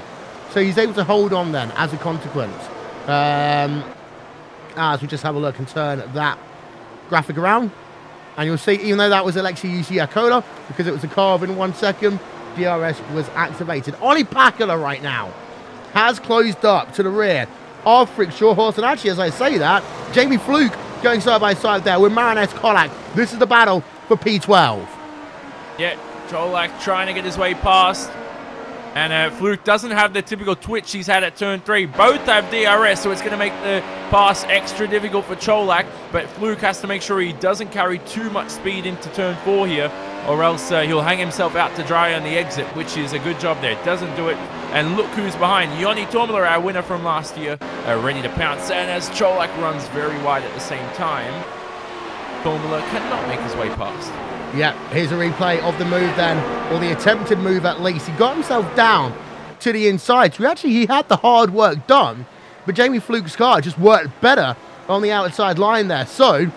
So he's able to hold on then as a consequence. As we just have a look and turn that graphic around, and you'll see, even though that was Alexei Yusiakola, because it was a car in 1 second, DRS was activated. Ollie Pakula right now has closed up to the rear of Frick Shawhorse, and actually, as I say that, Jamie Fluke going side by side there with Marinez Kolak. This is the battle for P12. Yeah, Jolak trying to get his way past. And Fluke doesn't have the typical twitch he's had at turn 3. Both have DRS, so it's going to make the pass extra difficult for Cholak. But Fluke has to make sure he doesn't carry too much speed into turn 4 here, or else he'll hang himself out to dry on the exit, which is a good job there. Doesn't do it. And look who's behind. Yoni Tomler, our winner from last year, ready to pounce. And as Cholak runs very wide at the same time, Tomler cannot make his way past. Yeah, here's a replay of the move then, or the attempted move at least. He got himself down to the inside. So actually, he had the hard work done, but Jamie Fluke's car just worked better on the outside line there. So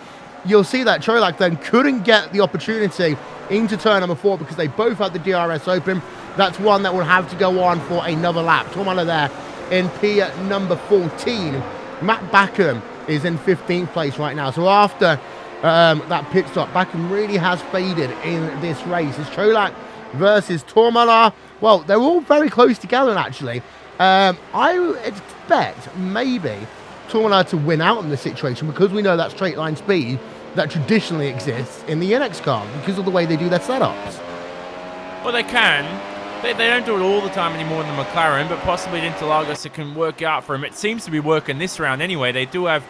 you'll see that Cholak then couldn't get the opportunity into turn number 4 because they both had the DRS open. That's one that will have to go on for another lap. Tomala there in P number 14. Matt Backham is in 15th place right now. So after that pit stop, Backham really has faded in this race. It's Cholak versus Tormala. Well, they're all very close together, actually. I expect maybe Tormala to win out in this situation because we know that straight line speed that traditionally exists in the NX car because of the way they do their setups. Well, they can, They don't do it all the time anymore in the McLaren, but possibly at Interlagos it can work out for him. It seems to be working this round anyway. They do have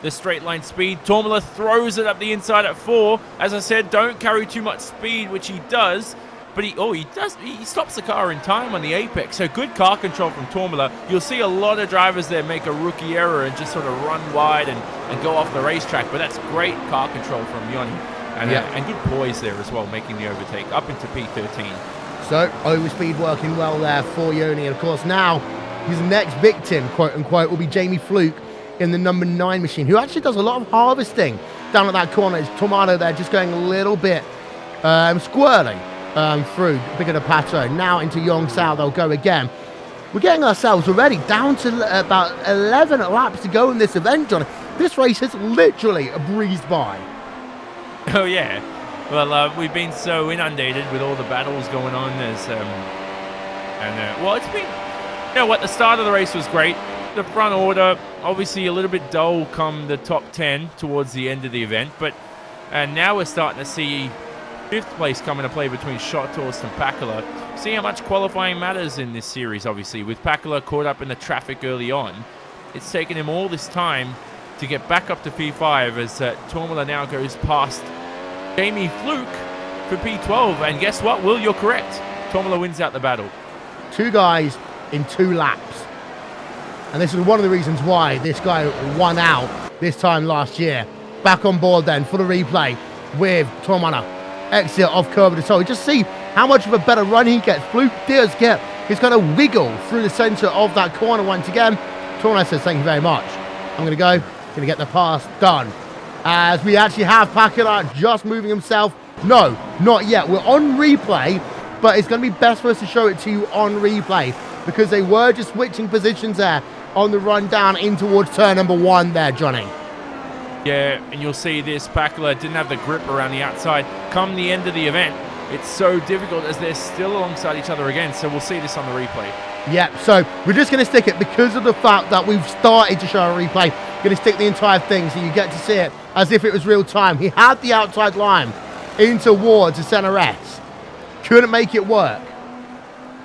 the straight line speed. Tormola throws it up the inside at 4. As I said, don't carry too much speed, which he does. But he stops the car in time on the apex. So good car control from Tormola. You'll see a lot of drivers there make a rookie error and just sort of run wide and go off the racetrack. But that's great car control from Yoni. And good poise there as well, making the overtake up into P13. So, overspeed working well there for Yoni. And of course, now his next victim, quote unquote, will be Jamie Fluke in the number 9 machine, who actually does a lot of harvesting down at that corner. It's Tomato there just going a little bit squirrely through Big of the Pato. Now into Yongsao, they'll go again. We're getting ourselves already down to about 11 laps to go in this event, John. This race has literally breezed by. Oh, yeah. Well, we've been so inundated with all the battles going on. Well, it's been, you know what, the start of the race was great. The front order, obviously a little bit dull come the top 10 towards the end of the event. But now we're starting to see 5th place come into play between Schotthorst and Pakula. See how much qualifying matters in this series, obviously. With Pakula caught up in the traffic early on, it's taken him all this time to get back up to P5 as Tormola now goes past Jamie Fluke for P12. And guess what, Will? You're correct. Tormola wins out the battle. 2 guys in 2 laps. And this is one of the reasons why this guy won out this time last year. Back on board then for the replay with Tormola. Exit off curb of the Just see how much of a better run he gets. Fluke does get his kind of wiggle through the center of that corner once again. Tormola says, thank you very much. I'm going to go. Going to get the pass done. As we actually have Pakula just moving himself. No, not yet. We're on replay, but it's going to be best for us to show it to you on replay because they were just switching positions there on the run down in towards turn number 1 there, Johnny. Yeah, and you'll see this. Pakula didn't have the grip around the outside. Come the end of the event, it's so difficult as they're still alongside each other again. So we'll see this on the replay. Yeah, so we're just going to stick it because of the fact that we've started to show a replay. Going to stick the entire thing so you get to see it as if it was real time. He had the outside line in towards the center S. Couldn't make it work.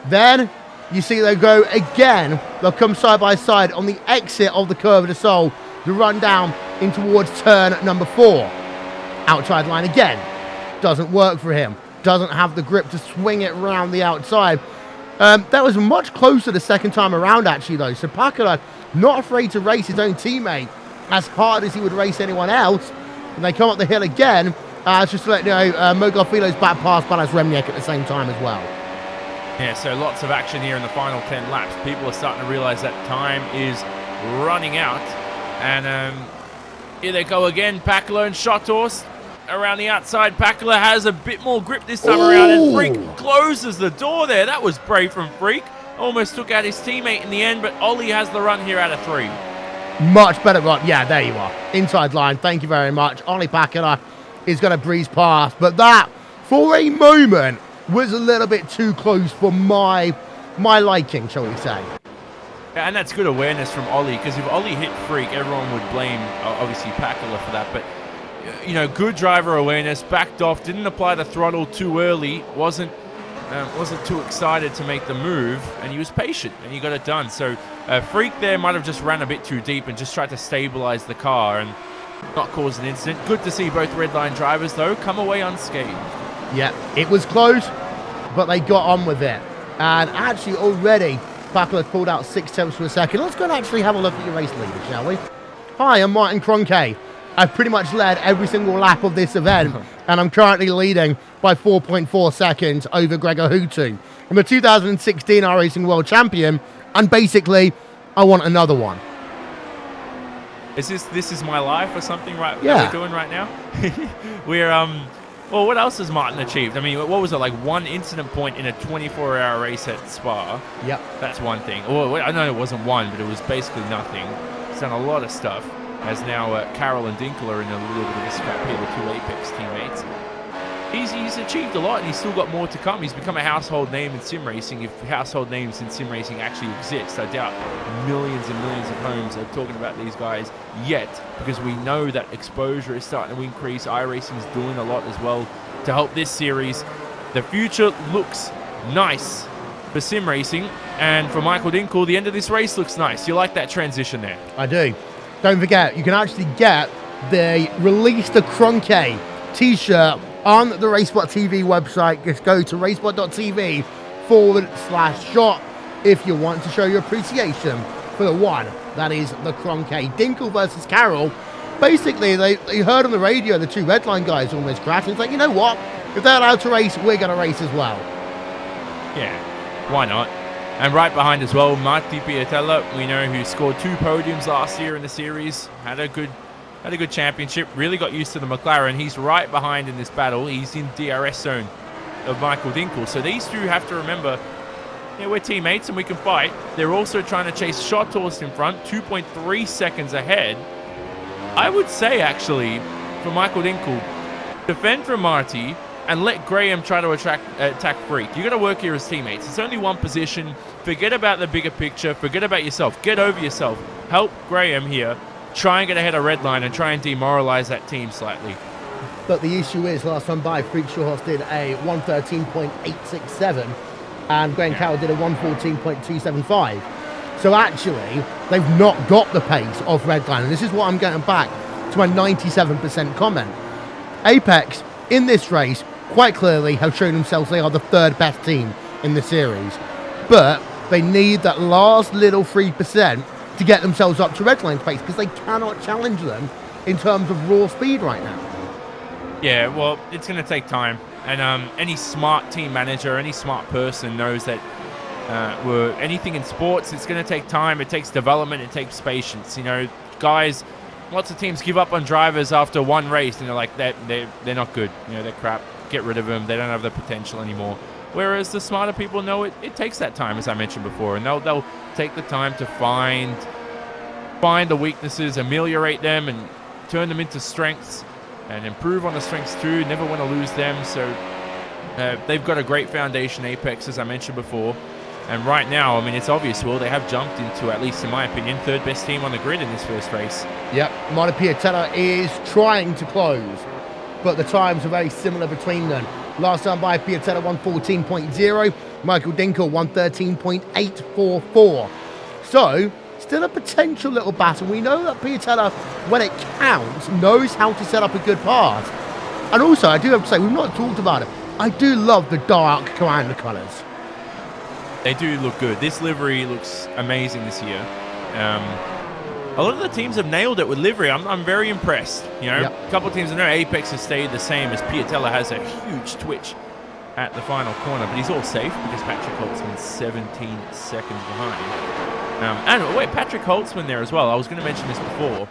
Then you see they go again. They'll come side by side on the exit of the Curve of the Soul to run down in towards turn number 4. Outside line again. Doesn't work for him. Doesn't have the grip to swing it around the outside. That was much closer the second time around, actually, though. So Pakula not afraid to race his own teammate as hard as he would race anyone else. And they come up the hill again. Just to let you know, Mogofilo's back past Balas Remniak at the same time as well. Yeah, so lots of action here in the final 10 laps. People are starting to realize that time is running out. And here they go again. Pakula and Schotthorst around the outside. Pakula has a bit more grip this time around, and Freak closes the door there. That was brave from Freak. Almost took out his teammate in the end, but Ollie has the run here out of 3. Much better run. Yeah, there you are. Inside line. Thank you very much. Ollie Pakula is going to breeze past, but that, for a moment, was a little bit too close for my liking, shall we say. Yeah, and that's good awareness from Ollie, because if Ollie hit Freak, everyone would blame, obviously, Pakula for that, but you know, good driver awareness, backed off, didn't apply the throttle too early, wasn't too excited to make the move, and he was patient, and he got it done. So Freak there might have just ran a bit too deep and just tried to stabilize the car and not cause an incident. Good to see both red line drivers, though, come away unscathed. Yeah, it was close, but they got on with it. And actually already, Pakula's pulled out 6 tenths per second. Let's go and actually have a look at your race leader, shall we? Hi, I'm Martin Krönke. I've pretty much led every single lap of this event, and I'm currently leading by 4.4 seconds over Gregor Hutu. I'm a 2016 iRacing World Champion, and basically, I want another one. This is my life or something, right? Yeah. That we're doing right now? We're, well, what else has Martin achieved? I mean, what was it, like 1 incident point in a 24-hour race at Spa? Yep. That's one thing. Well, I know it wasn't 1, but it was basically nothing. He's done a lot of stuff. As now Carroll and Dinkle are in a little bit of a scrap here, the 2 Apex teammates. He's achieved a lot, and he's still got more to come. He's become a household name in sim racing. If household names in sim racing actually exist, I doubt millions and millions of homes are talking about these guys yet, because we know that exposure is starting to increase. iRacing is doing a lot as well to help this series. The future looks nice for sim racing. And for Michael Dinkel, the end of this race looks nice. You like that transition there? I do. Don't forget, you can actually get the Release the Krönke t-shirt on the RaceSpot TV website. Just go to racespot.tv/shop if you want to show your appreciation for the one that is the Krönke. Dinkel versus Carroll. Basically, they heard on the radio the two Redline guys almost crashed. It's like, you know what? If they're allowed to race, we're going to race as well. Yeah, why not? And right behind as well, Marti Piatella, we know, who scored 2 podiums last year in the series, had a good championship, really got used to the McLaren. He's right behind in this battle. He's in DRS zone of Michael Dinkel. So these two have to remember, yeah, we're teammates and we can fight. They're also trying to chase Schotthorst in front, 2.3 seconds ahead. I would say, actually, for Michael Dinkel, defend from Marty and let Graham try to attack Freak. You got to work here as teammates. It's only one position. Forget about the bigger picture. Forget about yourself. Get over yourself. Help Graham here. Try and get ahead of Redline and try and demoralize that team slightly. But the issue is, last time by, Freak Schwartz did a 113.867 and Graham Carroll did a 114.275. So actually, they've not got the pace of Redline. And this is what I'm getting back to my 97% comment. Apex, in this race, quite clearly have shown themselves they are the 3rd best team in the series. But they need that last little 3% to get themselves up to Redline's pace, because they cannot challenge them in terms of raw speed right now. Yeah, well, it's going to take time. And any smart team manager, any smart person knows that anything in sports, it's going to take time. It takes development. It takes patience. You know, guys, lots of teams give up on drivers after one race, and they're like, they're not good. You know, they're crap. Get rid of them. They don't have the potential anymore. Whereas the smarter people know it takes that time, as I mentioned before, and they'll take the time to find the weaknesses, ameliorate them, and turn them into strengths, and improve on the strengths too. Never want to lose them. So they've got a great foundation, Apex, as I mentioned before. And right now, I mean, it's obvious, Will, they have jumped into, at least in my opinion, 3rd best team on the grid in this first race. Yep, Marti Piatella is trying to close, but the times are very similar between them. Last time by, Piatella 114.0, Michael Dinkel 113.844. So, still a potential little battle. We know that Piatella, when it counts, knows how to set up a good pass. And also, I do have to say, we've not talked about it, I do love the dark Commander colours. They do look good. This livery looks amazing this year. A lot of the teams have nailed it with livery. I'm very impressed. You know, a couple of teams, I know Apex has stayed the same, as Piatella has a huge twitch at the final corner, but he's all safe because Patrick Holtzman's 17 seconds behind. And wait, Patrick Holtzman there as well. I was going to mention this before.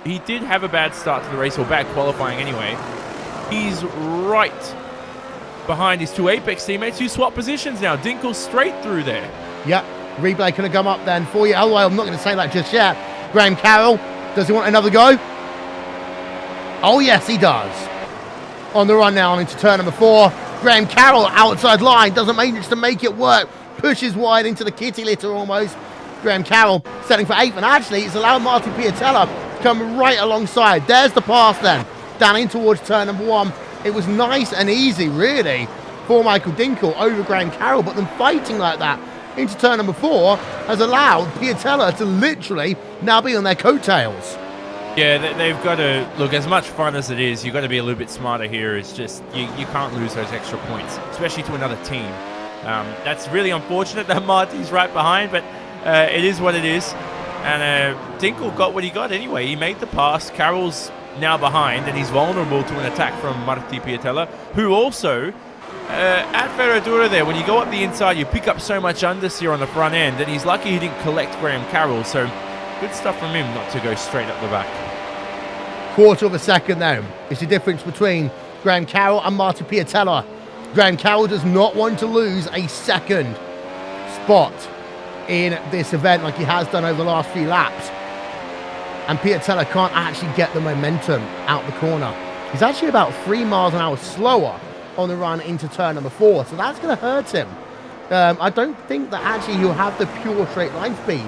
He did have a bad start to the race, or bad qualifying anyway. He's right behind his 2 Apex teammates who swap positions now. Dinkel straight through there. Yep, replay can come up then for you. Otherwise, I'm not going to say that just yet. Graham Carroll, does he want another go? Oh yes, he does. On the run now into turn number 4. Graham Carroll, outside line, doesn't manage to make it work. Pushes wide into the kitty litter almost. Graham Carroll setting for 8th, and actually it's allowed Marti Piatella to come right alongside. There's the pass then, down in towards turn number 1. It was nice and easy, really, for Michael Dinkel over Graham Carroll, but them fighting like that into turn number 4 has allowed Piatella to literally now be on their coattails. Yeah, they've got to, look, as much fun as it is, you've got to be a little bit smarter here. It's just, you can't lose those extra points, especially to another team. That's really unfortunate that Marty's right behind, but it is what it is. And Dinkel got what he got anyway. He made the pass. Carroll's now behind, and he's vulnerable to an attack from Marti Piatella, who also, at Ferradura there, when you go up the inside, you pick up so much understeer on the front end, and he's lucky he didn't collect Graham Carroll, so good stuff from him not to go straight up the back. Quarter of a second though is the difference between Graham Carroll and Marti Piatella. Graham Carroll does not want to lose a second spot in this event like he has done over the last few laps. And Piatella can't actually get the momentum out the corner. He's actually about 3 miles an hour slower on the run into turn number 4, so that's going to hurt him. I don't think that actually he'll have the pure straight line speed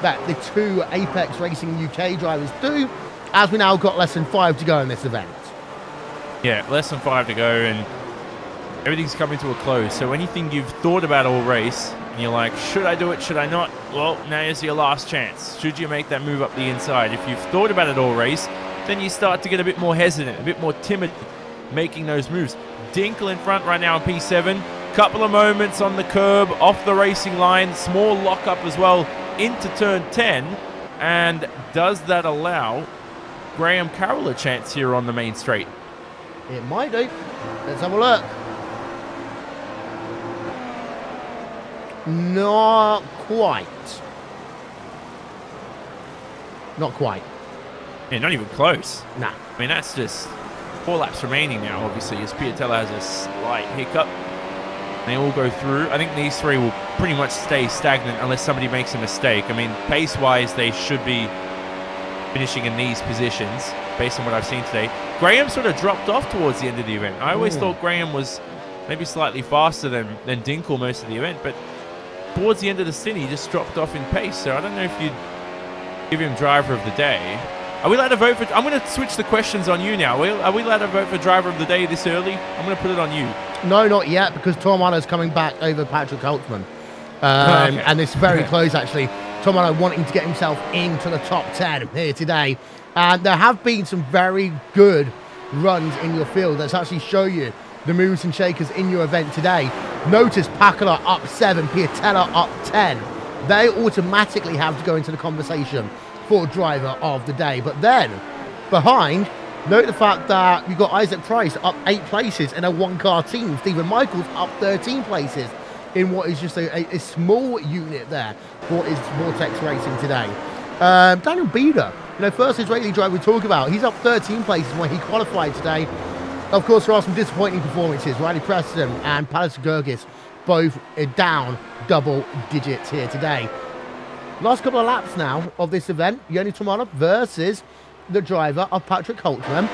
that the 2 Apex Racing UK drivers do, as we now got less than 5 to go in this event. Yeah, less than 5 to go, and everything's coming to a close. So anything you've thought about all race, And you're like, should I do it? Should I not? Well, now is your last chance. Should you make that move up the inside? If you've thought about it all race, then you start to get a bit more hesitant, a bit more timid making those moves. Dinkle in front right now on P7. Couple of moments on the curb, off the racing line. Small lockup as well into turn 10. And does that allow Graham Carroll a chance here on the main straight? It might do. Let's have a look. Not quite. Not quite. Yeah, not even close. Nah. I mean, that's just 4 laps remaining now, obviously, as Piatella has a slight hiccup. They all go through. I think these 3 will pretty much stay stagnant unless somebody makes a mistake. I mean, pace-wise, they should be finishing in these positions, based on what I've seen today. Graham sort of dropped off towards the end of the event. I always thought Graham was maybe slightly faster than Dinkle most of the event, but towards the end of the stint, he just dropped off in pace. So I don't know if you'd give him driver of the day. Are we allowed to vote for... I'm going to switch the questions on you now. Are we allowed to vote for driver of the day this early? I'm going to put it on you. No, not yet, because Tom Arno's coming back over Patrick Holtzman. And it's very close, actually. Tom Arno wanting to get himself into the top 10 here today. And there have been some very good runs in your field. Let's actually show you the moves and shakers in your event today. Notice Pakala up 7, Piatella up 10. They automatically have to go into the conversation for driver of the day. But then, behind, note the fact that you've got Isaac Price up 8 places in a 1-car team. Stephen Michaels up 13 places in what is just a small unit there for his Vortex Racing today. Daniel Bieder, first Israeli driver we talk about, he's up 13 places when he qualified today. Of course, there are some disappointing performances. Riley Preston and Palis Gergis both down double digits here today. Last couple of laps now of this event, Yoni Tomana versus the driver of Patrick Holtzman.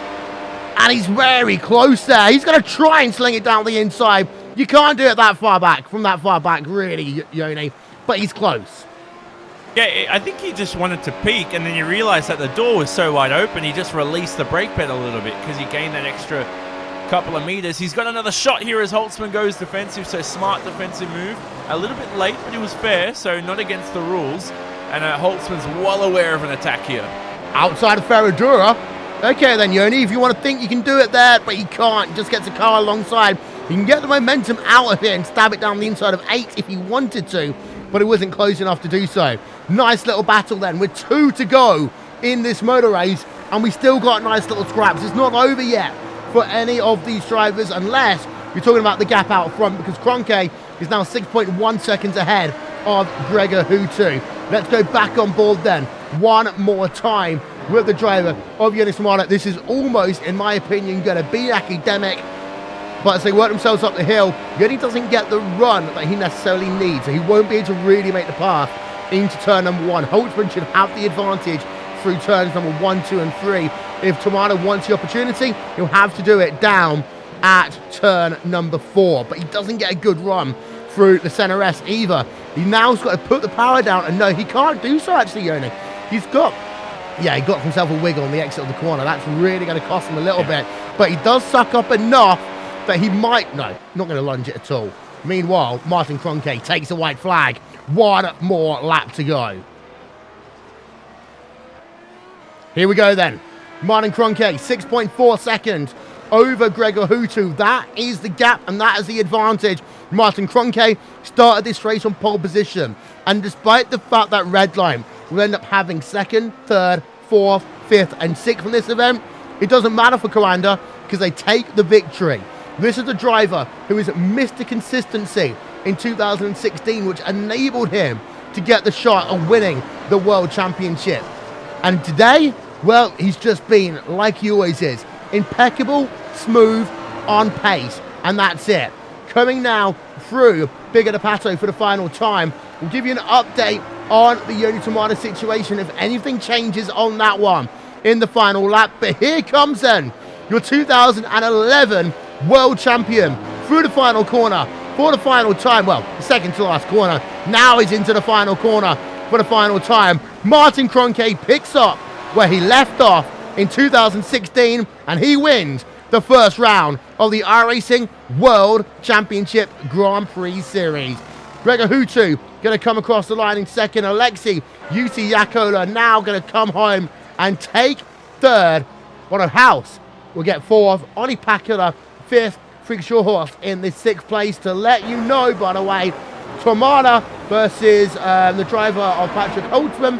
And he's very close there. He's going to try and sling it down the inside. You can't do it that far back, from that far back, really, Yoni. But he's close. Yeah, I think he just wanted to peek, and then you realize that the door was so wide open, he just released the brake pedal a little bit because he gained that extra couple of meters. He's got another shot here as Holtzman goes defensive, so smart defensive move. A little bit late, but it was fair, so not against the rules. And Holtzman's well aware of an attack here. Outside of Ferradura. Okay then, Yoni, if you want to think you can do it there, but you can't. Just gets a car alongside. You can get the momentum out of here and stab it down the inside of 8 if he wanted to, but it wasn't close enough to do so. Nice little battle then, with 2 to go in this motor race, and we still got nice little scraps. It's not over yet for any of these drivers, unless you're talking about the gap out front, because Krönke is now 6.1 seconds ahead of Gregor Hutu. Let's go back on board then, one more time with the driver of Yoni Tomana. This is almost, in my opinion, going to be academic, but as they work themselves up the hill, Yoni doesn't get the run that he necessarily needs, so he won't be able to really make the path into turn number 1. Holtzman should have the advantage through turns number 1, 2, and 3. If Tomana wants the opportunity, he'll have to do it down at turn number 4, but he doesn't get a good run through the center S either. He now's got to put the power down, and no, he can't do so actually, Yoni. He got himself a wiggle on the exit of the corner. That's really going to cost him a little bit, but he does suck up enough that he might, no, not going to lunge it at all. Meanwhile, Martin Krönke takes a white flag. One more lap to go. Here we go then. Martin Krönke, 6.4 seconds over Gregor Hutu. That is the gap, and that is the advantage. Martin Krönke started this race on pole position, and despite the fact that red line will end up having 2nd, 3rd, 4th, 5th, and 6th in this event, it doesn't matter for Coanda because they take the victory. This is a driver who has missed the consistency in 2016, which enabled him to get the shot of winning the World Championship. And today, well, he's just been, like he always is, impeccable, smooth, on pace, and that's it. Coming now through Bigger de Pato for the final time, we'll give you an update on the Yoni Tomana situation if anything changes on that one in the final lap. But here comes then your 2011 World Champion through the final corner for the final time. Well, the second to last corner. Now he's into the final corner for the final time. Martin Krönke picks up where he left off in 2016, and he wins the first round of the iRacing World Championship Grand Prix Series. Gregor Hutu going to come across the line in second. Alexei Yakola now going to come home and take third. House will get fourth. Olli Pakula fifth. Freak Shawhorst in the sixth place. To let you know, by the way, Tomada versus the driver of Patrick Holtzman.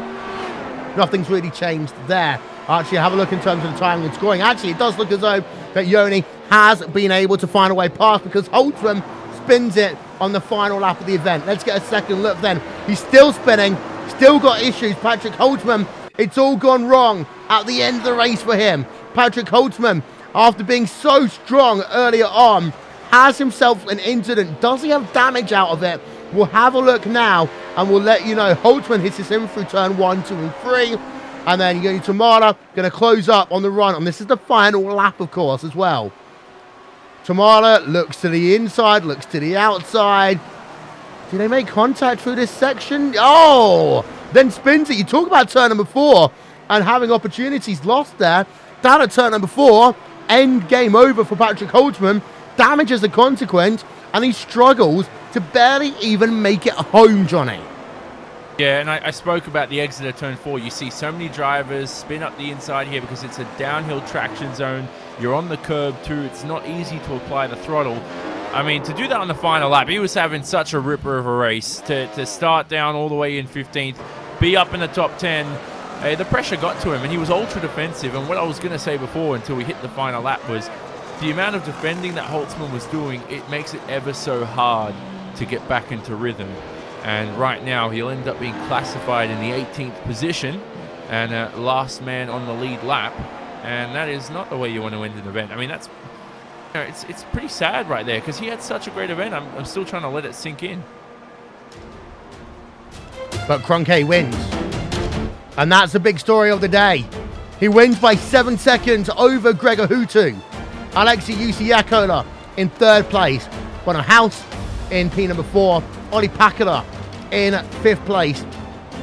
Nothing's really changed there. Actually, have a look in terms of the timing and scoring. Actually, it does look as though that Yoni has been able to find a way past because Holtzman spins it on the final lap of the event. Let's get a second look then. He's still spinning, still got issues. Patrick Holtzman, it's all gone wrong at the end of the race for him. Patrick Holtzman, after being so strong earlier on, has himself an incident. Does he have damage out of it? We'll have a look now and we'll let you know. Holtzman hits him through turn 1, 2 and 3. And then Yoni Tomada going to close up on the run. And this is the final lap, of course, as well. Tomada looks to the inside, looks to the outside. Do they make contact through this section? Oh! Then spins it. You talk about turn number 4 and having opportunities lost there. Down at turn number 4. End game over for Patrick Holtzman. Damage as a consequence. And he struggles to barely even make it home, Johnny. Yeah, and I spoke about the exit of turn 4. You see so many drivers spin up the inside here because it's a downhill traction zone. You're on the curb too. It's not easy to apply the throttle. I mean, to do that on the final lap, he was having such a ripper of a race. To start down all the way in 15th, be up in the top 10. The pressure got to him, and he was ultra defensive. And what I was going to say before, until we hit the final lap, was the amount of defending that Holtzman was doing, it makes it ever so hard to get back into rhythm. And right now, he'll end up being classified in the 18th position and last man on the lead lap. And that is not the way you want to end an event. I mean, that's, you know, it's pretty sad right there because he had such a great event. I'm still trying to let it sink in. But Krönke wins. And that's the big story of the day. He wins by 7 seconds over Gregor Hutu. Alexei Yakola in third place. House in P number 4. Olli Pakula in 5th place.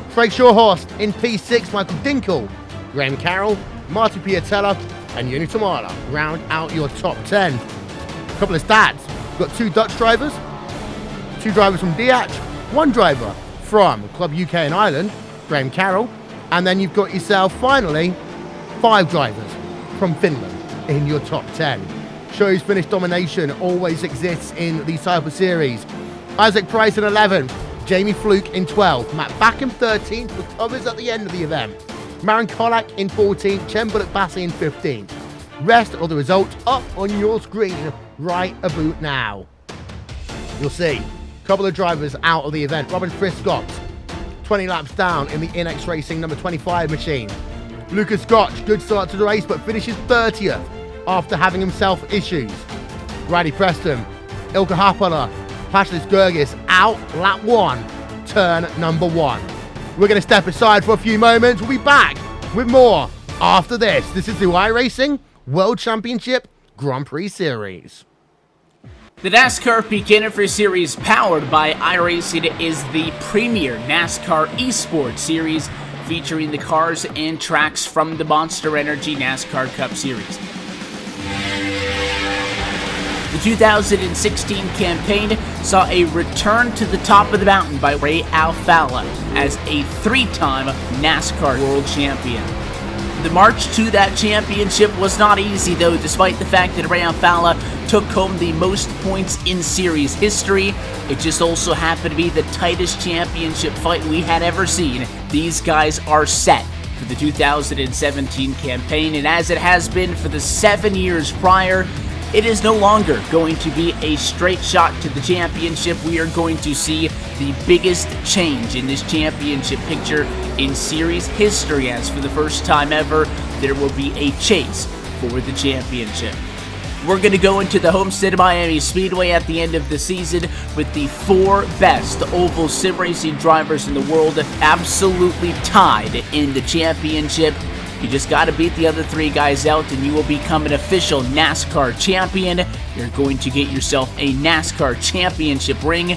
Freek Shawhorst in P6. Michael Dinkel, Graham Carroll, Martin Piatella, and Yoni Tomada round out your top 10. A couple of stats. You've got 2 Dutch drivers, 2 drivers from Diach, 1 driver from Club UK and Ireland, Graham Carroll, and then you've got yourself, finally, 5 drivers from Finland in your top 10. Shows finish domination always exists in these type of series. Isaac Price in 11th, Jamie Fluke in 12th, Matt Back in 13th with covers at the end of the event. Marin Kolak in 14th, Chen Bullock-Bassi in 15th. Rest of the results up on your screen right about now. You'll see a couple of drivers out of the event. Robin Friscott, 20 laps down in the INX Racing number 25 machine. Lucas Scotch, good start to the race, but finishes 30th after having himself issues. Riley Preston, Ilka Hapala, Pashless Gergis out lap 1, turn number 1. We're going to step aside for a few moments. We'll be back with more after this. This is the iRacing World Championship Grand Prix Series. The NASCAR Beginner Series powered by iRacing is the premier NASCAR eSport series featuring the cars and tracks from the Monster Energy NASCAR Cup Series. The 2016 campaign saw a return to the top of the mountain by Ray Alfalla as a 3-time NASCAR World Champion. The march to that championship was not easy though, despite the fact that Ray Alfalla took home the most points in series history. It just also happened to be the tightest championship fight we had ever seen. These guys are set for the 2017 campaign, and as it has been for the 7 years prior, it is no longer going to be a straight shot to the championship. We are going to see the biggest change in this championship picture in series history, as for the first time ever, there will be a chase for the championship. We're going to go into the Homestead Miami Speedway at the end of the season with the 4 best oval sim racing drivers in the world absolutely tied in the championship. You just got to beat the other 3 guys out and you will become an official NASCAR champion. You're going to get yourself a NASCAR championship ring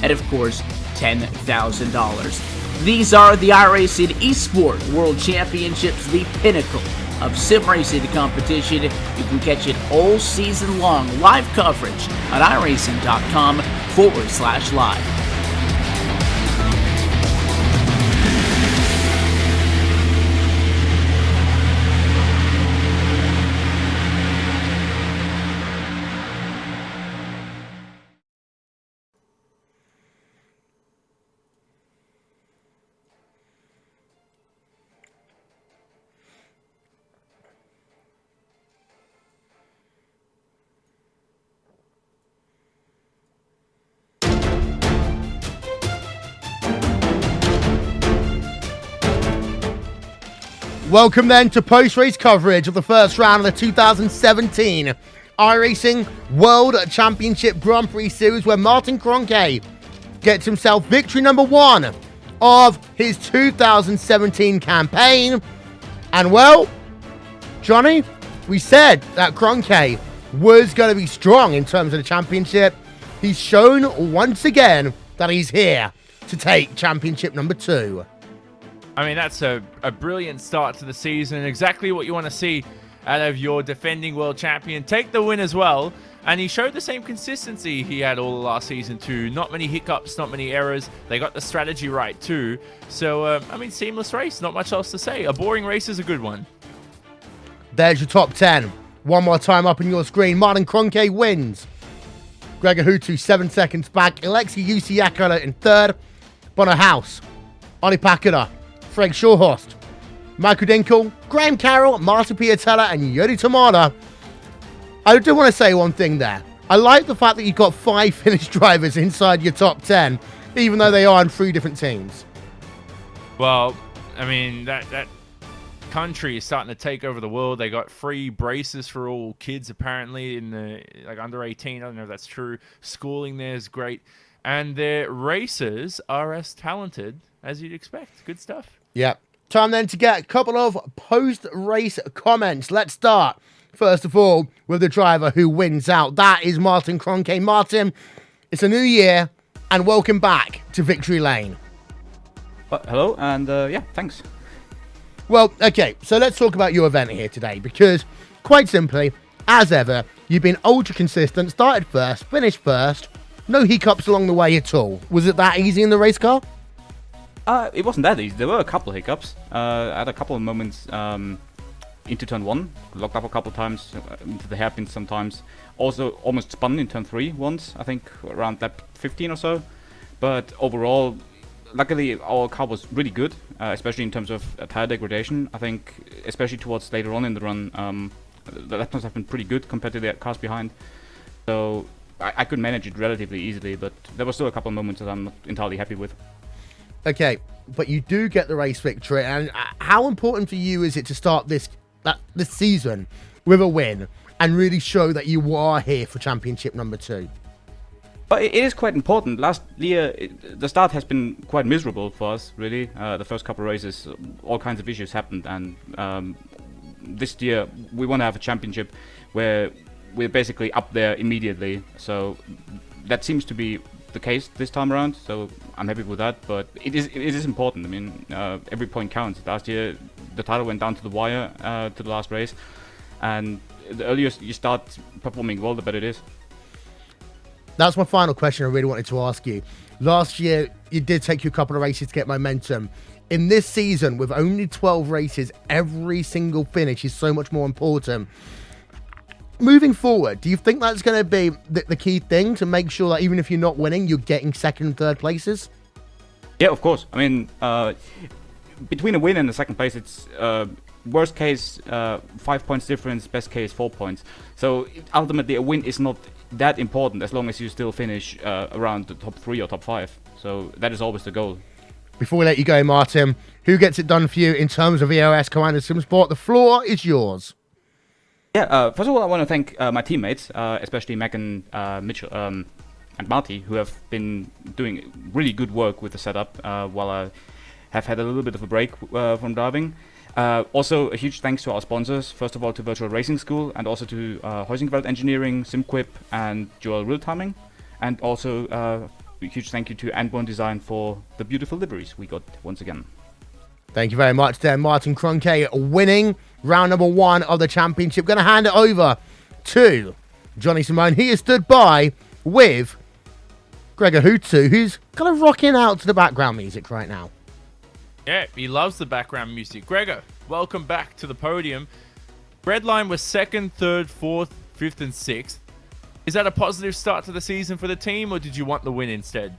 and, of course, $10,000. These are the iRacing eSport World Championships, the pinnacle of sim racing competition. You can catch it all season long, live coverage on iRacing.com/live. Welcome then to post-race coverage of the first round of the 2017 iRacing World Championship Grand Prix Series, where Martin Krönke gets himself victory number 1 of his 2017 campaign. And well, Johnny, we said that Krönke was going to be strong in terms of the championship. He's shown once again that he's here to take championship number 2. I mean, that's a brilliant start to the season. Exactly what you want to see out of your defending world champion. Take the win as well. And he showed the same consistency he had all last season too. Not many hiccups, not many errors. They got the strategy right too. So, I mean, seamless race. Not much else to say. A boring race is a good one. There's your top 10. One more time up on your screen. Martin Krönke wins. Gregor Hutu 7 seconds back. Alexei Yusiakala in 3rd. Bono House, Olli Pakada, Frank Shawhorst, Michael Dinkel, Graham Carroll, Martin Piatella, and Yuri Tamada. I do want to say one thing there. I like the fact that you've got 5 Finnish drivers inside your top 10, even though they are in 3 different teams. Well, I mean, that country is starting to take over the world. They got free braces for all kids, apparently, in the under 18. I don't know if that's true. Schooling there is great. And their racers are as talented as you'd expect. Good stuff. Yeah. Time then to get a couple of post-race comments. Let's start, first of all, with the driver who wins out. That is Martin Krönke. Martin, it's a new year, and welcome back to Victory Lane. Hello, and yeah, thanks. Well, okay, so let's talk about your event here today, because, quite simply, as ever, you've been ultra consistent, started first, finished first, no hiccups along the way at all. Was it that easy in the race car? It wasn't that easy. There were a couple of hiccups. I had a couple of moments into turn 1, locked up a couple of times, into the hairpin sometimes. Also almost spun in turn 3 once, I think around lap 15 or so. But overall, luckily our car was really good, especially in terms of tire degradation. I think especially towards later on in the run, the lap times have been pretty good compared to the cars behind. So I could manage it relatively easily, but there were still a couple of moments that I'm not entirely happy with. Okay, but you do get the race victory, and how important for you is it to start this season with a win and really show that you are here for championship number 2? But it is quite important. Last year, the start has been quite miserable for us, really. The first couple of races, all kinds of issues happened, and this year we want to have a championship where we're basically up there immediately. So that seems to be the case this time around, so I'm happy with that. But it is important. I mean, every point counts. Last year the title went down to the wire to the last race, and the earlier you start performing well, the better it is. That's my final question I really wanted to ask you. Last year you did take you a couple of races to get momentum. In this season, with only 12 races, every single finish is so much more important. Moving forward, do you think that's going to be the key thing to make sure that even if you're not winning, you're getting 2nd and 3rd places? Yeah, of course. I mean, between a win and a 2nd place, it's worst case 5 points difference, best case 4 points. So ultimately, a win is not that important as long as you still finish around the top 3 or top 5. So that is always the goal. Before we let you go, Martin, who gets it done for you in terms of EOS Commander SimSport? The floor is yours. Yeah, first of all, I want to thank my teammates, especially Mac and Mitchell and Marty, who have been doing really good work with the setup while I have had a little bit of a break from driving. Also, a huge thanks to our sponsors, first of all to Virtual Racing School, and also to Heusingwald Engineering, SimQuip, and Joel Real Timing. And also a huge thank you to Anborn Design for the beautiful liveries we got once again. Thank you very much then, Martin Krönke, winning round number 1 of the championship. Going to hand it over to Johnny Simone. He has stood by with Gregor Hutu, who's kind of rocking out to the background music right now. Yeah, he loves the background music. Gregor, welcome back to the podium. Redline was 2nd, 3rd, 4th, 5th, and 6th. Is that a positive start to the season for the team, or did you want the win instead?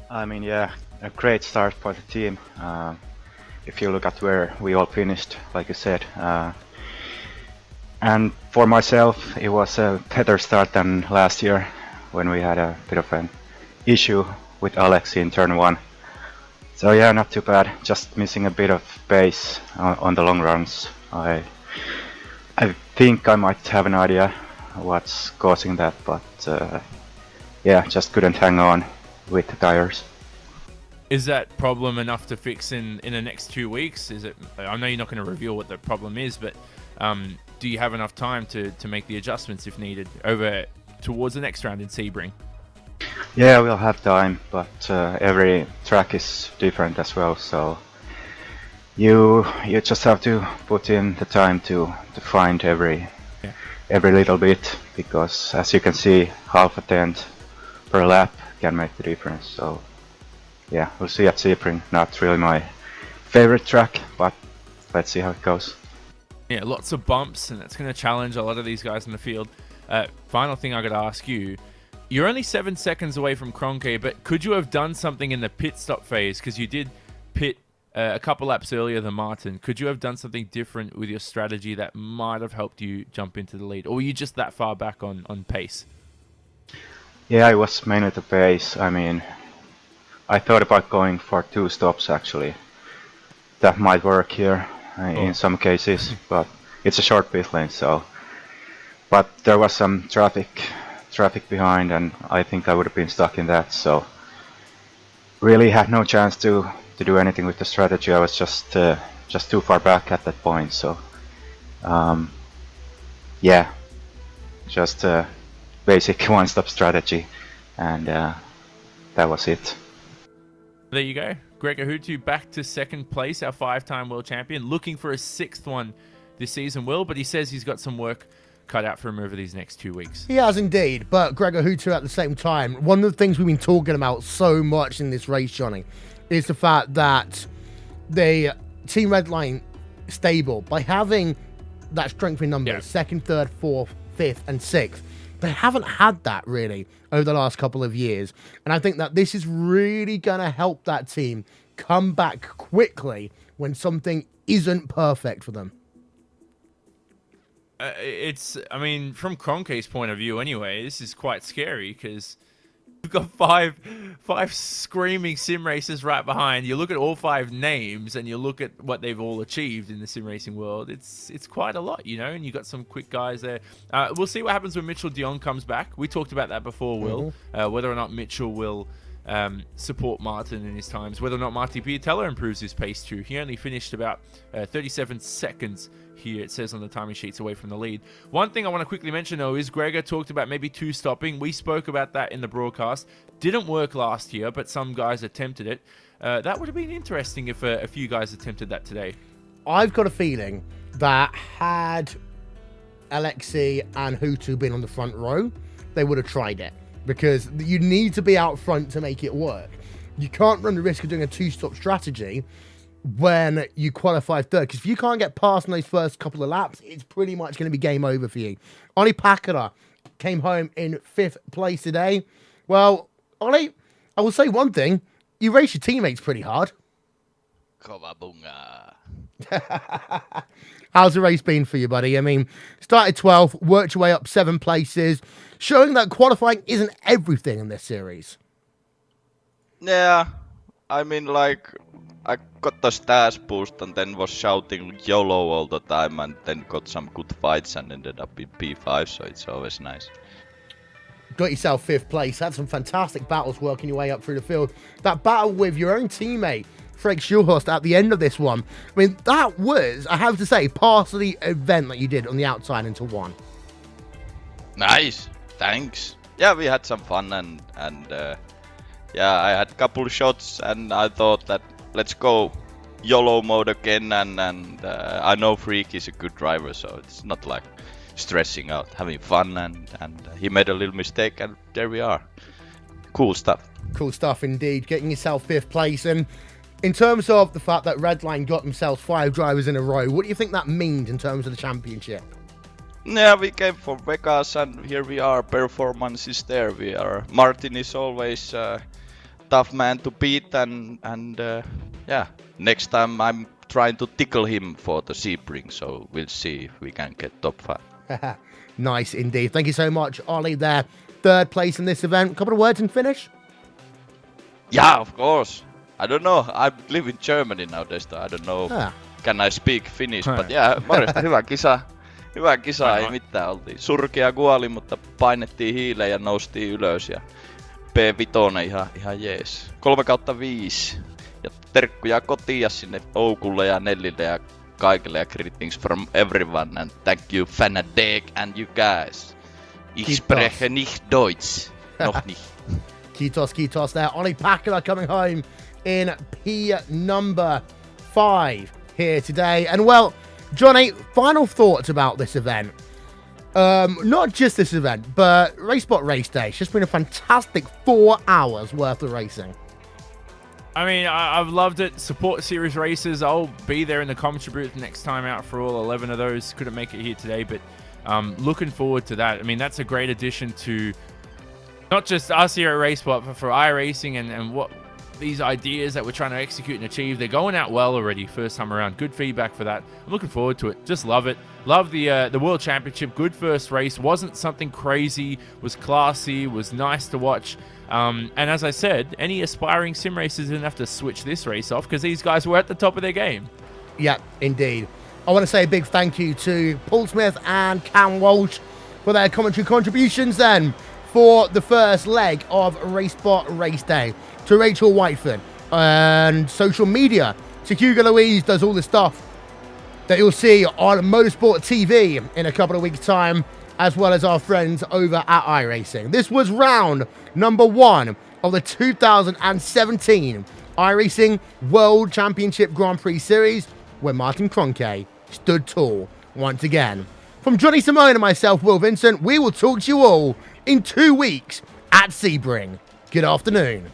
I mean, yeah, a great start for the team. If you look at where we all finished, like you said. And for myself, it was a better start than last year when we had a bit of an issue with Alex in turn 1. So yeah, not too bad. Just missing a bit of pace on the long runs. I think I might have an idea what's causing that, but yeah, just couldn't hang on with the tires. Is that problem enough to fix in the next 2 weeks? Is it? I know you're not going to reveal what the problem is, but do you have enough time to make the adjustments if needed over towards the next round in Sebring? Yeah, we'll have time, but every track is different as well, so you just have to put in the time to find every little bit, because as you can see, half a tenth per lap can make the difference. So yeah, we'll see at Sebring. Not really my favorite track, but let's see how it goes. Yeah, lots of bumps, and that's going to challenge a lot of these guys in the field. Final thing I got to ask you. You're only 7 seconds away from Krönke, but could you have done something in the pit stop phase? Because you did pit a couple laps earlier than Martin. Could you have done something different with your strategy that might have helped you jump into the lead? Or were you just that far back on pace? Yeah, I was mainly the pace. I mean, I thought about going for 2 stops actually. That might work here in some cases, but it's a short pit lane, so. But there was some traffic behind, and I think I would have been stuck in that, so really had no chance to do anything with the strategy. I was just too far back at that point, so yeah, just basic one-stop strategy, and that was it. There you go. Gregor Hutu back to second place, our 5-time world champion, looking for a 6th one this season, Will, but he says he's got some work cut out for him over these next 2 weeks. He has indeed, but Gregor Hutu at the same time, one of the things we've been talking about so much in this race, Johnny, is the fact that the Team Redline stable, by having that strength in numbers, 2nd, 3rd, 4th, 5th, and 6th, they haven't had that really over the last couple of years. And I think that this is really going to help that team come back quickly when something isn't perfect for them. I mean, from Krönke's point of view anyway, this is quite scary because you've got five screaming sim racers right behind. You look at all 5 names and you look at what they've all achieved in the sim racing world. It's quite a lot, you know, and you've got some quick guys there. We'll see what happens when Mitchell Dion comes back. We talked about that before, Will, whether or not Mitchell will support Martin in his times, whether or not Marty Piatella improves his pace too. He only finished about 37 seconds here, it says on the timing sheets, away from the lead. One thing I want to quickly mention though is Gregor talked about maybe 2 stopping. We spoke about that in the broadcast. Didn't work last year, but some guys attempted it. That would have been interesting if a few guys attempted that today. I've got a feeling that had Alexei and Hutu been on the front row, they would have tried it, because you need to be out front to make it work. You can't run the risk of doing a 2-stop strategy when you qualify 3rd, because if you can't get past in those first couple of laps, it's pretty much going to be game over for you. Olli Pakara came home in 5th place today. Well, Olli, I will say one thing. You race your teammates pretty hard. Kowabunga. How's the race been for you, buddy? I mean, started 12th, worked your way up 7 places, showing that qualifying isn't everything in this series. Yeah, I mean, like, I got the stats boost and then was shouting YOLO all the time, and then got some good fights and ended up in P5, so it's always nice. Got yourself 5th place. Had some fantastic battles working your way up through the field. That battle with your own teammate, Frank Schulhorst, at the end of this one. I mean, that was, I have to say, part of the event that you did on the outside into 1. Nice, thanks. Yeah, we had some fun and yeah, I had a couple of shots and I thought that let's go YOLO mode again, and I know Freak is a good driver, so it's not like stressing out, having fun, and he made a little mistake and there we are. Cool stuff. Cool stuff indeed, getting yourself 5th place. And in terms of the fact that Redline got themselves 5 drivers in a row, what do you think that means in terms of the championship? Yeah, we came from Vegas and here we are, performance is there. Martin is always tough man to beat, and yeah, next time I'm trying to tickle him for the Sebring, so we'll see if we can get top 5. Nice indeed. Thank you so much, Ollie there. 3rd place in this event. A couple of words and finish? Yeah, of course. I don't know. I live in Germany nowadays, so I don't know. Can I speak Finnish? But yeah, morjesta, hyvä kisa. Hyvä kisa, ei mitään. Oltiin surkea kuoli, mutta painettiin hiileen ja noustiin ylös. Ja P5 ihan jees. 3/5. Ja terkkuja kotiin sinne Oukulle ja Nellille ja kaikille ja greetings from everyone. And thank you Fanadeg and you guys. Ich spreche nicht Deutsch. Noch nicht. Kiitos there. Ollie Pakula coming home in P number 5 here today. And well, Johnny, final thoughts about this event. Not just this event, but RaceSpot Race Day. It's just been a fantastic 4 hours worth of racing. I mean, I've loved it. Support series races. I'll be there in the commentary booth next time out for all 11 of those. Couldn't make it here today, but looking forward to that. I mean, that's a great addition to not just us here at RaceSpot, but for iRacing and what these ideas that we're trying to execute and achieve. They're going out well already first time around. Good feedback for that. I'm looking forward to it. Just love it. Love the World Championship. Good first race. Wasn't something crazy. Was classy. Was nice to watch. And as I said, any aspiring sim racers didn't have to switch this race off because these guys were at the top of their game. Yeah, indeed. I want to say a big thank you to Paul Smith and Cam Walsh for their commentary contributions then for the first leg of RaceSpot Race Day. To Rachel Whiteford and social media. To Hugo Louise does all the stuff that you'll see on Motorsport TV in a couple of weeks' time, as well as our friends over at iRacing. This was round number 1 of the 2017 iRacing World Championship Grand Prix Series, where Martin Krönke stood tall once again. From Johnny Simone and myself, Will Vincent, we will talk to you all in 2 weeks at Sebring. Good afternoon.